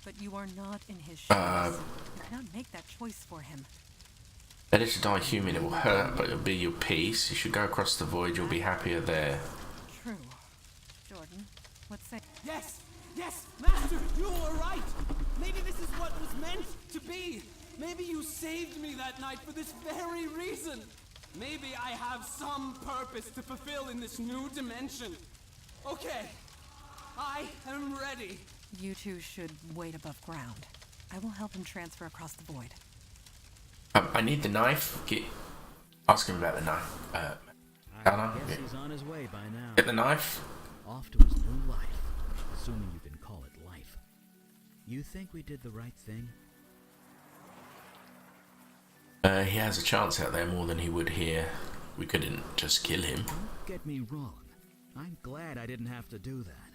But you are not in his shoes. You cannot make that choice for him. Better to die human, it will hurt, but it'll be your peace. You should go across the void, you'll be happier there. True. Jordan, what say? Yes! Yes! Master, you were right! Maybe this is what was meant to be! Maybe you saved me that night for this very reason! Maybe I have some purpose to fulfill in this new dimension. Okay, I am ready. You two should wait above ground. I will help him transfer across the void. I need the knife. Ask him about the knife. I guess he's on his way by now. Get the knife. Off to his new life, assuming you can call it life. You think we did the right thing? He has a chance out there more than he would here. We couldn't just kill him. Don't get me wrong. I'm glad I didn't have to do that.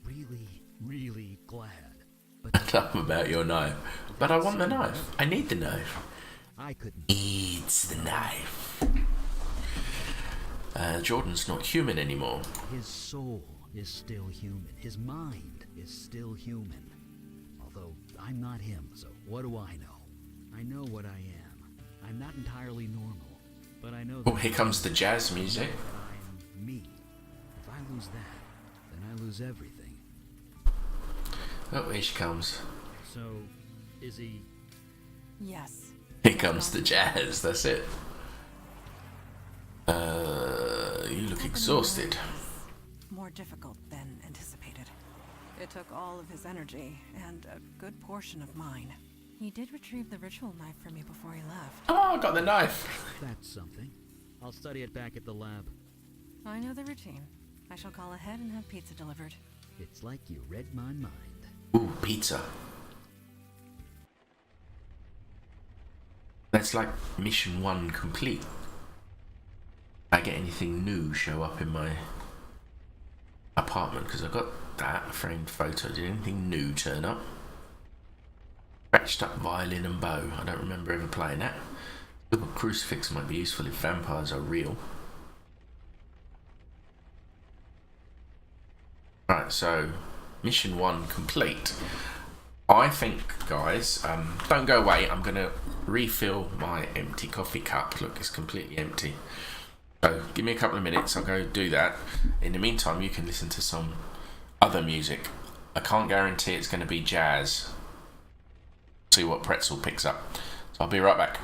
Really, really glad. I love about your knife. But I want the knife. I need the knife. I couldn't. Needs the knife. Jordan's not human anymore. His soul is still human. His mind is still human. Although I'm not him, so what do I know? I know what I am. I'm not entirely normal, but I know that. Oh, here comes the jazz music. I'm me. If I lose that, then I lose everything. Oh, here she comes. So, is he? Yes. Here comes the jazz, that's it. You look exhausted. More difficult than anticipated. It took all of his energy, and a good portion of mine. He did retrieve the ritual knife from me before he left. Oh, I got the knife. That's something. I'll study it back at the lab. I know the routine. I shall call ahead and have pizza delivered. It's like you read my mind. Ooh, pizza. That's like mission 1 complete. If I get anything new show up in my apartment, because I got that framed photo. Did anything new turn up? Scratched up violin and bow. I don't remember ever playing that. Little crucifix might be useful if vampires are real. Right, so mission 1 complete. I think, guys, don't go away. I'm going to refill my empty coffee cup. Look, it's completely empty. So give me a couple of minutes. I'll go do that. In the meantime, you can listen to some other music. I can't guarantee it's going to be jazz. See what Pretzel picks up. So I'll be right back.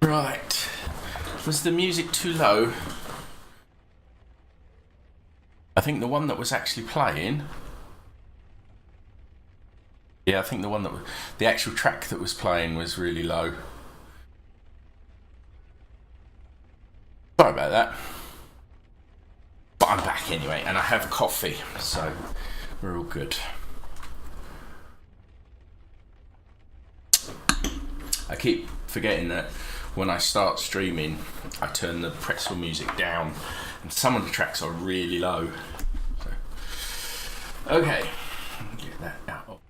Right. Was the music too low? I think the one that was actually playing... Yeah, I think the one that... The actual track that was playing was really low. Sorry about that. But I'm back anyway, and I have coffee, so we're all good. I keep forgetting that when I start streaming, I turn the pretzel music down, and some of the tracks are really low. So, okay, get that out.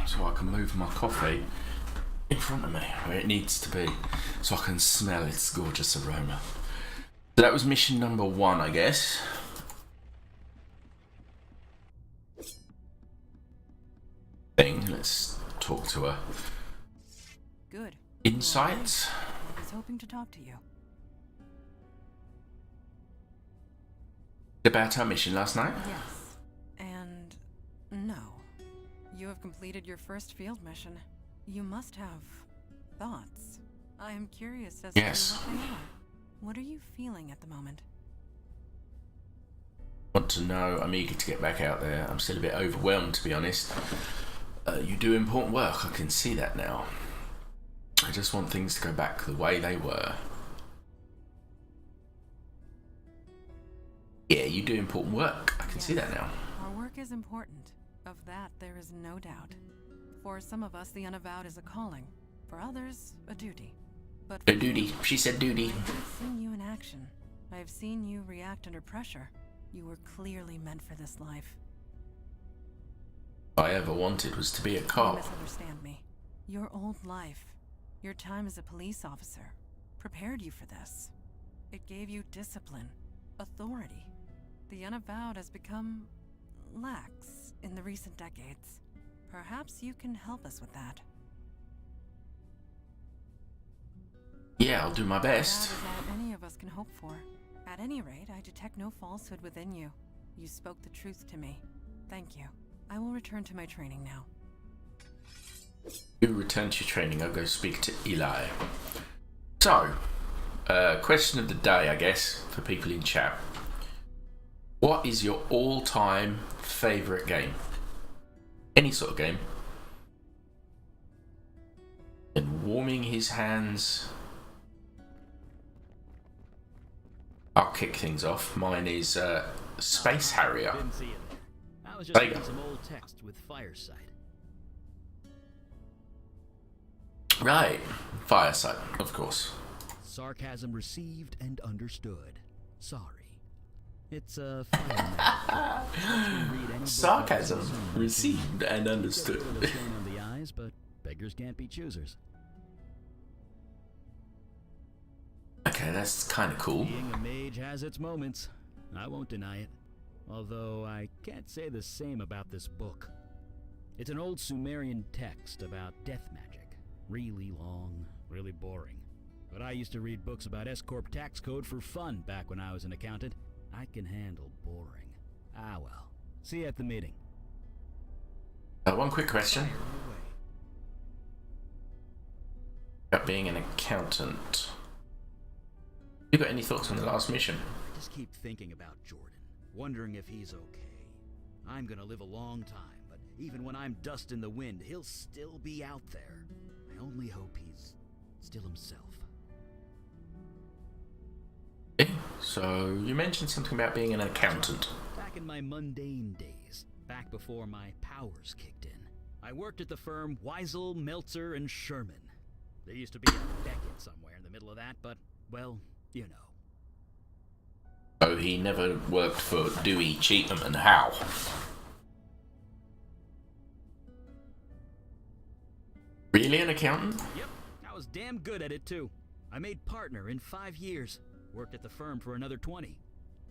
So I can move my coffee in front of me where it needs to be, so I can smell its gorgeous aroma. So that was mission number 1, I guess. Let's talk to her. Good. Insights? I was hoping to talk to you. About our mission last night? Yes. And no. You have completed your first field mission. You must have thoughts. I am curious as to what they are. What are you feeling at the moment? Want to know, I'm eager to get back out there. I'm still a bit overwhelmed, to be honest. You do important work, I can see that now. I just want things to go back the way they were. Yeah, you do important work, I can see that now. Our work is important. Of that, there is no doubt. For some of us, the unavowed is a calling. For others, a duty. But a duty. She said duty. I have seen you in action. I have seen you react under pressure. You were clearly meant for this life. All I ever wanted was to be a cop. You misunderstand me. Your old life, your time as a police officer, prepared you for this. It gave you discipline, authority. The unavowed has become lax in the recent decades. Perhaps you can help us with that. Yeah, I'll do my best. That is all any of us can hope for. At any rate, I detect no falsehood within you. You spoke the truth to me. Thank you. I will return to my training now. You return to your training, I'll go speak to Eli. So, question of the day, I guess, for people in chat. What is your all-time favourite game? Any sort of game. And warming his hands. I'll kick things off. Mine is Space Harrier. Didn't see it. I was just reading some old text with Fireside. Right, Fireside, of course. Sarcasm received and understood. Sorry. It's a Sarcasm received and understood. on the eyes, but beggars can't be choosers. Okay, that's kind of cool. Being a mage has its moments. I won't deny it. Although I can't say the same about this book. It's an old Sumerian text about death magic. Really long, really boring. But I used to read books about S-Corp tax code for fun back when I was an accountant. I can handle boring. Ah well. See you at the meeting. One quick question. About being an accountant. You got any thoughts on the last mission? I just keep thinking about Jordan, wondering if he's okay. I'm gonna live a long time, but even when I'm dust in the wind, he'll still be out there. I only hope he's still himself. So, you mentioned something about being an accountant. Back in my mundane days, back before my powers kicked in, I worked at the firm Weisel, Meltzer, and Sherman. There used to be a Beckett somewhere in the middle of that, but, well, you know. Oh, he never worked for Dewey, Cheatham, and Howe. Really an accountant? Yep, I was damn good at it too. I made partner in 5 years. Worked at the firm for another 20.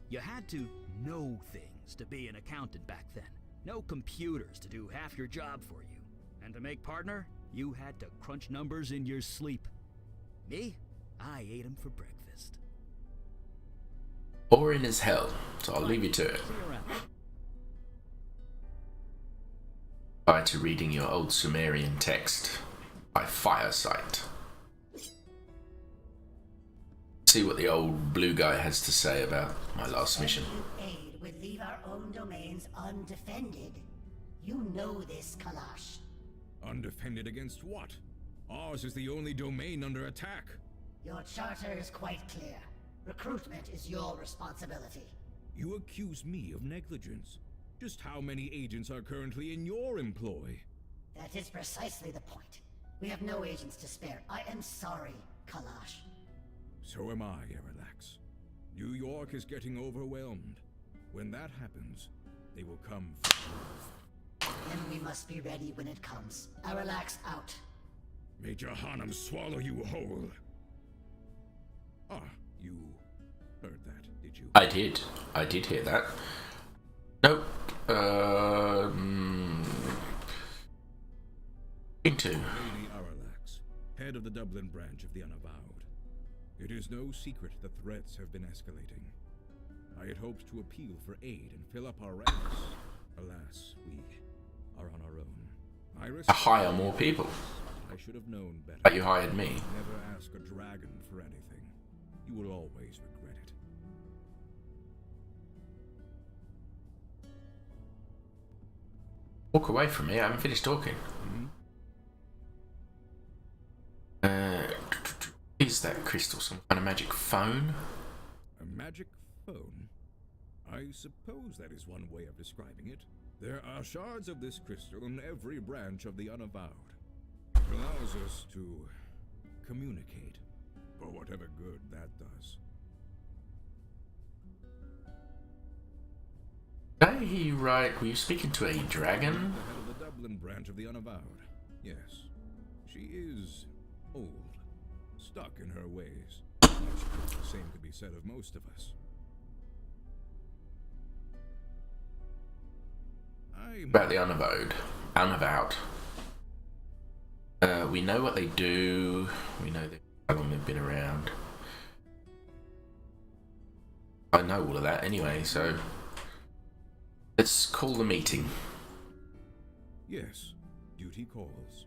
You had to know things to be an accountant back then. No computers to do half your job for you. And to make partner, you had to crunch numbers in your sleep. Me? I ate them for breakfast. Boring as hell, so I'll leave you to it. See you around. Prior to reading your old Sumerian text, by Firesight. See what the old blue guy has to say about my last mission. Aid would leave our own domains undefended. You know this, Kalash. Undefended against what? Ours is the only domain under attack. Your charter is quite clear. Recruitment is your responsibility. You accuse me of negligence. Just how many agents are currently in your employ? That is precisely the point. We have no agents to spare. I am sorry, Kalash. So am I, Erelax. New York is getting overwhelmed. When that happens, they will come for you. Then we must be ready when it comes. Aralax out. May Jahannam swallow you whole. Ah, you heard that, did you? I did. I did hear that. Nope. Into. Lady Aralax, head of the Dublin branch of the Unavowed. It is no secret that threats have been escalating. I had hoped to appeal for aid and fill up our ranks. Alas, we are on our own. To hire more people. I should have known better. But you hired me. Never ask a dragon for anything. You will always regret it. Walk away from me, I haven't finished talking. Is that crystal some kind of magic phone? A magic phone? I suppose that is one way of describing it. There are shards of this crystal in every branch of the Unavowed. It allows us to communicate, for whatever good that does. Did I hear you right? Were you speaking to a dragon? The head of the Dublin branch of the Unavowed. Yes. She is old, stuck in her ways. I'm sure the same could be said of most of us. About the Unavowed. We know what they do. We know how long they've been around. I know all of that anyway, so let's call the meeting. Yes, duty calls.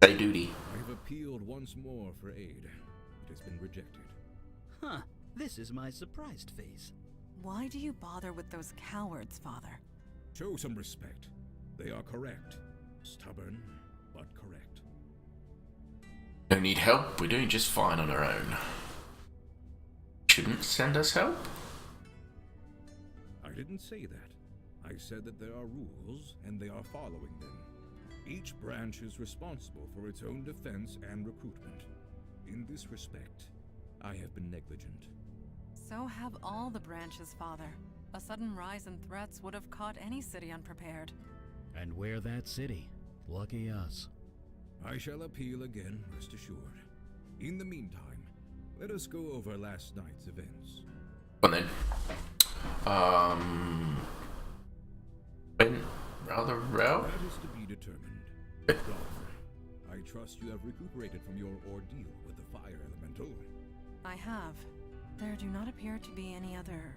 Say duty. I have appealed once more for aid. It has been rejected. Huh, this is my surprised face. Why do you bother with those cowards, Father? Show some respect. They are correct. Stubborn, but correct. Don't need help. We're doing just fine on our own. Shouldn't send us help? I didn't say that. I said that there are rules, and they are following them. Each branch is responsible for its own defense and recruitment. In this respect, I have been negligent. So have all the branches, Father. A sudden rise in threats would have caught any city unprepared. And we're that city. Lucky us. I shall appeal again, rest assured. In the meantime, let us go over last night's events. Well then. Went rather well. That is to be determined. Daughter, I trust you have recuperated from your ordeal with the fire elemental. I have. There do not appear to be any other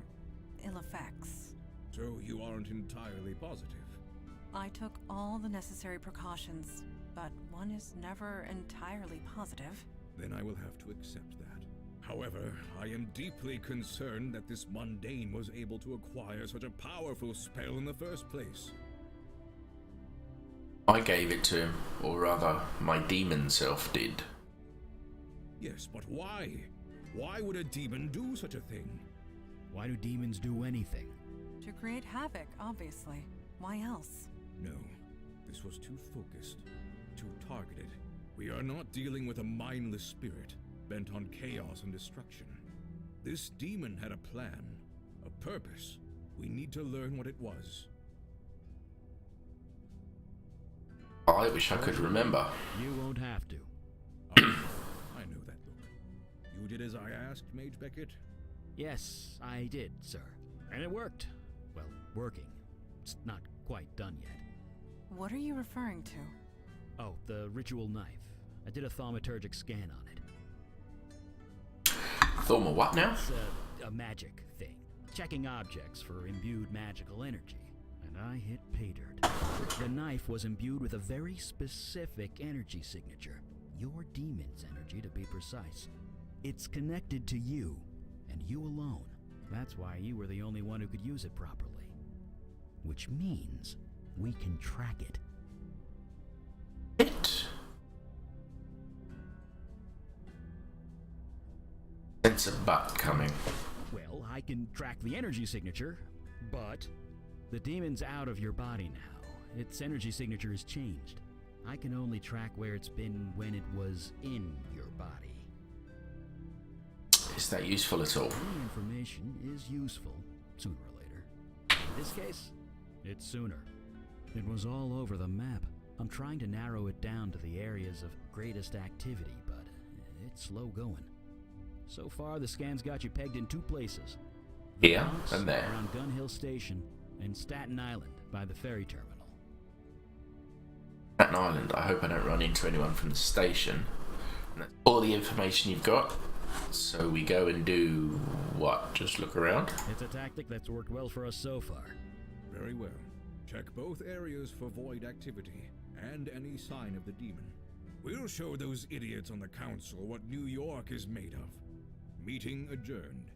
ill effects. So you aren't entirely positive? I took all the necessary precautions, but one is never entirely positive. Then I will have to accept that. However, I am deeply concerned that this mundane was able to acquire such a powerful spell in the first place. I gave it to him, or rather, my demon self did. Yes, but why? Why would a demon do such a thing? Why do demons do anything? To create havoc, obviously. Why else? No, this was too focused, too targeted. We are not dealing with a mindless spirit, bent on chaos and destruction. This demon had a plan, a purpose. We need to learn what it was. I wish I could remember. You won't have to. I know that look. You did as I asked, Mage Beckett? Yes, I did, sir. And it worked. Well, working. It's not quite done yet. What are you referring to? Oh, the ritual knife. I did a thaumaturgic scan on it. Thoma what now? It's a magic thing. Checking objects for imbued magical energy. And I hit pay dirt. The knife was imbued with a very specific energy signature. Your demon's energy, to be precise. It's connected to you, and you alone. That's why you were the only one who could use it properly. Which means we can track it. Sense a butt coming. Well, I can track the energy signature, but the demon's out of your body now. Its energy signature has changed. I can only track where it's been when it was in your body. Is that useful at all? The information is useful, sooner or later. In this case, it's sooner. It was all over the map. I'm trying to narrow it down to the areas of greatest activity, but it's slow going. So far, the scan's got you pegged in 2 places. Here Bronx, and there. around Gun Hill Station, and Staten Island by the ferry terminal. Staten Island, I hope I don't run into anyone from the station. And that's all the information you've got. So we go and do what? Just look around? It's a tactic that's worked well for us so far. Very well. Check both areas for void activity and any sign of the demon. We'll show those idiots on the council what New York is made of. Meeting adjourned.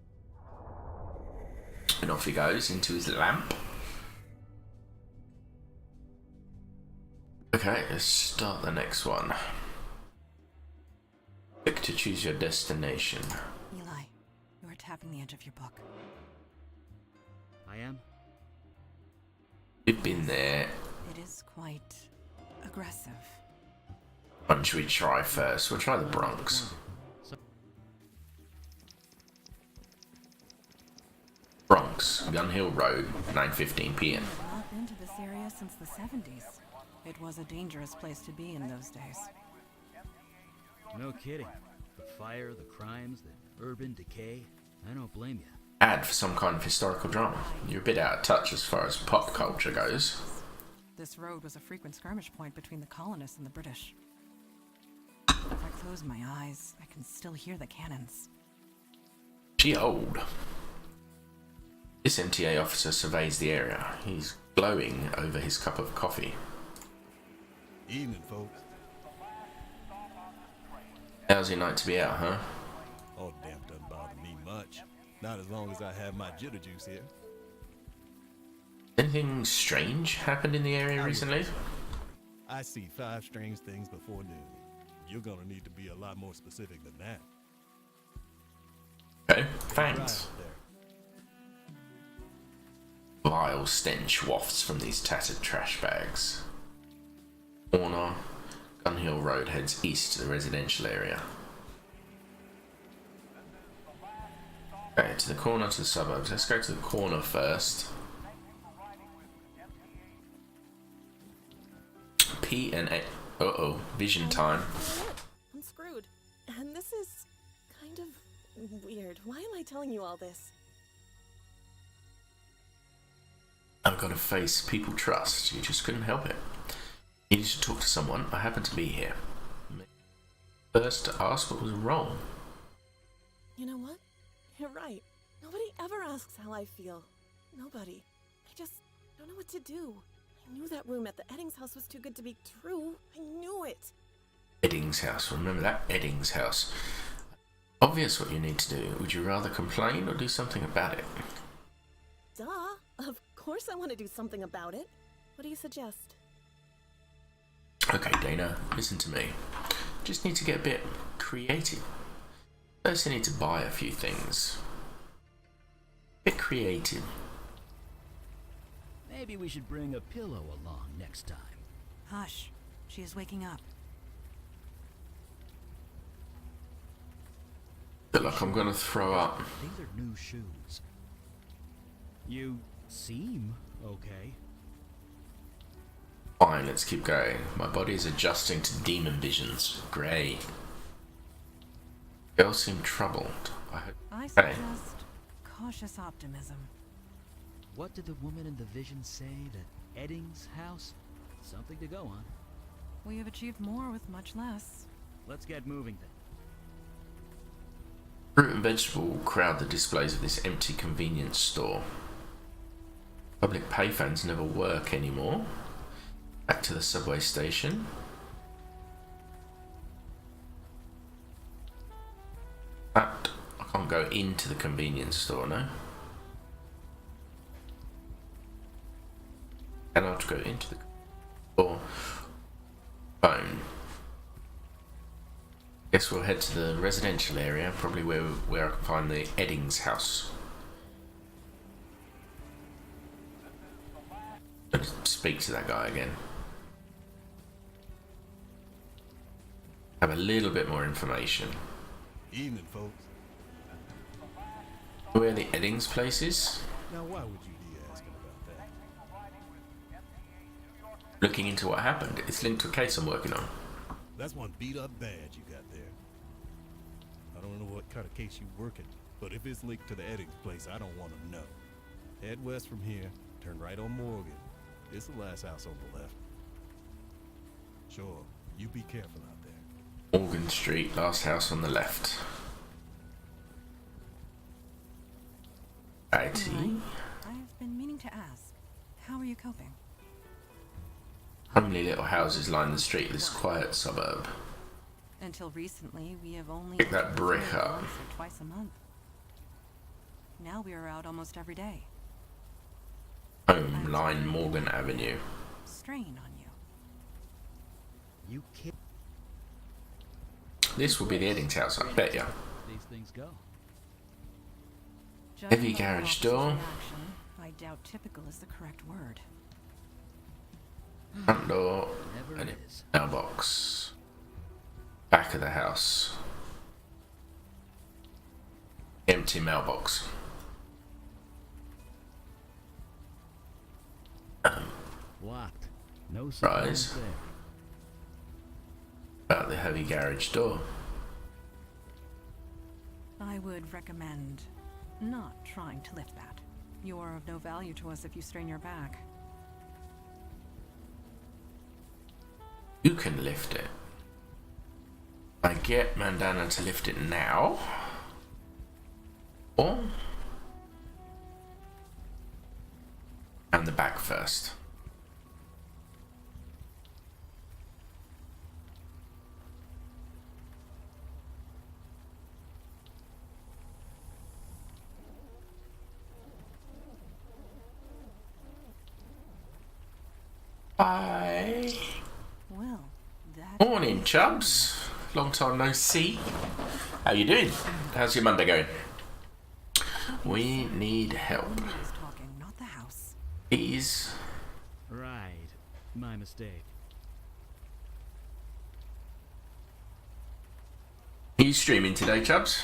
And off he goes into his lamp. Okay, let's start the next one. Click to choose your destination. Eli, you are tapping the edge of your book. I am? We've been there. It is quite aggressive. What should we try first? We'll try the Bronx. Bronx, Gun Hill Road, 9:15 p.m. I've not been to this area since the 70s. It was a dangerous place to be in those days. No kidding. The fire, the crimes, the urban decay. I don't blame you. Ad for some kind of historical drama. You're a bit out of touch as far as pop culture goes. This road was a frequent skirmish point between the colonists and the British. If I close my eyes, I can still hear the cannons. She old. This MTA officer surveys the area. He's glowing over his cup of coffee. Evening, folks. How's your night to be out, huh? Oh, damn, doesn't bother me much. Not as long as I have my jitter juice here. Anything strange happened in the area recently? I see 5 strange things before noon. You're gonna need to be a lot more specific than that. Okay, thanks. Vile stench wafts from these tattered trash bags. Corner, Gun Hill Road heads east to the residential area. Okay, to the corner, to the suburbs. Let's go to the corner first. P and A. Uh-oh, vision time. I'm screwed. And this is kind of weird. Why am I telling you all this? I've got a face people trust. You just couldn't help it. You needed to talk to someone. I happen to be here. First to ask what was wrong. You know what? You're right. Nobody ever asks how I feel. Nobody. I just don't know what to do. I knew that room at the Eddings house was too good to be true. I knew it. Eddings house. Remember that? Eddings house. Obvious what you need to do. Would you rather complain or do something about it? Duh. Of course I want to do something about it. What do you suggest? Okay, Dana, listen to me. Just need to get a bit creative. First, you need to buy a few things. A bit creative. Maybe we should bring a pillow along next time. Hush. She is waking up. Feel like I'm gonna throw up. These are new shoes. You seem okay. Fine, let's keep going. My body is adjusting to demon visions. Grey. Girls seem troubled. I suggest cautious optimism. What did the woman in the vision say? That Eddings house? Something to go on. We have achieved more with much less. Let's get moving then. Fruit and vegetable crowd the displays of this empty convenience store. Public payphones never work anymore. Back to the subway station. That I can't go into the convenience store, no. And I'll go into the store. Phone. Guess we'll head to the residential area, probably where I can find the Eddings house. And speak to that guy again. Have a little bit more information. Evening, folks. Where the Eddings place is? Now, why would you be asking about that? Looking into what happened. It's linked to a case I'm working on. That's one beat-up badge you got there. I don't know what kind of case you working, but if it's linked to the Eddings place, I don't want to know. Head west from here, turn right on Morgan. It's the last house on the left. Sure, you be careful out there. Morgan Street, last house on the left. IT. I've been meaning to ask, how are you coping? Homely little houses line the street of this quiet suburb. Until recently, we have only Pick that brick up. once or twice a month. Now we are out almost every day. Home line Morgan Avenue. Strain on you. You can't. This will be the Eddings house, I bet ya. These things go. Heavy Judging by the garage officer's door. reaction, I doubt typical is the correct word. Front door. Never And is. mailbox. Back of the house. Empty mailbox. Locked. No Surprise. surprise there. About the heavy garage door. I would recommend not trying to lift that. You are of no value to us if you strain your back. You can lift it. I get Mandana to lift it now. Or and the back first. Bye. Well, that Morning, chubs. Long time no see. How you doing? How's your Monday going? We need help. is talking, not the house. Please. Right. My mistake. Are you streaming today, chubs?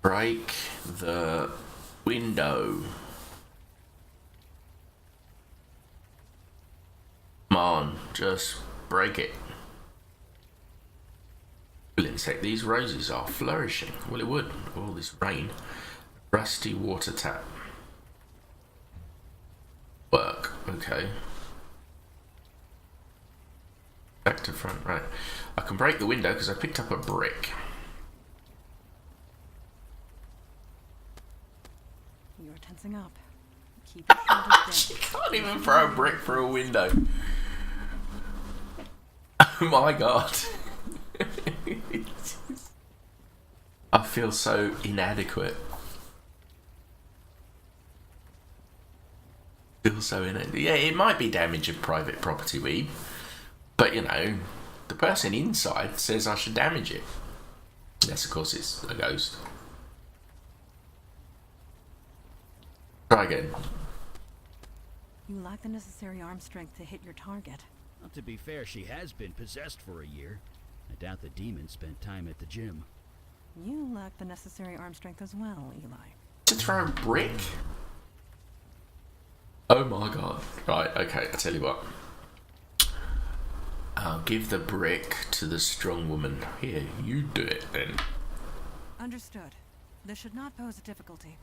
Break the window. Come on, just break it. Will insect these roses are flourishing. Well, it would. All this rain. Rusty water tap. Work. Okay. Back to front. Right. I can break the window because I picked up a brick. You're tensing up. Keep your shoulders You down. can't even throw a brick through a window. Oh my god. I feel so inadequate. Yeah, it might be damage of private property, Weeb. But, you know, the person inside says I should damage it. Yes, of course it's a ghost. Try again. You lack the necessary arm strength to hit your target. Well, to be fair, she has been possessed for a year. I doubt the demon spent time at the gym. You lack the necessary arm strength as well, Eli. To throw a brick? Oh my god. Right, okay, I'll tell you what. I'll give the brick to the strong woman. Here, you do it then. Understood. This should not pose a difficulty.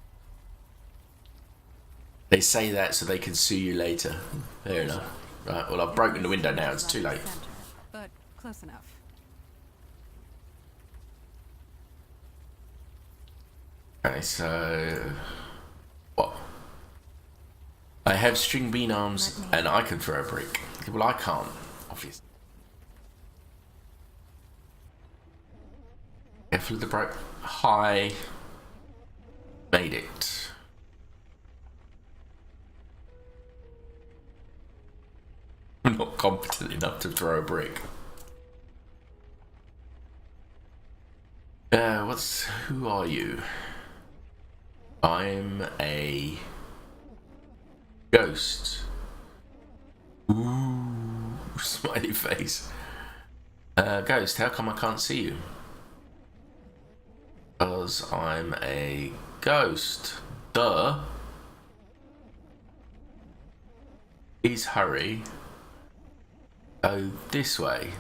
They say that so they can sue you later. Fair enough. Right, well I've broken the window now, it's too late. But close enough. Okay, so I have string bean arms and I can throw a brick. Well, I can't, obviously. Careful of the brick. High. Made it. I'm not competent enough to throw a brick. Who are you? I'm a ghost. Ooh, smiley face. Ghost, how come I can't see you? Because I'm a ghost. Duh. Please hurry. Go this way.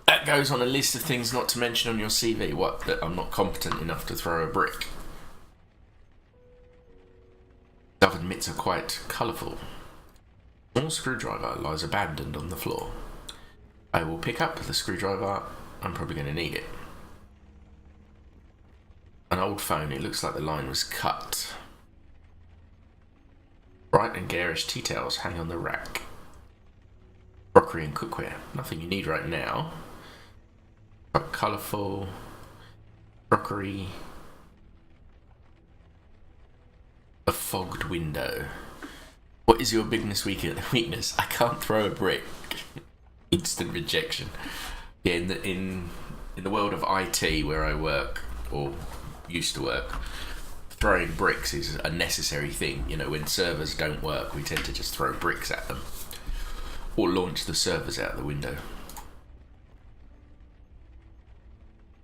That goes on a list of things not to mention on your CV. What? That I'm not competent enough to throw a brick. Oven mitts are quite colourful. A small screwdriver lies abandoned on the floor. I will pick up the screwdriver. I'm probably going to need it. An old phone. It looks like the line was cut. Bright and garish tea towels hang on the rack. Crockery and cookware. Nothing you need right now. Quite colourful. Crockery. A fogged window. What is your biggest weakness? I can't throw a brick. Instant rejection. Yeah, in the world of IT where I work, or used to work, throwing bricks is a necessary thing. You know, when servers don't work, we tend to just throw bricks at them. Or launch the servers out the window.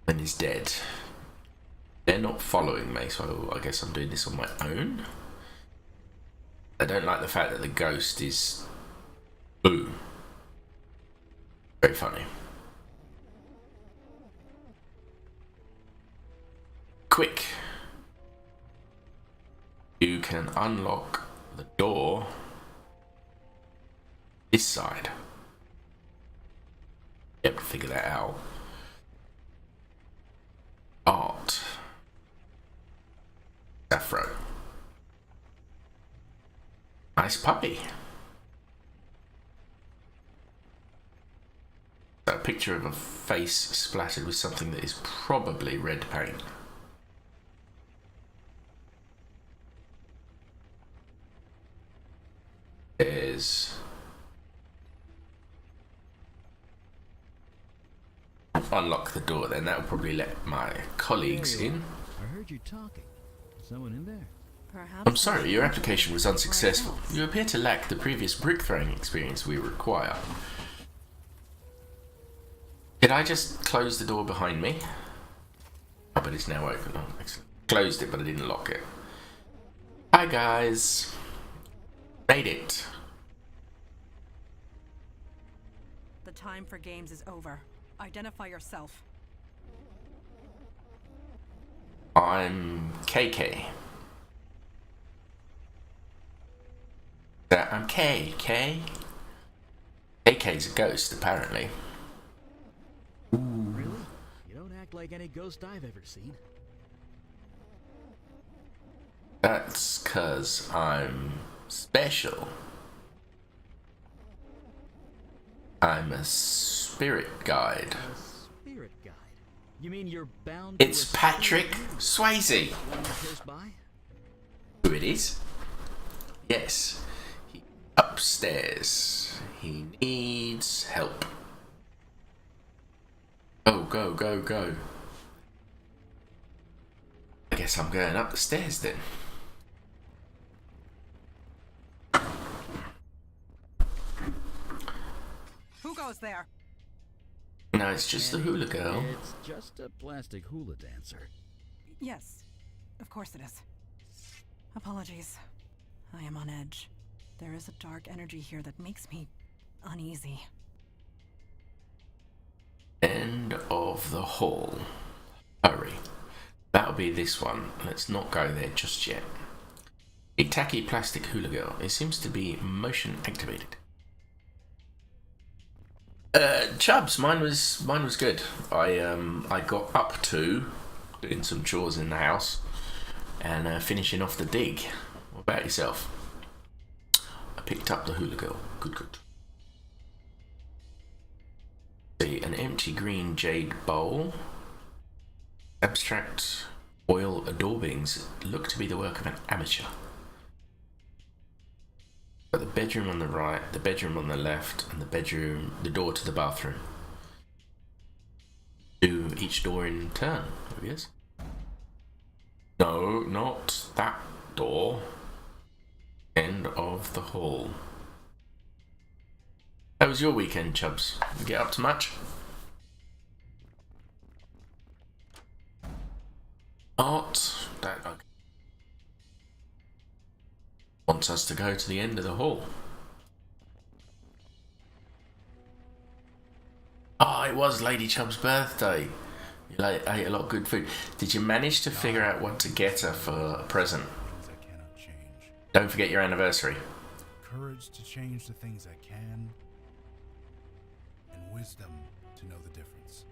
And he's dead. They're not following me, so I guess I'm doing this on my own. I don't like the fact that the ghost is blue. Very funny. Quick. You can unlock the door this side. You have to figure that out. Art. Afro. Nice puppy. A picture of a face splattered with something that is probably red paint. There's unlock the door, then that will probably let my colleagues in. I heard you talking. Someone in there? Perhaps. I'm sorry, your application was unsuccessful. You appear to lack the previous brick throwing experience we require. Did I just close the door behind me? Oh, but it's now open. Oh, excellent. Closed it, but I didn't lock it. Hi, guys. Made it. The time for games is over. Identify yourself. I'm KK. I'm K. KK's a ghost, apparently. Really? You don't act like any ghost I've ever seen. That's 'cause I'm special. I'm a spirit guide. A spirit guide? You mean you're bound It's to a Patrick spirit Swayze. guide close by? Who it is? Yes. He's upstairs. He needs help. Oh, go. I guess I'm going up the stairs then. Who goes there? No, it's just the hula girl. It's just a plastic hula dancer. Yes, of course it is. Apologies. I am on edge. There is a dark energy here that makes me uneasy. End of the hall. Hurry. That'll be this one. Let's not go there just yet. A tacky plastic hula girl. It seems to be motion activated. Chubs, mine was good. I got up to doing some chores in the house and finishing off the dig. What about yourself? I picked up the hula girl. Good. See, an empty green jade bowl. Abstract oil adornings look to be the work of an amateur. Got the bedroom on the right, the bedroom on the left, and the door to the bathroom. Do each door in turn, I guess. No, not that door. End of the hall. How was your weekend, Chubbs? You get up to much? Art. That okay. Wants us to go to the end of the hall. Oh, it was Lady Chubb's birthday. You ate a lot of good food. Did you manage to figure out what to get her for a present? Don't forget your anniversary. Courage to change the things I can, and wisdom to know the difference.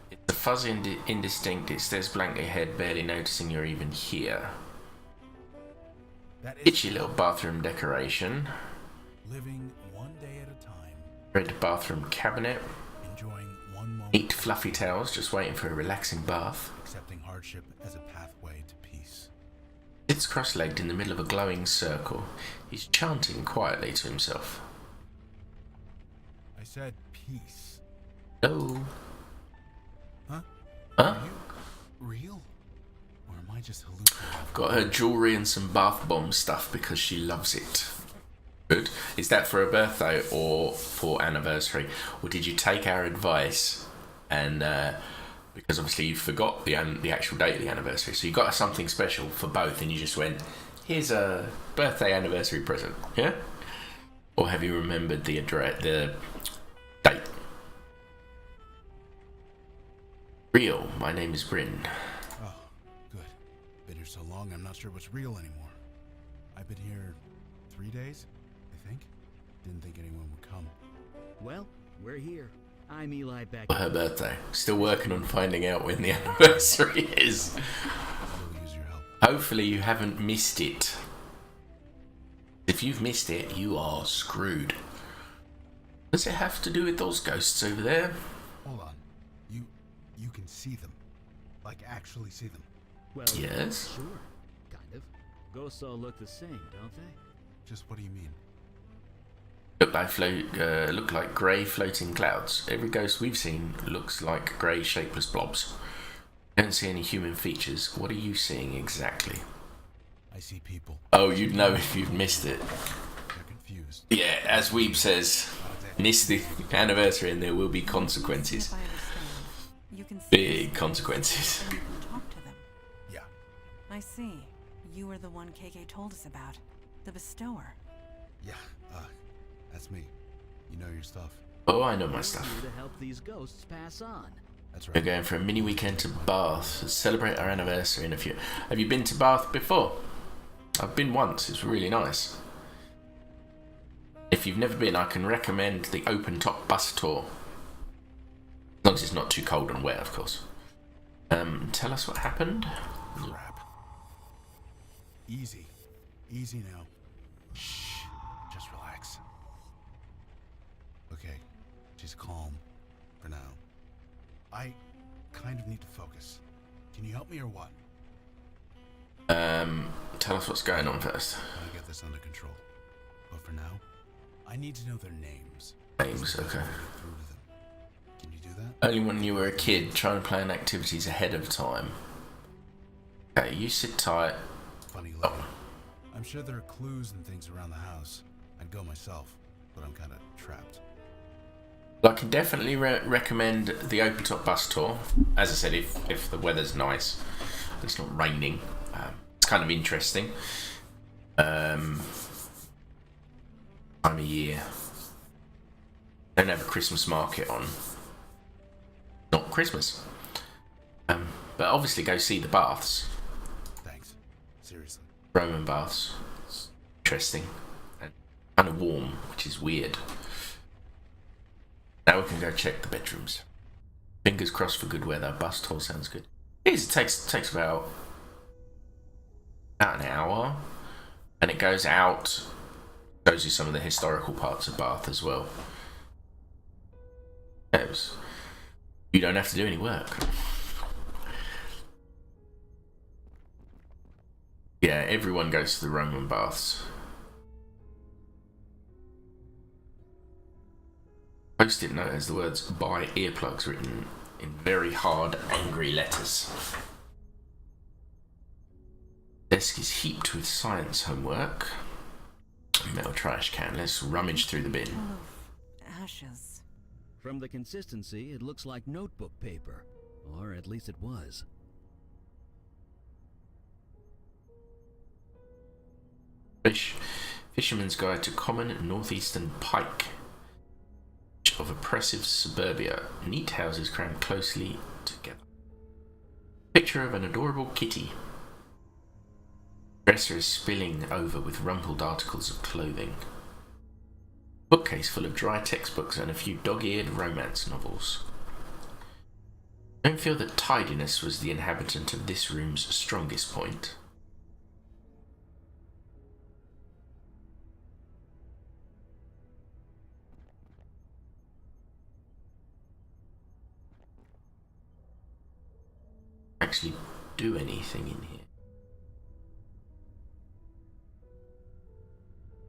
It's fuzzy and indistinct. It stares blankly ahead, barely noticing you're even here. Itchy little bathroom decoration. Living one day at a time. Red bathroom cabinet. Enjoying one moment. 8 fluffy towels, just waiting for a relaxing bath. Accepting hardship as a pathway to peace. Sits cross-legged in the middle of a glowing circle. He's chanting quietly to himself. I said peace. Hello. Huh? Huh? Are you real? Or am I just hallucinating? Got her jewellery and some bath bomb stuff because she loves it. Good. Is that for a birthday or for anniversary? Or did you take our advice and because obviously you forgot the actual date of the anniversary, so you got something special for both and you just went, here's a birthday anniversary present, yeah? Or have you remembered the date? Real, my name is Bryn. Oh, good. Been here so long, I'm not sure what's real anymore. I've been here 3 days, I think. Didn't think anyone would come. Well, we're here. I'm Eli Beck. For her birthday. Still working on finding out when the anniversary is. I'll use your help. Hopefully you haven't missed it. If you've missed it, you are screwed. Does it have to do with those ghosts over there? Hold on. You can see them. Like actually see them. Well, yes. Sure. Kind of. Ghosts all look the same, don't they? Just what do you mean? Look like grey floating clouds. Every ghost we've seen looks like grey shapeless blobs. Don't see any human features. What are you seeing exactly? I see people. Oh, you'd know if you've missed it. They're confused. Yeah, as Weeb says, miss the anniversary and there will be consequences. Big consequences. And you can talk to them. Yeah. I see. You were the one KK told us about. The bestower. Yeah, that's me. You know your stuff. Oh, I know my stuff. To help these ghosts pass on. That's right. We're going for a mini weekend to Bath to celebrate our anniversary in a few. Have you been to Bath before? I've been once. It's really nice. If you've never been, I can recommend the open top bus tour. As long as it's not too cold and wet, of course. Tell us what happened. Crap. Easy. Easy now. Shh. Just relax. Okay. Just calm. For now. I kind of need to focus. Can you help me or what? Tell us what's going on first. I gotta get this under control. But for now, I need to know their names. Names, okay. Can you do that? Only when you were a kid, trying to plan activities ahead of time. Okay, you sit tight. Funny lady. I'm sure there are clues and things around the house. I'd go myself, but I'm kind of trapped. I can definitely recommend the open top bus tour. As I said, if the weather's nice, it's not raining. It's kind of interesting. Time of year. Don't have a Christmas market on. Not Christmas. But obviously go see the baths. Thanks. Seriously. Roman baths. It's interesting. And kind of warm, which is weird. Now we can go check the bedrooms. Fingers crossed for good weather. Bus tour sounds good. It takes about an hour, and it goes out, shows you some of the historical parts of Bath as well. You don't have to do any work. Yeah, everyone goes to the Roman baths. Post-it note has the words "buy earplugs" written in very hard, angry letters. Desk is heaped with science homework. Metal trash can. Let's rummage through the bin. Ashes. From the consistency, it looks like notebook paper. Or at least it was. Fisherman's Guide to Common Northeastern Pike. Of oppressive suburbia. Neat houses crammed closely together. Picture of an adorable kitty. Dresser is spilling over with rumpled articles of clothing. Bookcase full of dry textbooks and a few dog-eared romance novels. Don't feel that tidiness was the inhabitant of this room's strongest point. Actually do anything in here.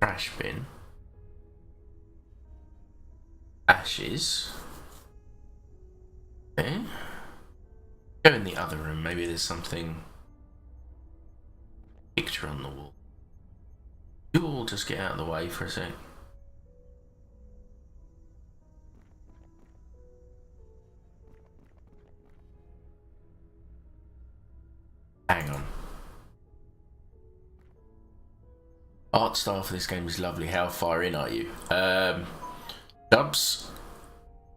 Trash bin. Ashes. Okay. Go in the other room, maybe there's something. Picture on the wall. You all just get out of the way for a sec. Hang on. Art style for this game is lovely. How far in are you? Dubs.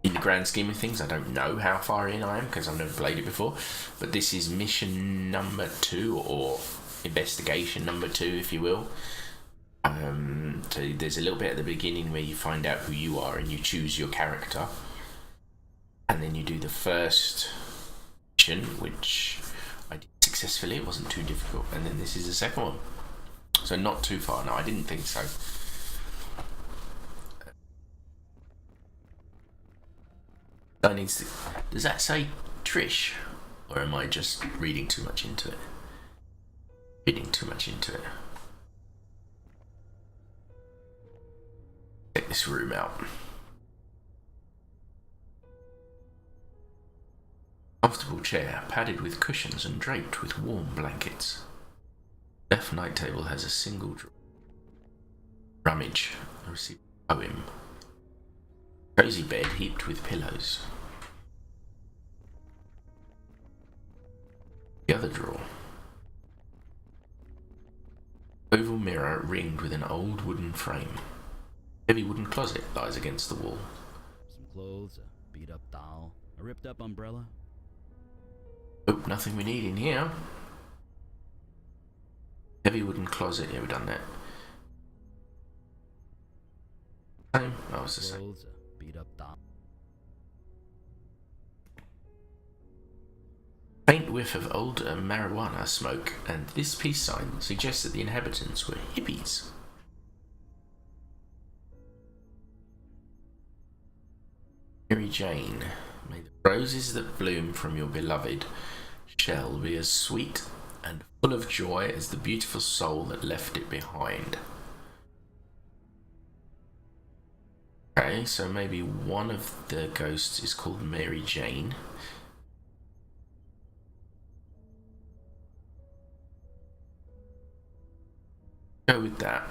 In the grand scheme of things, I don't know how far in I am because I've never played it before. But this is mission number 2, or investigation number 2, if you will. So there's a little bit at the beginning where you find out who you are and you choose your character. And then you do the first mission, which I did successfully. It wasn't too difficult. And then this is the second one. So not too far. No, I didn't think so. Does that say Trish? Or am I just reading too much into it? Reading too much into it. Check this room out. Comfortable chair, padded with cushions and draped with warm blankets. Left night table has a single drawer. Rummage. I received a poem. Cozy bed heaped with pillows. The other drawer. Oval mirror ringed with an old wooden frame. Heavy wooden closet lies against the wall. Some clothes, a beat-up doll, a ripped-up umbrella. Oh, nothing we need in here. Heavy wooden closet. Yeah, we've done that. Same. Oh, it's the same. Clothes, a beat-up doll. Faint whiff of old marijuana smoke, and this peace sign suggests that the inhabitants were hippies. Mary Jane, may the roses that bloom from your beloved shall be as sweet and full of joy as the beautiful soul that left it behind. Okay, so maybe one of the ghosts is called Mary Jane. Go with that.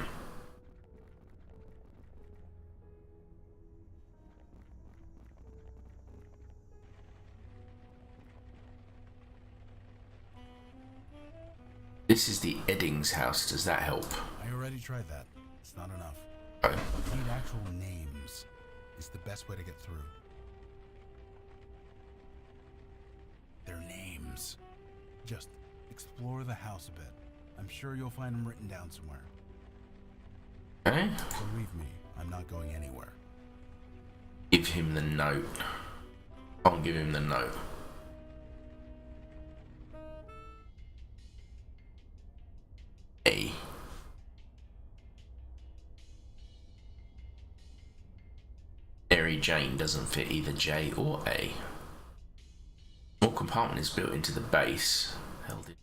This is the Eddings house. Does that help? I already tried that. It's not enough. Oh. You need actual names. It's the best way to get through. Their names. Just explore the house a bit. I'm sure you'll find them written down somewhere. Okay. Believe me, I'm not going anywhere. Give him the note. Can't give him the note. Jane doesn't fit either J or A. Small compartment is built into the base, held in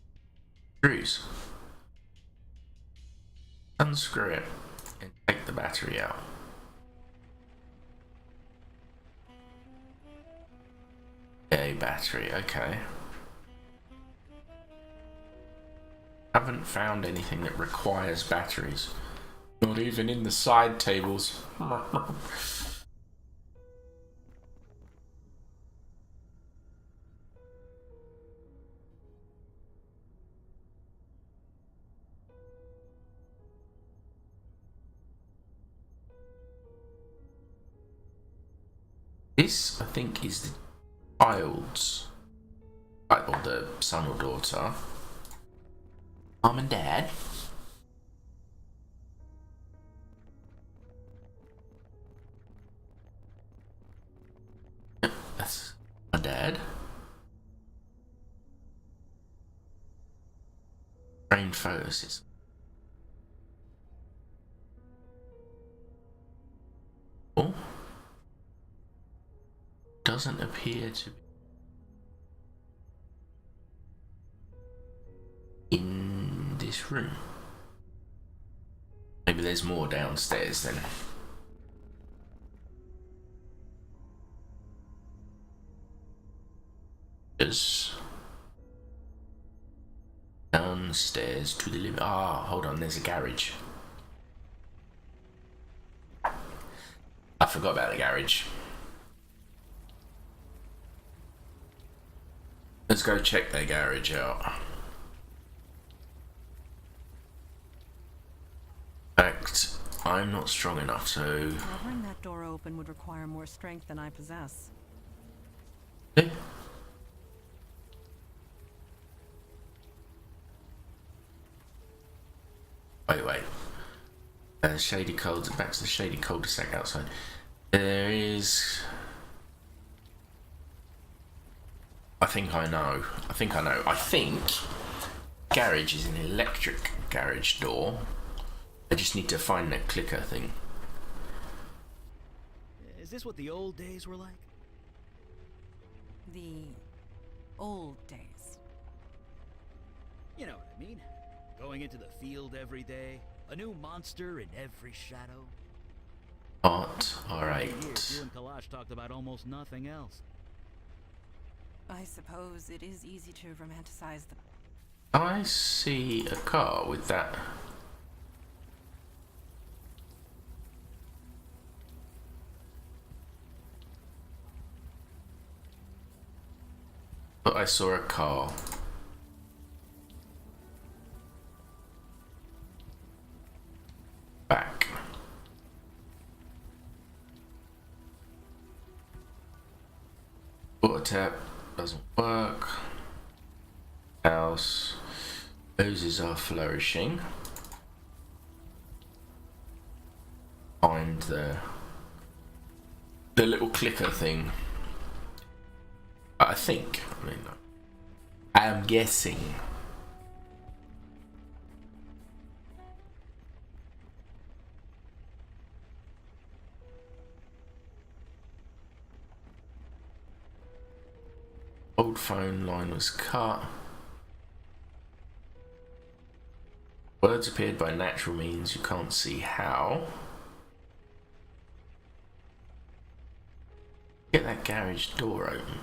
screws. Unscrew it and take the battery out. A battery, okay. Haven't found anything that requires batteries. Not even in the side tables. This, I think, is the child's, or the son or daughter. Mom and Dad. That's my dad. Brain photos. Oh. Doesn't appear to be in this room. Maybe there's more downstairs then. Downstairs to the living. Ah, hold on, there's a garage. I forgot about the garage. Let's go check their garage out. In fact, I'm not strong enough, so... Covering that door open would require more strength than I possess. Eh? Wait. Shady cul back to the shady cul-de-sac outside. There is... I think I know. I think garage is an electric garage door. I just need to find the clicker thing. Is this what the old days were like? The old days. You know what I mean. Going into the field every day, a new monster in every shadow. Alright. You and Kalash talked about almost nothing else. I suppose it is easy to romanticize the... I see a car with that. But I saw a car. Back. Water tap doesn't work. House. Hoses are flourishing. Find the little clicker thing. I think. I mean, I'm guessing. Old phone line was cut. Words appeared by natural means, you can't see how. Get that garage door open.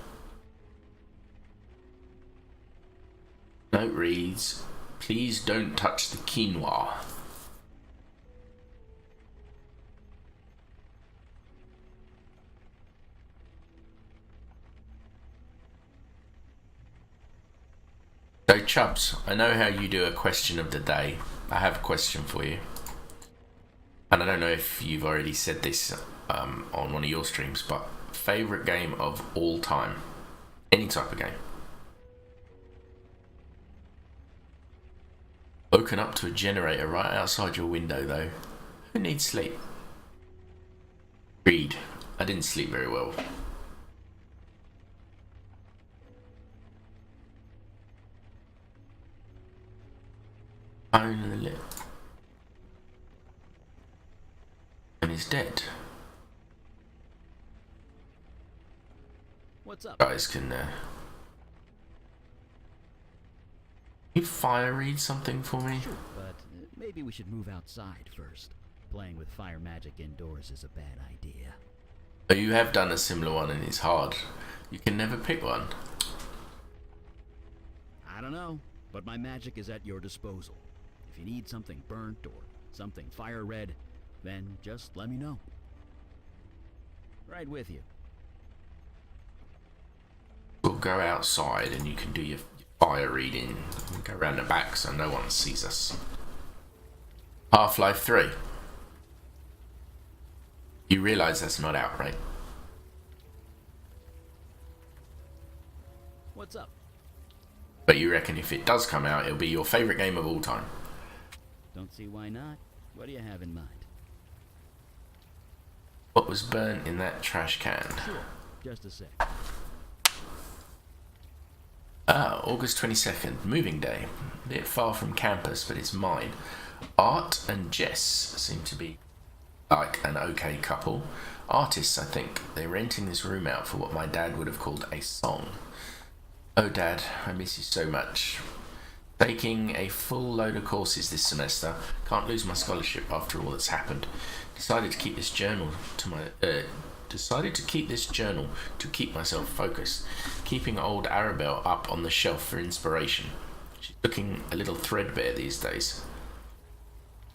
Note reads, please don't touch the quinoa. So Chubbs, I know how you do a question of the day. I have a question for you. And I don't know if you've already said this on one of your streams, but favourite game of all time? Any type of game. Woken up to a generator right outside your window though. Who needs sleep? Read. I didn't sleep very well. Phone in the lip. And he's dead. What's up? Guys can you fire read something for me? Sure, but maybe we should move outside first. Playing with fire magic indoors is a bad idea. Oh, you have done a similar one and it's hard. You can never pick one. I don't know, but my magic is at your disposal. If you need something burnt or something fire red, then just let me know. Right with you. We'll go outside and you can do your fire reading. We'll go around the back so no one sees us. Half-Life 3. You realise that's not out, right? What's up? But you reckon if it does come out, it'll be your favourite game of all time? Don't see why not. What do you have in mind? What was burnt in that trash can? Sure, just a sec. Ah, August 22nd, moving day. A bit far from campus, but it's mine. Art and Jess seem to be like an okay couple. Artists, I think. They're renting this room out for what my dad would have called a song. Oh, Dad, I miss you so much. Taking a full load of courses this semester. Can't lose my scholarship after all that's happened. Decided to keep this journal to keep myself focused. Keeping old Arabelle up on the shelf for inspiration. She's looking a little threadbare these days.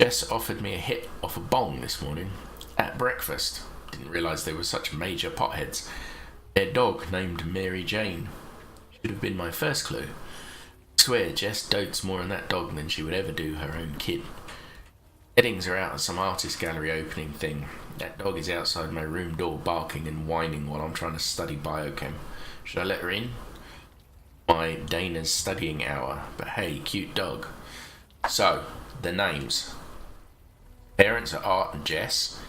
Jess offered me a hit off a bong this morning at breakfast. Didn't realise they were such major potheads. Their dog named Mary Jane. Should have been my first clue. I swear Jess dotes more on that dog than she would ever do her own kid. Eddings are out at some artist gallery opening thing. That dog is outside my room door barking and whining while I'm trying to study biochem. Should I let her in? My Dana's studying hour, but hey, cute dog. So, the names. Parents are Art and Jess.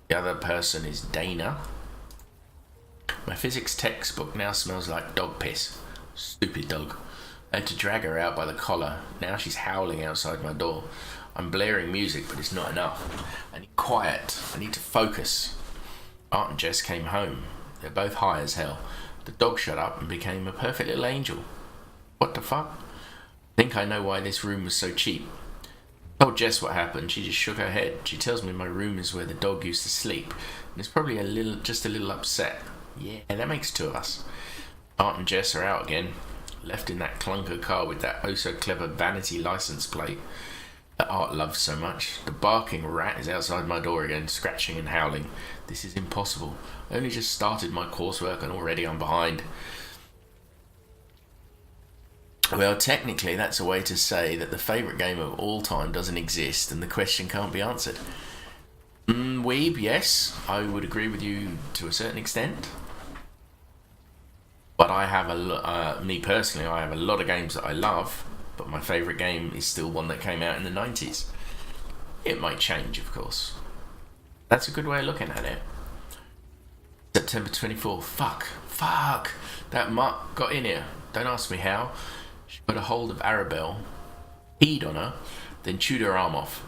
The other person is Dana. My physics textbook now smells like dog piss. Stupid dog. I had to drag her out by the collar. Now she's howling outside my door. I'm blaring music, but it's not enough. I need quiet. I need to focus. Art and Jess came home. They're both high as hell. The dog shut up and became a perfect little angel. What the fuck? I think I know why this room was so cheap. I told Jess what happened. She just shook her head. She tells me my room is where the dog used to sleep. And is probably just a little upset. Yeah, that makes two of us. Art and Jess are out again. Left in that clunker car with that oh so clever vanity license plate that Art loves so much. The barking rat is outside my door again, scratching and howling. This is impossible. I only just started my coursework and already I'm behind. Well, technically that's a way to say that the favourite game of all time doesn't exist and the question can't be answered. Weeb, yes, I would agree with you to a certain extent. But I have me personally, I have a lot of games that I love, but my favourite game is still one that came out in the 90s. It might change, of course. That's a good way of looking at it. September 24th. Fuck. That Mark got in here. Don't ask me how. She got a hold of Arabelle, peed on her, then chewed her arm off.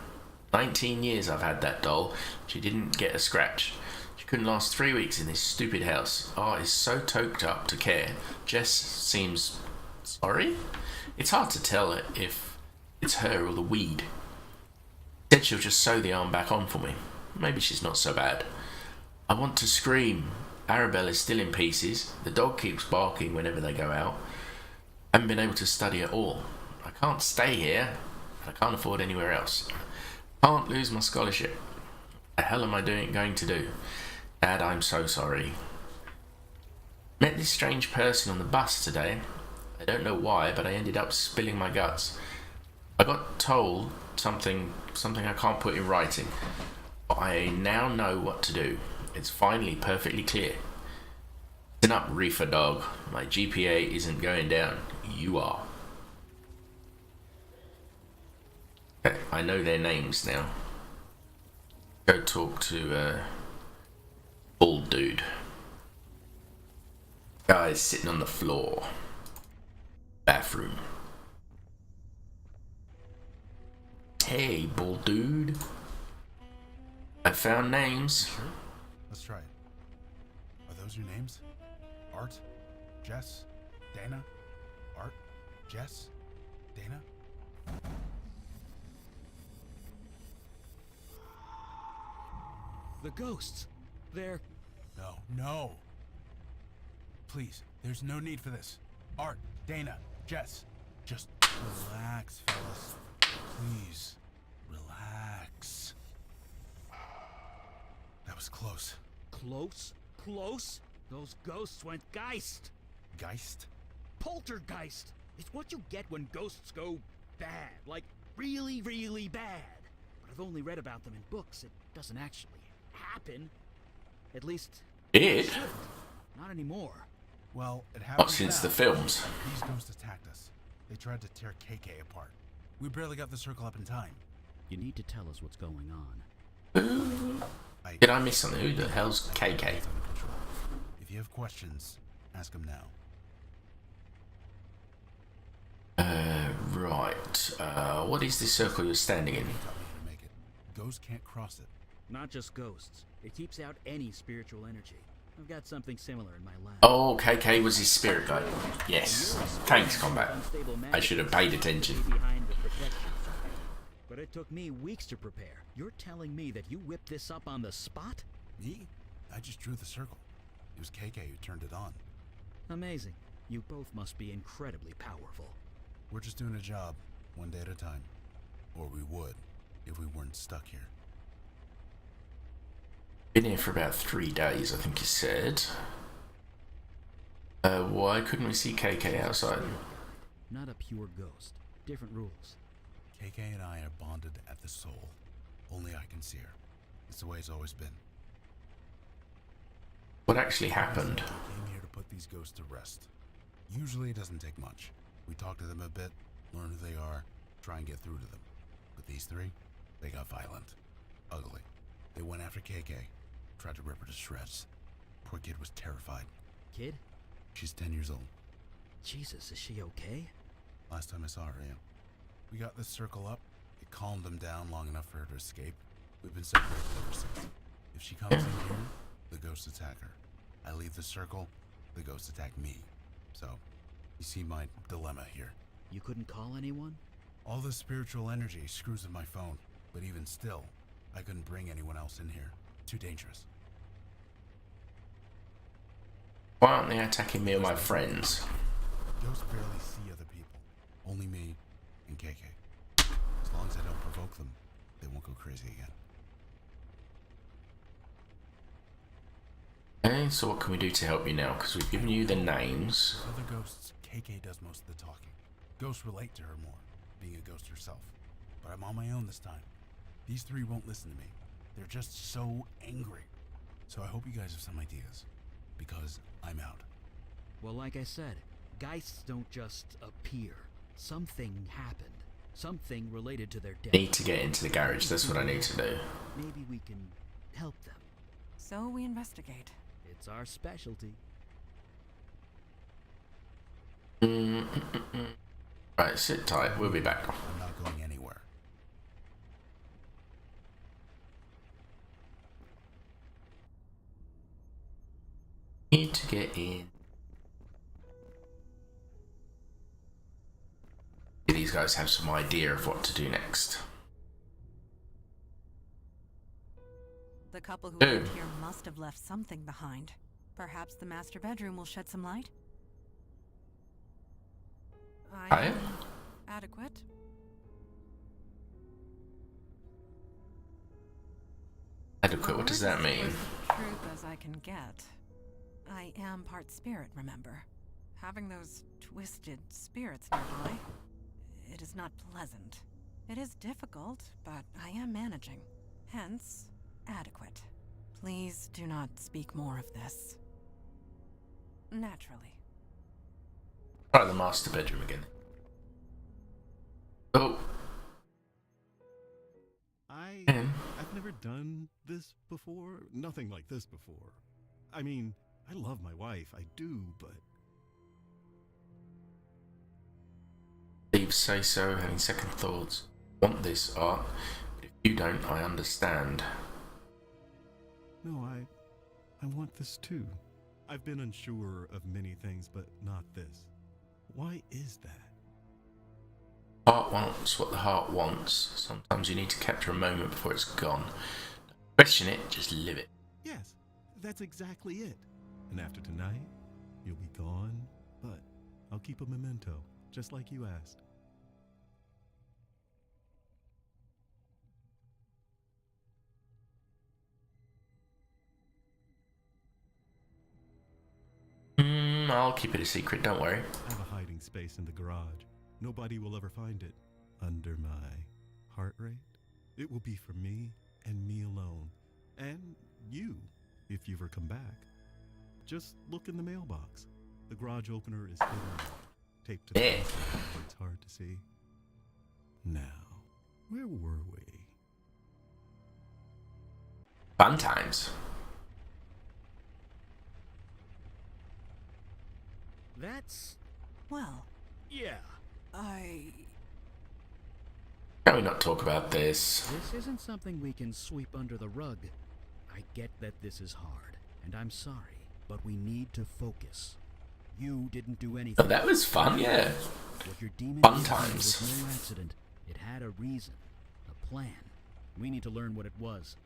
19 years I've had that doll. She didn't get a scratch. She couldn't last 3 weeks in this stupid house. Oh, it's so toked up to care. Jess seems sorry? It's hard to tell if it's her or the weed. Said she'll just sew the arm back on for me. Maybe she's not so bad. I want to scream. Arabelle is still in pieces. The dog keeps barking whenever they go out. I haven't been able to study at all. I can't stay here, and I can't afford anywhere else. Can't lose my scholarship. What the hell am I going to do? Dad, I'm so sorry. Met this strange person on the bus today. I don't know why, but I ended up spilling my guts. I got told something I can't put in writing. But I now know what to do. It's finally perfectly clear. Listen up, reefer dog. My GPA isn't going down. You are. Okay, I know their names now. Go talk to bald dude. Guy's sitting on the floor. Bathroom. Hey, bald dude. I found names. Sure. Let's try it. Are those your names? Art Jess? Dana? Art? Jess? Dana? The ghosts. They're... No, no! Please, there's no need for this. Art, Dana, Jess, just relax, fellas. Please, relax. That was close. Close? Close? Those ghosts went geist. Geist? Poltergeist. It's what you get when ghosts go bad. Like, really, really bad. But I've only read about them in books. It doesn't actually happen. At least... It? Not anymore. Well, it happened Not since the films. These ghosts attacked us. They tried to tear KK apart. We barely got the circle up in time. You need to tell us what's going on. Did I miss something? Who the hell's KK? If you have questions, ask them now. Right. What is this circle you're standing in? Ghosts can't cross it. Not just ghosts. It keeps out any spiritual energy. I've got something similar in my lab. Oh, KK was his spirit guide. Yes. Thanks, Combat. I should have paid attention. But it took me weeks to prepare. You're telling me that you whipped this up on the spot? Me? I just drew the circle. It was KK who turned it on. Amazing. You both must be incredibly powerful. We're just doing a job, one day at a time. Or we would, if we weren't stuck here. Been here for about 3 days, I think he said. Why couldn't we see KK outside? Not a pure ghost. Different rules. KK and I are bonded at the soul. Only I can see her. It's the way it's always been. What actually happened? We came here to put these ghosts to rest. Usually it doesn't take much. We talk to them a bit, learn who they are, try and get through to them. But these three, they got violent. Ugly. They went after KK, tried to rip her to shreds. Poor kid was terrified. Kid? She's 10 years old. Jesus, is she okay? Last time I saw her, yeah. We got this circle up. It calmed them down long enough for her to escape. We've been separated ever since. If she comes in here, the ghosts attack her. I leave the circle, the ghosts attack me. So, you see my dilemma here. You couldn't call anyone? All this spiritual energy screws with my phone. But even still, I couldn't bring anyone else in here. Too dangerous. Why aren't they attacking me or my friends? Ghosts barely see other people. Only me and KK. As long as I don't provoke them, they won't go crazy again. Okay, so what can we do to help you now? Because we've given you the names. With other ghosts, KK does most of the talking. Ghosts relate to her more, being a ghost herself. But I'm on my own this time. These three won't listen to me. They're just so angry. So I hope you guys have some ideas. Because I'm out. Well, like I said, geists don't just appear. Something happened. Something related to their death. Need to get into the garage, that's what I need to do. Maybe we can help them. So we investigate. It's our specialty. Right, sit tight, we'll be back. I'm not going anywhere. Need to get in. These guys have some idea of what to do next. The couple who lived here must have left something behind. Perhaps the master bedroom will shed some light? I am adequate. Adequate, what does that mean? Truth as I can get. I am part spirit, remember? Having those twisted spirits nearby, it is not pleasant. It is difficult, but I am managing. Hence, adequate. Please do not speak more of this. Naturally. Try the master bedroom again. Oh. I've never done this before. Nothing like this before. I mean, I love my wife, I do, but... Steve say so, having second thoughts. Want this, Art, but if you don't, I understand. No, I want this too. I've been unsure of many things, but not this. Why is that? Heart wants what the heart wants. Sometimes you need to capture a moment before it's gone. Question it, just live it. Yes, that's exactly it. And after tonight, you'll be gone, but I'll keep a memento, just like you asked. I'll keep it a secret, don't worry. I have a hiding space in the garage. Nobody will ever find it. Under my heart rate. It will be for me and me alone. And you, if you ever come back. Just look in the mailbox. The garage opener is hidden, taped to the wall, so it's hard to see. Now, where were we? Fun times. That's... Well, yeah. Can we not talk about this? This isn't something we can sweep under the rug. I get that this is hard, and I'm sorry, but we need to focus. You didn't do anything. Oh, that was fun, yeah. What your demon Fun did times. was no accident. It had a reason, a plan. We need to learn what it was.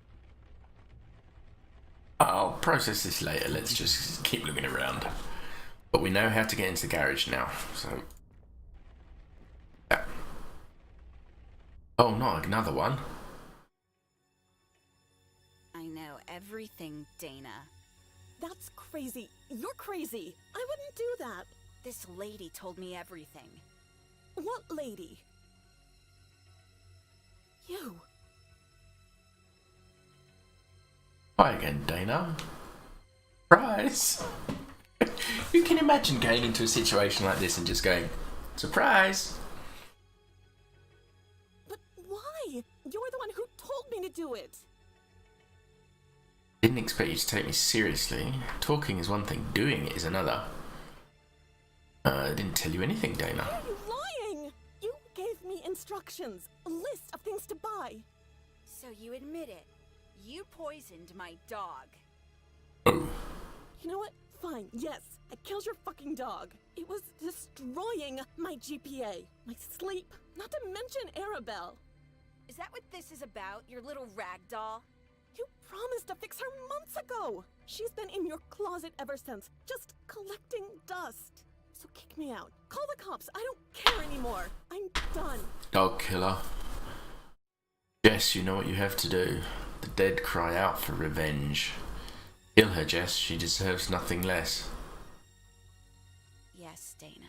I'll process this later. Let's just keep looking around. But we know how to get into the garage now, so... Yeah. Oh, no, another one. I know everything, Dana. That's crazy. You're crazy. I wouldn't do that. This lady told me everything. What lady? You. Hi again, Dana. Surprise! You can imagine going into a situation like this and just going, surprise! But why? You're the one who told me to do it. Didn't expect you to take me seriously. Talking is one thing, doing it is another. I didn't tell you anything, Dana. Why are you lying? You gave me instructions, a list of things to buy. So you admit it. You poisoned my dog. Oh. You know what? Fine, yes. I killed your fucking dog. It was destroying my GPA, my sleep, not to mention Arabelle. Is that what this is about, your little rag doll? You promised to fix her months ago. She's been in your closet ever since, just collecting dust. So kick me out. Call the cops. I don't care anymore. I'm done. Dog killer. Jess, you know what you have to do. The dead cry out for revenge. Kill her, Jess. She deserves nothing less. Yes, Dana.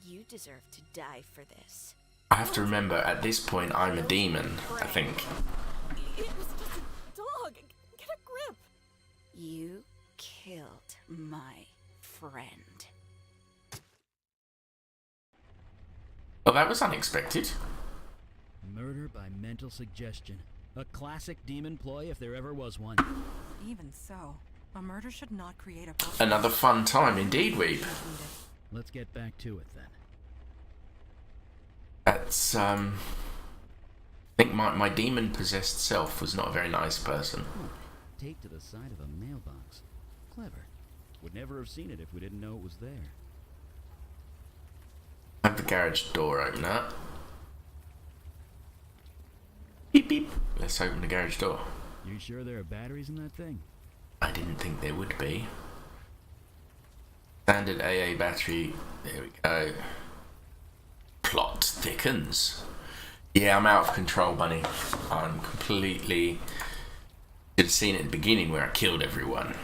You deserve to die for this. I have to remember, at this point, I'm a demon, I think. It was just a dog. Get a grip. You killed my friend. Well, that was unexpected. Murder by mental suggestion. A classic demon ploy if there ever was one. Even so, a murder should not create a... Another fun time indeed, Weep. Let's get back to it then. That's, I think my demon-possessed self was not a very nice person. Taped to the side of a mailbox. Clever. Would never have seen it if we didn't know it was there. Have the garage door opener. Beep beep. Let's open the garage door. You sure there are batteries in that thing? I didn't think there would be. Standard AA battery. There we go. Plot thickens. Yeah, I'm out of control, bunny. I'm completely... Should have seen it at the beginning where I killed everyone.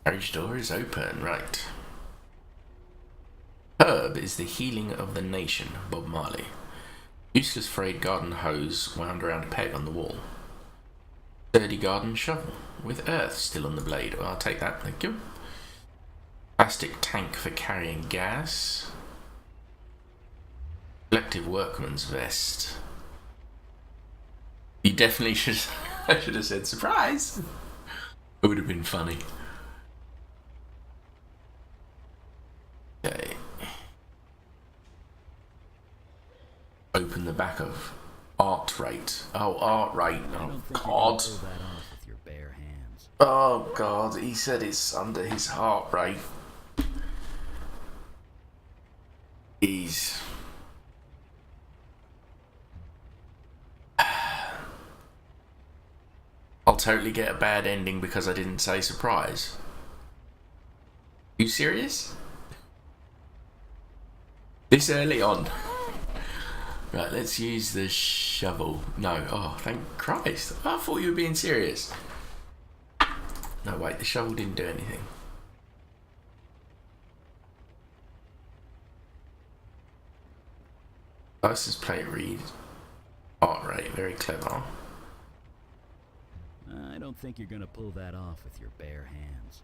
Garage door is open, right. Herb is the healing of the nation, Bob Marley. Useless frayed garden hose wound around a peg on the wall. Sturdy garden shovel with earth still on the blade. Well, I'll take that, thank you. Plastic tank for carrying gas. Collective workman's vest. You definitely should. I should have said surprise. It would have been funny. Okay. Open the back of art rate. Oh, art rate. Oh, God. Pull that off with your bare hands. Oh God, he said it's under his heart rate. He's... I'll totally get a bad ending because I didn't say surprise. You serious? This early on? Right, let's use the shovel. No, oh, thank Christ. I thought you were being serious. No, wait, the shovel didn't do anything. License plate read. Heart rate, very clever. I don't think you're gonna pull that off with your bare hands.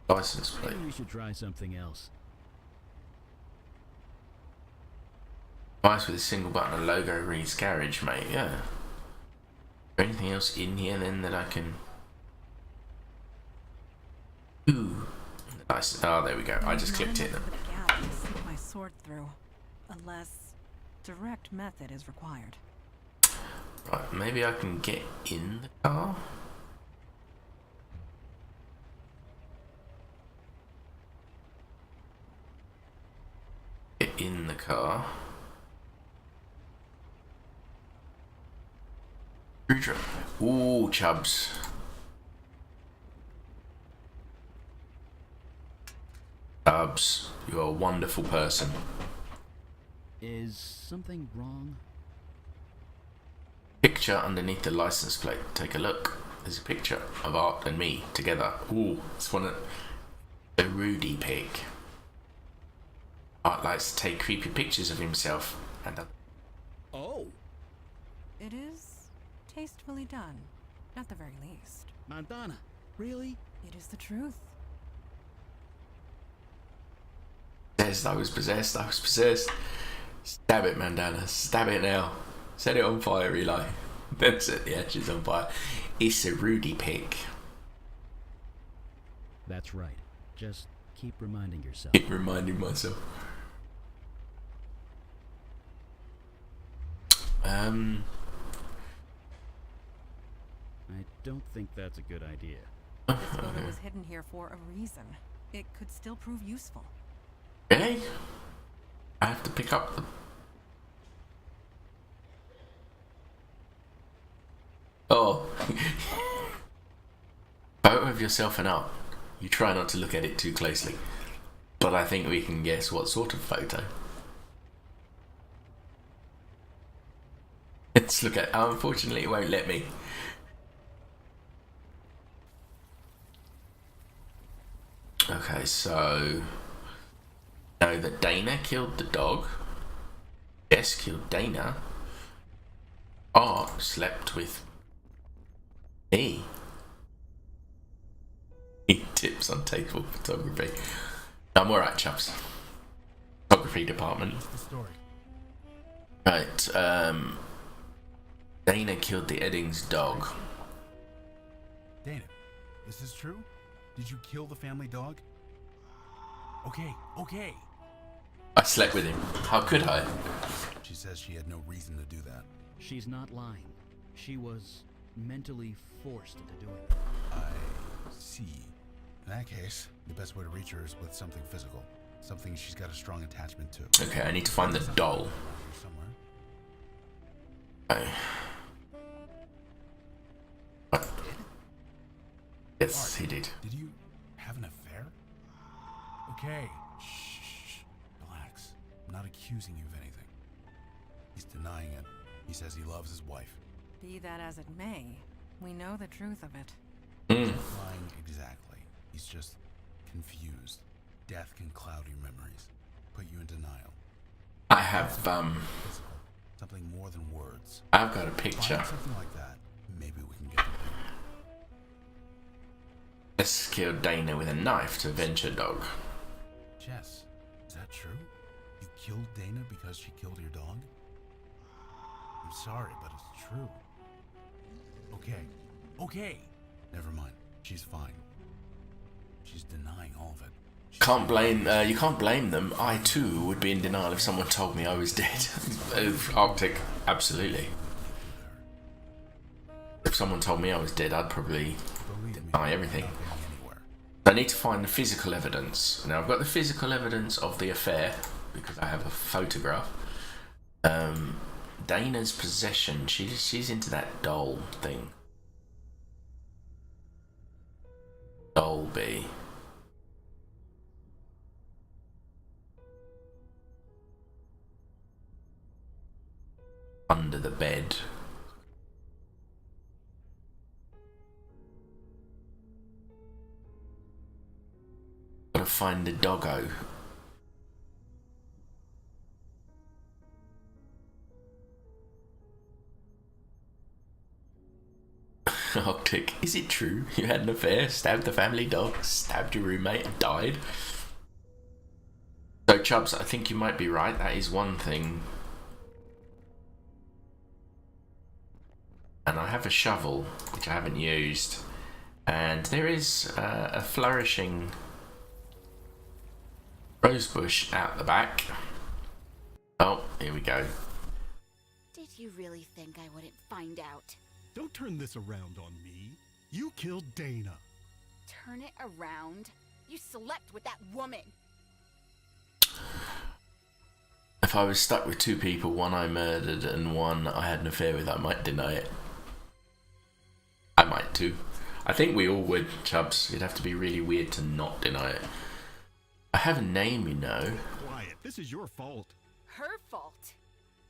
License plate. Maybe we should try something else. Nice with a single button, a logo reads garage, mate, yeah. Is there anything else in here then that I can... Ooh. Nice. Oh, there we go. I just clicked it. Slip my sword through. A less direct method is required. Right, maybe I can get in the car? Get in the car. Ooh, Chubbs. Chubbs, you're a wonderful person. Is something wrong? Picture underneath the license plate. Take a look. There's a picture of Art and me together. Ooh, it's one of the Rudy pic. Art likes to take creepy pictures of himself and Oh. It is tastefully done, at the very least. Montana, really? It is the truth. Possessed, I was possessed, I was possessed. Stab it, Mandana, stab it now. Set it on fire, Eli. Then set the ashes on fire. It's a Rudy pic. That's right. Just keep reminding yourself. Keep reminding myself. I don't think that's a good idea. This photo was hidden here for a reason. It could still prove useful. Really? I have to pick up the... Oh. Photo of yourself and Art. You try not to look at it too closely. But I think we can guess what sort of photo. Let's look at... Oh, unfortunately it won't let me. Okay, so... Know that Dana killed the dog. Jess killed Dana. Art slept with me. Tips on tasteful photography. I'm alright, chaps. Photography department. What's the story? Right, Dana killed the Eddings dog. Dana, is this true? Did you kill the family dog? Okay. I slept with him. How could I? She says she had no reason to do that. She's not lying. She was mentally forced into doing it. I see. In that case, the best way to reach her is with something physical. Something she's got a strong attachment to. Okay, I need to find the doll. Somewhere. Okay. What? Yes, he did. Did you have an affair? Okay. Shh. Relax. I'm not accusing you of anything. He's denying it. He says he loves his wife. Be that as it may, we know the truth of it. He's not lying exactly. He's just confused. Death can cloud your memories, put you in denial. I have, physical, something more than words. I've got a picture. Find something like that. Maybe we can get the thing. Jess killed Dana with a knife to avenge her dog. Jess, is that true? You killed Dana because she killed your dog? I'm sorry, but it's true. Okay. Never mind. She's fine. She's denying all of it. You can't blame them. I too would be in denial if someone told me I was dead. Arctic, absolutely. if someone told me I was dead, I'd probably deny everything. So I need to find the physical evidence. Now I've got the physical evidence of the affair because I have a photograph. Dana's possession. She's into that doll thing. Dolby. Under the bed. Gotta find the doggo. Arctic, is it true you had an affair, stabbed the family dog, stabbed your roommate and died? So Chubbs, I think you might be right, that is one thing. And I have a shovel, which I haven't used. And there is a flourishing rosebush out the back. Oh, here we go. Did you really think I wouldn't find out? Don't turn this around on me. You killed Dana. Turn it around? You slept with that woman. If I was stuck with two people, one I murdered and one I had an affair with, I might deny it. I might too. I think we all would, Chubbs. It'd have to be really weird to not deny it. I have a name, you know. Quiet. This is your fault. Her fault?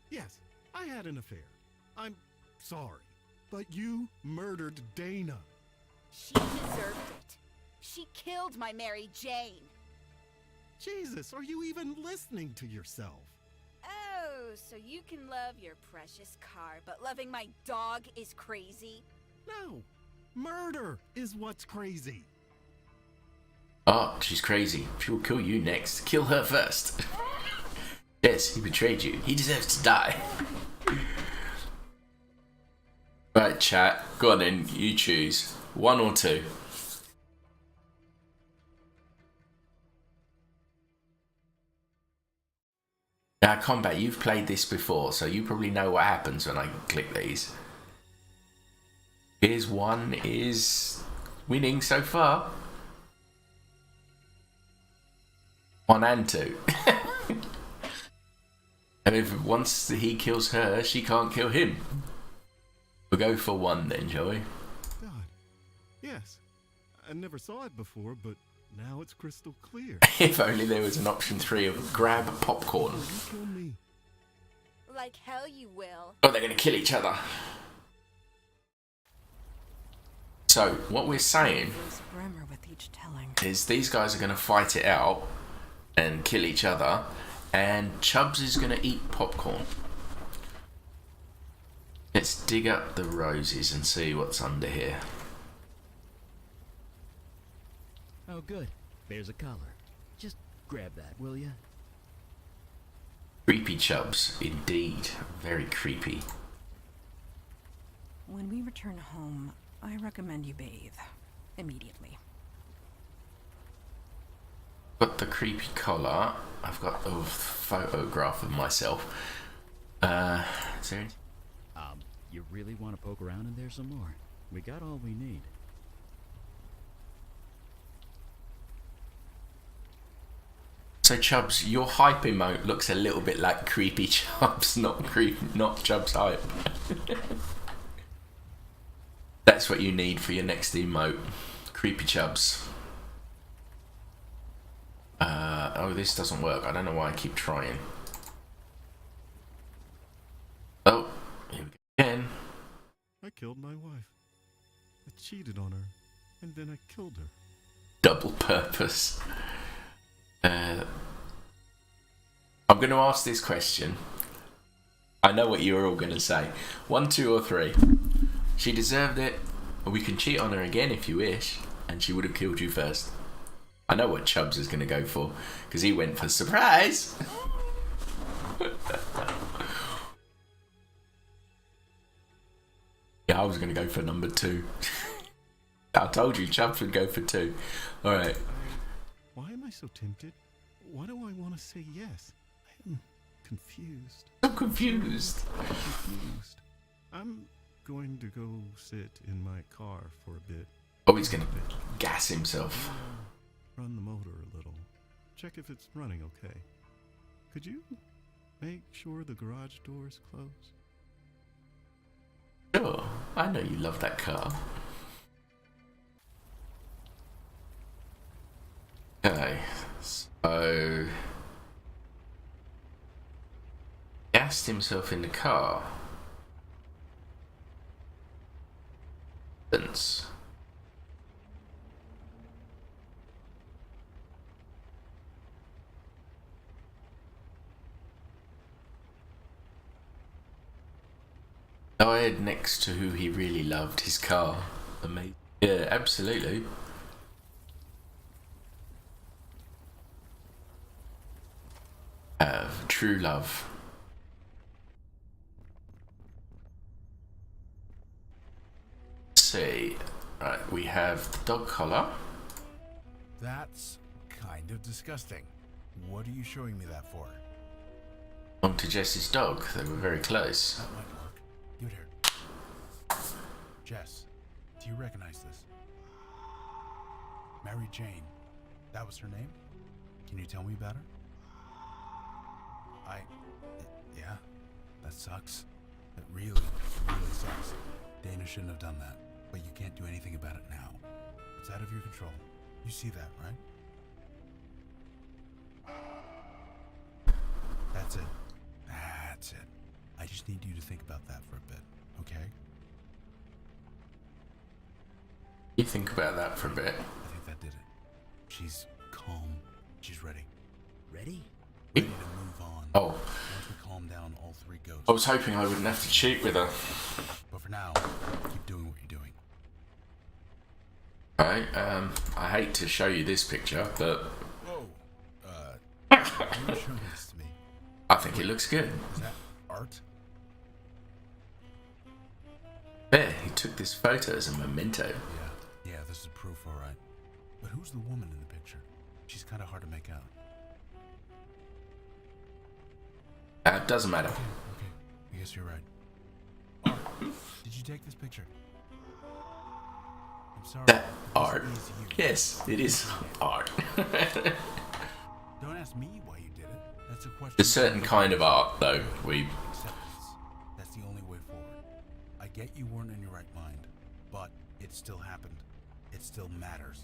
Yes, I had an affair. I'm sorry. But you murdered Dana. She deserved it. She killed my Mary Jane. Jesus, are you even listening to yourself? Oh, so you can love your precious car, but loving my dog is crazy? No, murder is what's crazy. Oh, she's crazy. She will kill you next. Kill her first. Yes, he betrayed you. He deserves to die. Right, chat. Go on then. You choose. 1 or 2. Now, Combat, you've played this before, so you probably know what happens when I click these. Here's 1 is winning so far. 1 and 2. And if once he kills her, she can't kill him. We'll go for 1 then, shall we? God, yes. I never saw it before, but now it's crystal clear. If only there was an option 3 of grab popcorn. You kill me. Like hell you will. Oh, they're going to kill each other. So, what we're saying with each telling. is these guys are going to fight it out and kill each other, and Chubbs is going to eat popcorn. Let's dig up the roses and see what's under here. Oh, good. There's a collar. Just grab that, will ya? Creepy Chubbs, indeed. Very creepy. When we return home, I recommend you bathe. Immediately. Got the creepy collar. I've got a photograph of myself. Is there any? You really want to poke around in there some more? We got all we need. So Chubbs, your hype emote looks a little bit like creepy Chubbs, not Chubbs hype. That's what you need for your next emote. Creepy Chubbs. Oh, this doesn't work. I don't know why I keep trying. Oh, here we go again. I killed my wife. I cheated on her, and then I killed her. Double purpose. I'm going to ask this question. I know what you're all going to say. 1, 2, or 3. She deserved it. We can cheat on her again if you wish, and she would have killed you first. I know what Chubbs is going to go for, because he went for surprise. Yeah, I was going to go for number 2. I told you Chubbs would go for 2. Alright. Why am I so tempted? Why do I want to say yes? I am confused. I'm confused. I'm going to go sit in my car for a bit. Oh, he's gonna gas himself. Run the motor a little. Check if it's running okay. Could you make sure the garage door's closed? Sure, I know you love that car. Okay, so gassed himself in the car. Since died next to who he really loved, his car. Amazing. Yeah, absolutely. True love. Let's see. Right, we have the dog collar. That's kind of disgusting. What are you showing me that for? On to Jess's dog. They were very close. That might work. Give it here. Jess, do you recognize this? Mary Jane. That was her name? Can you tell me about her? Yeah, that sucks. That really sucks. Dana shouldn't have done that, but you can't do anything about it now. It's out of your control. You see that, right? That's it. That's it. I just need you to think about that for a bit, okay? You think about that for a bit. I think that did it. She's calm. She's ready. Ready? Ready to move on. Oh. Once we calm down all three ghosts. I was hoping I wouldn't have to cheat with her. But for now, keep doing what you're doing. Right, I hate to show you this picture, but Whoa. Why are you showing this to me? I think it looks good. Is that art? There, he took this photo as a memento. Yeah, this is proof, alright. But who's the woman in the picture? She's kind of hard to make out. Doesn't matter. Okay, I guess you're right. Art, did you take this picture? I'm sorry. That art. Yes, it is art. Don't ask me why you did it. That's a question. A certain kind of art, though. Acceptance. That's the only way forward. I get you weren't in your right mind, but it still happened. It still matters.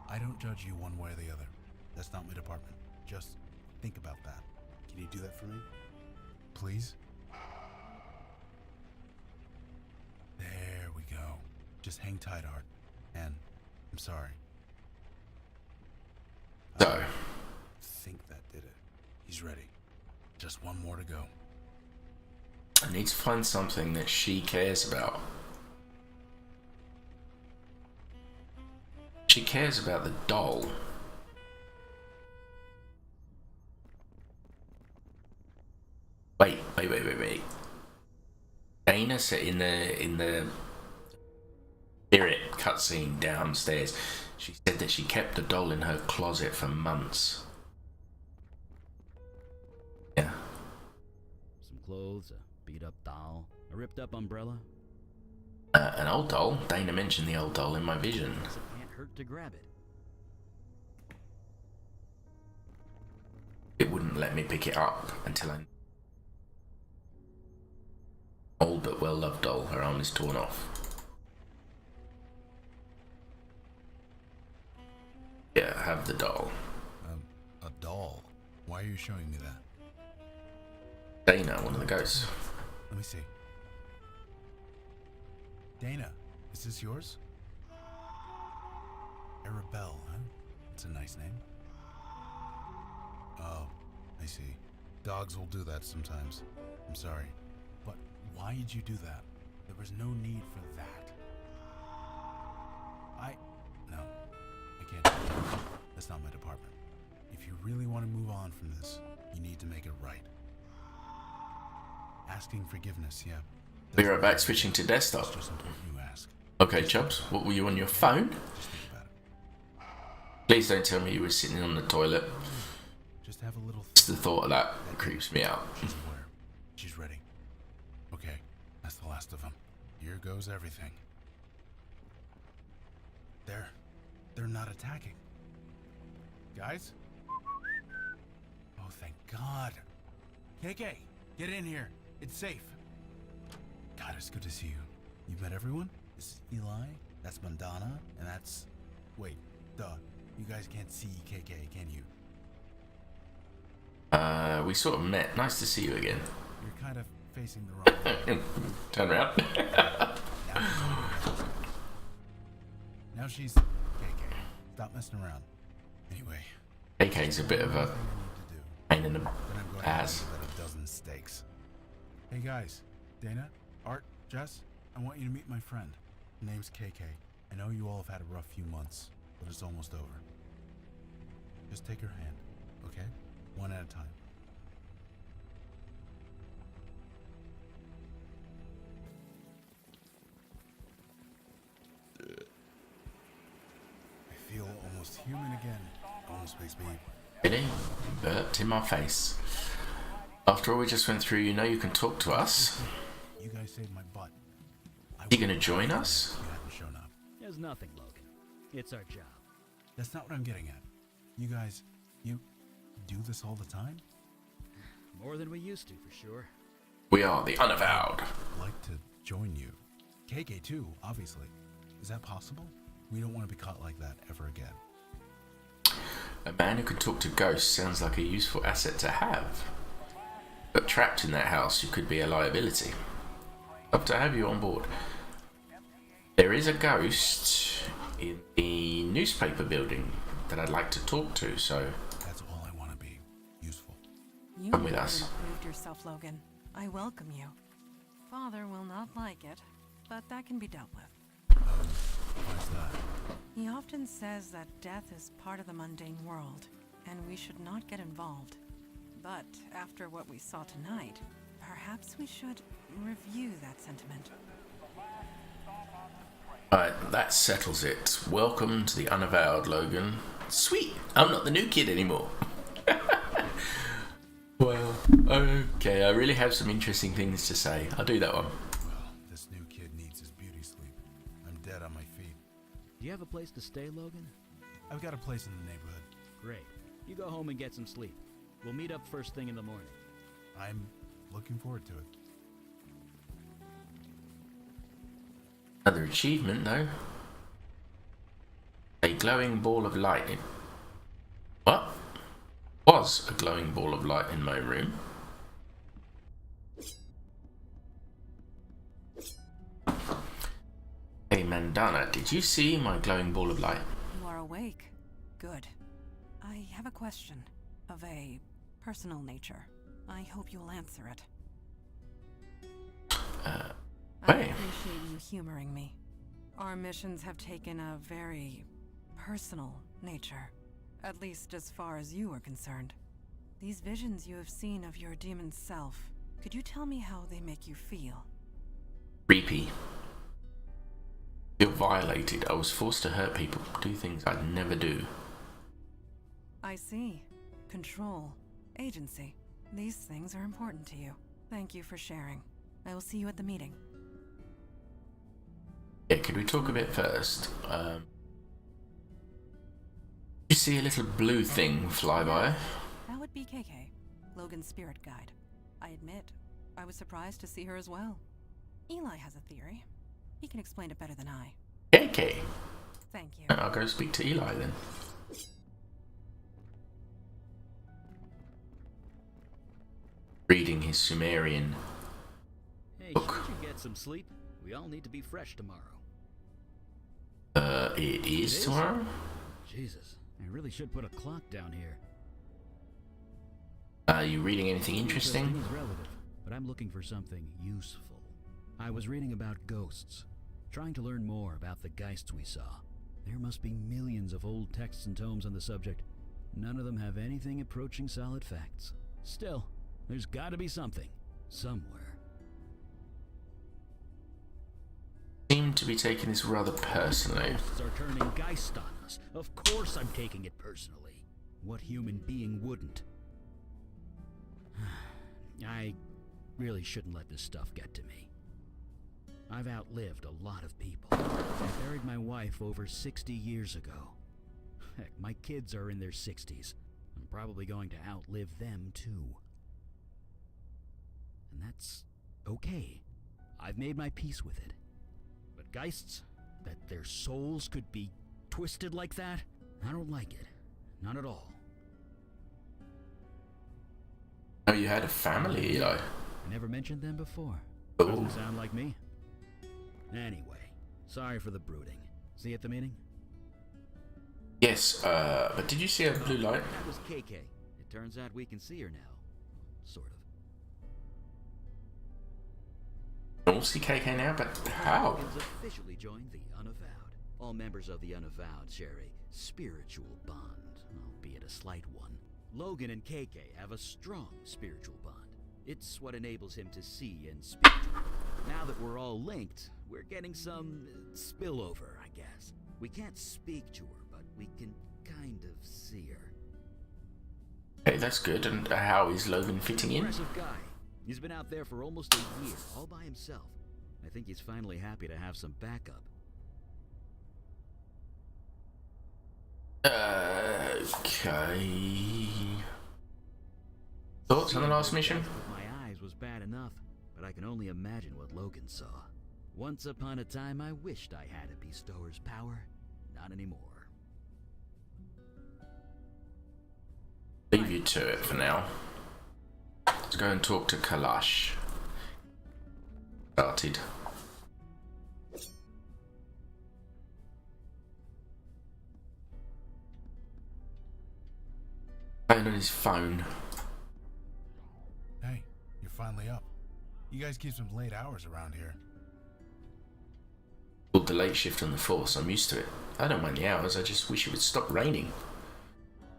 I don't judge you one way or the other. That's not my department. Just think about that. Can you do that for me? Please? There we go. Just hang tight, Art. And I'm sorry. So. I think that did it. He's ready. Just one more to go. I need to find something that she cares about. She cares about the doll. Wait. Dana said in the spirit cutscene downstairs, she said that she kept the doll in her closet for months. Yeah. Some clothes, a beat up doll, a ripped up umbrella. An old doll. Dana mentioned the old doll in my vision. It can't hurt to grab it. It wouldn't let me pick it up until I... Old but well-loved doll. Her arm is torn off. Yeah, have the doll. A doll? Why are you showing me that? Dana, one of the ghosts. Let me see. Dana, is this yours? Arabelle, huh? It's a nice name. Oh, I see. Dogs will do that sometimes. I'm sorry. But why did you do that? There was no need for that. No. I can't do that. That's not my department. If you really want to move on from this, you need to make it right. Asking forgiveness, yeah. Be right back, switching to desktop. Just important you ask. Okay, Chubbs, what were you on your phone? Just think about it. Please don't tell me you were sitting on the toilet. Just have a little... Just the thought of that creeps me out. She's aware. She's ready. Okay, That's the last of them. Here goes everything. They're not attacking. Guys? Oh, thank God. KK, get in here. It's safe. God, it's good to see you. You met everyone? This is Eli, that's Mandana, and that's... Wait, duh. You guys can't see KK, can you? We sort of met. Nice to see you again. You're kind of facing the wrong way. Turn around. Now she's... KK, stop messing around. Anyway... KK's a bit of a pain in the ass. A dozen steaks. Hey guys, Dana, Art, Jess, I want you to meet my friend. Her name's KK. I know you all have had a rough few months, but it's almost over. Just take her hand, okay? One at a time. I feel almost human again. Almost makes me... Really? Burped in my face. After all we just went through, you know you can talk to us. You guys saved my butt. You gonna join us? You haven't shown up. There's nothing, Logan. It's our job. That's not what I'm getting at. You guys, you do this all the time? More than we used to, for sure. We are the Unavowed. I'd like to join you. KK too, obviously. Is that possible? We don't want to be caught like that ever again. A man who can talk to ghosts sounds like a useful asset to have. But trapped in that house, you could be a liability. Love to have you on board. There is a ghost in the newspaper building that I'd like to talk to, so... That's all I want to be. Useful. You come with us. Improved yourself, Logan. I welcome you. Father will not like it, but that can be dealt with. Why's that? He often says that death is part of the mundane world, and we should not get involved. But after what we saw tonight, perhaps we should review that sentiment. Alright, that settles it. Welcome to the Unavowed, Logan. Sweet, I'm not the new kid anymore. Well, okay, I really have some interesting things to say. I'll do that one. Well, this new kid needs his beauty sleep. I'm dead on my feet. Do you have a place to stay, Logan? I've got a place in the neighborhood. Great. You go home and get some sleep. We'll meet up first thing in the morning. I'm looking forward to it. Another achievement, though. A glowing ball of light in... What? Was a glowing ball of light in my room. Hey Mandana, did you see my glowing ball of light? You are awake. Good. I have a question of a personal nature. I hope you'll answer it. I appreciate you humoring me. Our missions have taken a very personal nature, at least as far as you are concerned. These visions you have seen of your demon self, could you tell me how they make you feel? Creepy. Feel violated. I was forced to hurt people, do things I'd never do. I see. Control. Agency. These things are important to you. Thank you for sharing. I will see you at the meeting. Yeah, could we talk a bit first? You see a little blue thing fly by? That would be KK, Logan's spirit guide. I admit, I was surprised to see her as well. Eli has a theory. He can explain it better than I. KK. Thank you. I'll go speak to Eli then. Reading his Sumerian book. Hey, should you get some sleep? We all need to be fresh tomorrow. It is tomorrow? Jesus, I really should put a clock down here. Are you reading anything interesting? Is relative, but I'm looking for something useful. I was reading about ghosts, trying to learn more about the geists we saw. There must be millions of old texts and tomes on the subject. None of them have anything approaching solid facts. Still, there's gotta be something, somewhere. Seem to be taking this rather personally. Ghosts are turning geist on us. Of course I'm taking it personally. What human being wouldn't? I really shouldn't let this stuff get to me. I've outlived a lot of people. I buried my wife over 60 years ago. Heck, my kids are in their 60s. I'm probably going to outlive them too. And that's okay. I've made my peace with it. But Geists, that their souls could be twisted like that, I don't like it. Not at all. Oh, you had a family, Eli. I never mentioned them before. Oh. Doesn't sound like me. Anyway, sorry for the brooding. See you at the meeting? Yes, but did you see a blue light? That was KK. It turns out we can see her now. Sort of. All see KK now, but how? Logan's officially joined the Unavowed. All members of the Unavowed share a spiritual bond, albeit a slight one. Logan and KK have a strong spiritual bond. It's what enables him to see and speak to her. Now that we're all linked, we're getting some spillover, I guess. We can't speak to her, but we can kind of see her. Hey, that's good. And how is Logan fitting in? Impressive guy. He's been out there for almost a year, all by himself. I think he's finally happy to have some backup. Okay. Thoughts on the last mission? With my eyes was bad enough, but I can only imagine what Logan saw. Once upon a time, I wished I had a bestower's power. Not anymore. Leave you to it for now. Let's go and talk to Kalash. Started. Playing on his phone. Hey, you're finally up. You guys keep some late hours around here. Pulled the late shift on the force. I'm used to it. I don't mind the hours. I just wish it would stop raining.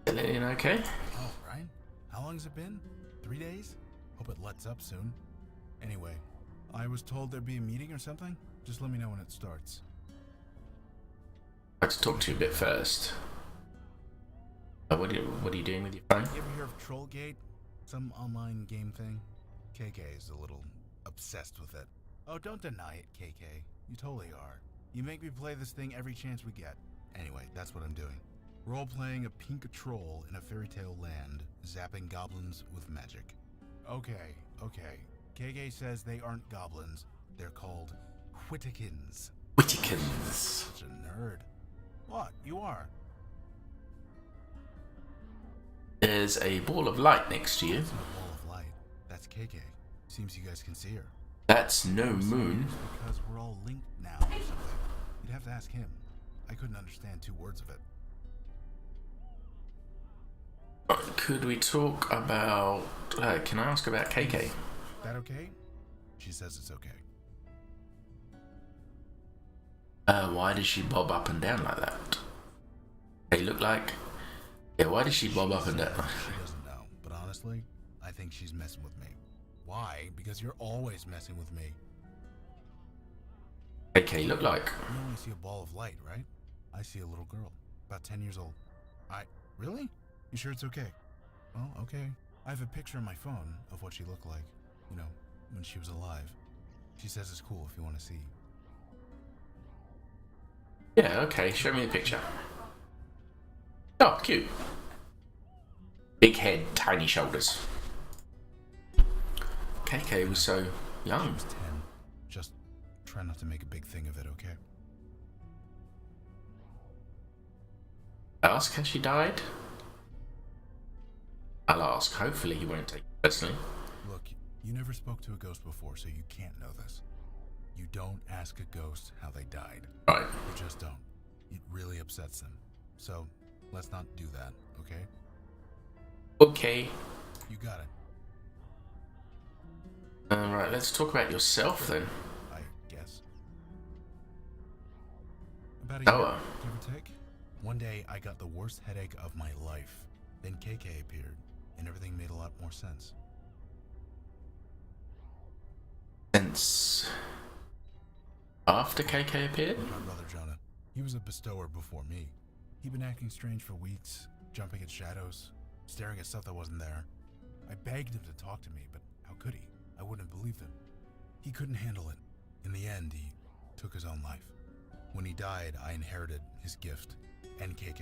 Feeling okay? Oh, Ryan? How long's it been? 3 days? Hope it lets up soon. Anyway, I was told there'd be a meeting or something. Just let me know when it starts. I'd like to talk to you a bit first. What are you doing with your phone? You ever hear of Trollgate? Some online game thing? KK is a little obsessed with it. Oh, don't deny it, KK. You totally are. You make me play this thing every chance we get. Anyway, that's what I'm doing. Role-playing a pink troll in a fairy tale land, zapping goblins with magic. Okay. KK says they aren't goblins. They're called Whittikins. Whittikins. Such a nerd. What? You are? There's a ball of light next to you. That's no ball of light. That's KK. Seems you guys can see her. That's no moon. Because we're all linked now or something. You'd have to ask him. I couldn't understand 2 words of it. Could we talk about... can I ask about KK? That okay? She says it's okay. Why does she bob up and down like that? They look like... Yeah, why does she bob up and down? She doesn't know, but honestly, I think she's messing with me. Why? Because you're always messing with me. KK look like? You only see a ball of light, right? I see a little girl, about 10 years old. Really? You sure it's okay? Well, okay. I have a picture on my phone of what she looked like, you know, when she was alive. She says it's cool if you want to see. Yeah, okay, show me the picture. Oh, cute. Big head, tiny shoulders. KK was so young. She was 10. Just try not to make a big thing of it, okay? Ask how she died? I'll ask. Hopefully he won't take it personally. Look, you never spoke to a ghost before, so you can't know this. You don't ask a ghost how they died. Right. You just don't. It really upsets them. So, let's not do that, okay? Okay. You got it. Alright, let's talk about yourself then. I guess. About a year, give or take. One day, I got the worst headache of my life. Then KK appeared, and everything made a lot more sense. Since after KK appeared? My brother Jonah. He was a bestower before me. He'd been acting strange for weeks, jumping at shadows, staring at stuff that wasn't there. I begged him to talk to me, but how could he? I wouldn't have believed him. He couldn't handle it. In the end, he took his own life. When he died, I inherited his gift, NKK.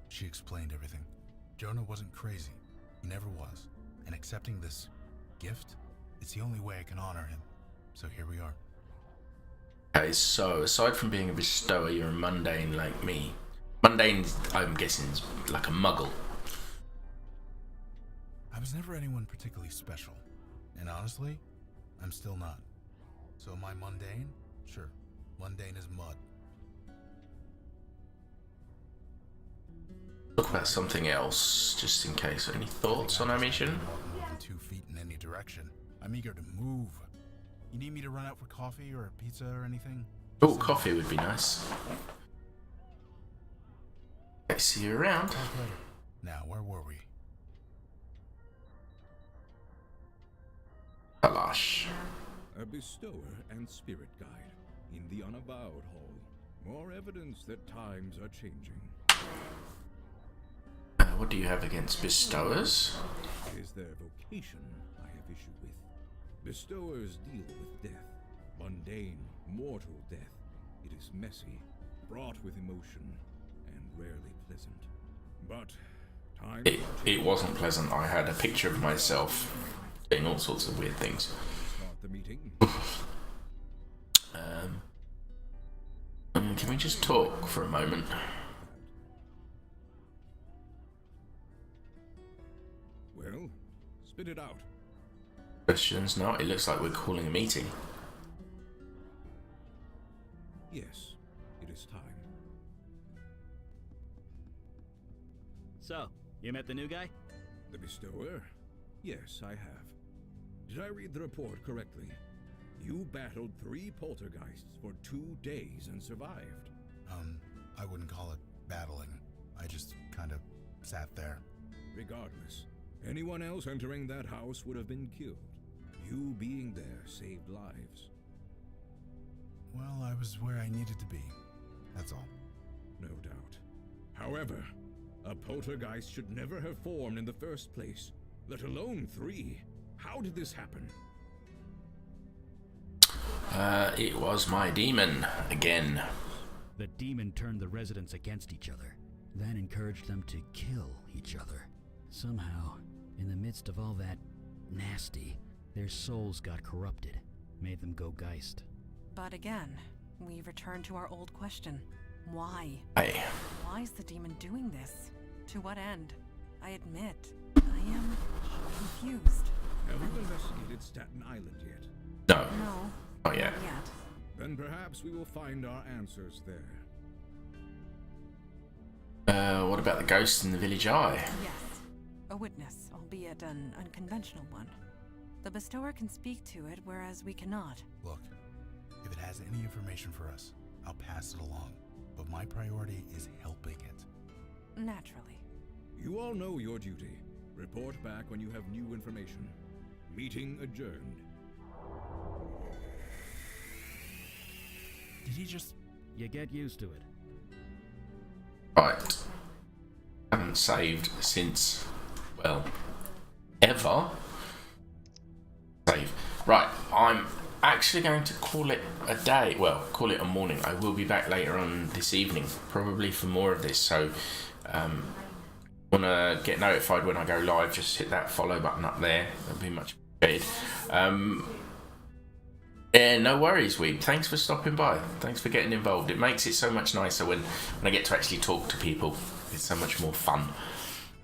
She explained everything. Jonah wasn't crazy. He never was. And accepting this gift, it's the only way I can honor him. So here we are. Okay, so aside from being a bestower, you're a mundane like me. Mundane, I'm guessing, is like a muggle. I was never anyone particularly special. And honestly, I'm still not. So am I mundane? Sure. Mundane as mud. Talk about something else, just in case. Any thoughts on our mission? More than 2 feet in any direction. I'm eager to move. You need me to run out for coffee or a pizza or anything? Oh, coffee would be nice. I see you around. Now, where were we? Kalash. A bestower and spirit guide in the Unavowed Hall. More evidence that times are changing. What do you have against bestowers? It is their vocation I have issue with. Bestowers deal with death. Mundane, mortal death. It is messy, fraught with emotion, and rarely pleasant. But time... It wasn't pleasant. I had a picture of myself doing all sorts of weird things. Start the meeting. Can we just talk for a moment? Well, spit it out. Questions? No, it looks like we're calling a meeting. Yes, it is time. So, you met the new guy? The bestower? Yes, I have. Did I read the report correctly? You battled 3 poltergeists for 2 days and survived. I wouldn't call it battling. I just kind of sat there. Regardless, anyone else entering that house would have been killed. You being there saved lives. Well, I was where I needed to be. That's all. No doubt. However, a poltergeist should never have formed in the first place, let alone 3. How did this happen? It was my demon again. The demon turned the residents against each other, then encouraged them to kill each other. Somehow, in the midst of all that nasty, their souls got corrupted, made them go geist. But again, we return to our old question. Why? Hey. Why is the demon doing this? To what end? I admit, I am confused. Have you investigated Staten Island yet? No. No. Not yet. Not yet. Then perhaps we will find our answers there. What about the ghost in the village eye? Yes. A witness, albeit an unconventional one. The bestower can speak to it, whereas we cannot. Look, if it has any information for us, I'll pass it along. But my priority is helping it. Naturally. You all know your duty. Report back when you have new information. Meeting adjourned. Did he just... You get used to it. Right. I haven't saved since, well, ever. Save. Right, I'm actually going to call it a day. Well, call it a morning. I will be back later on this evening, probably for more of this. So, want to get notified when I go live, just hit that follow button up there. That'd be much appreciated. Yeah, no worries, Weeb. Thanks for stopping by. Thanks for getting involved. It makes it so much nicer when I get to actually talk to people. It's so much more fun.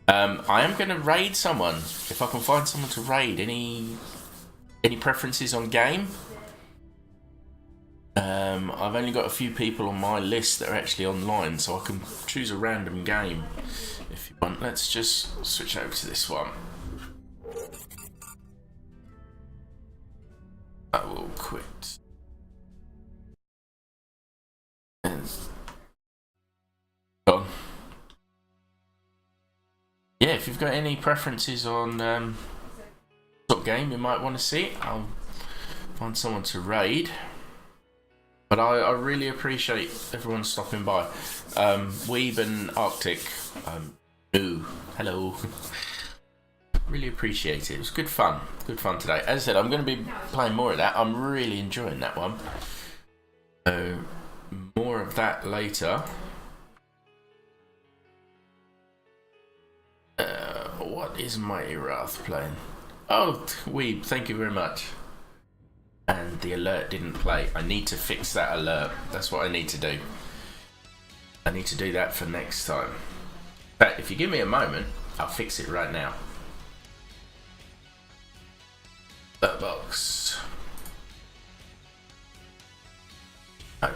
I am going to raid someone. If I can find someone to raid. Any preferences on game? I've only got a few people on my list that are actually online, so I can choose a random game if you want. Let's just switch over to this one. I will quit. Gone. Yeah, if you've got any preferences on sort of game you might want to see, I'll find someone to raid. But I really appreciate everyone stopping by. Weeb and Arctic, ooh, hello. Really appreciate it. It was good fun. Good fun today. As I said, I'm going to be playing more of that. I'm really enjoying that one. More of that later. What is Mighty Wrath playing? Oh, Weeb, thank you very much. And the alert didn't play. I need to fix that alert. That's what I need to do. I need to do that for next time. But if you give me a moment, I'll fix it right now. That box. Oh,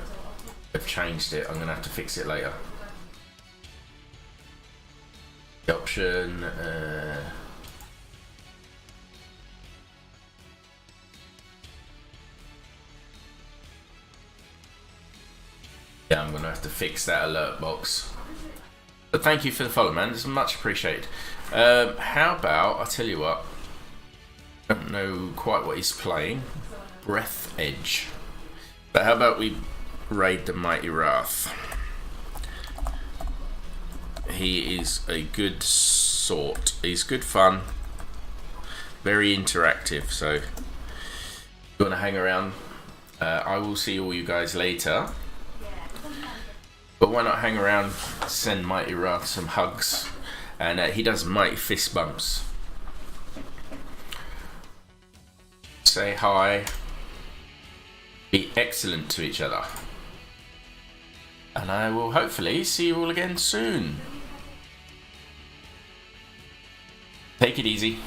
I've changed it. I'm gonna have to fix it later. The option. Yeah, I'm gonna have to fix that alert box. But thank you for the follow, man. It's much appreciated. How about I tell you what? I don't know quite what he's playing. Breath Edge. But how about we raid the Mighty Wrath? He is a good sort. He's good fun. Very interactive. So if you want to hang around, I will see all you guys later. But why not hang around, send Mighty Wrath some hugs. And he does mighty fist bumps. Say hi. Be excellent to each other. And I will hopefully see you all again soon. Take it easy.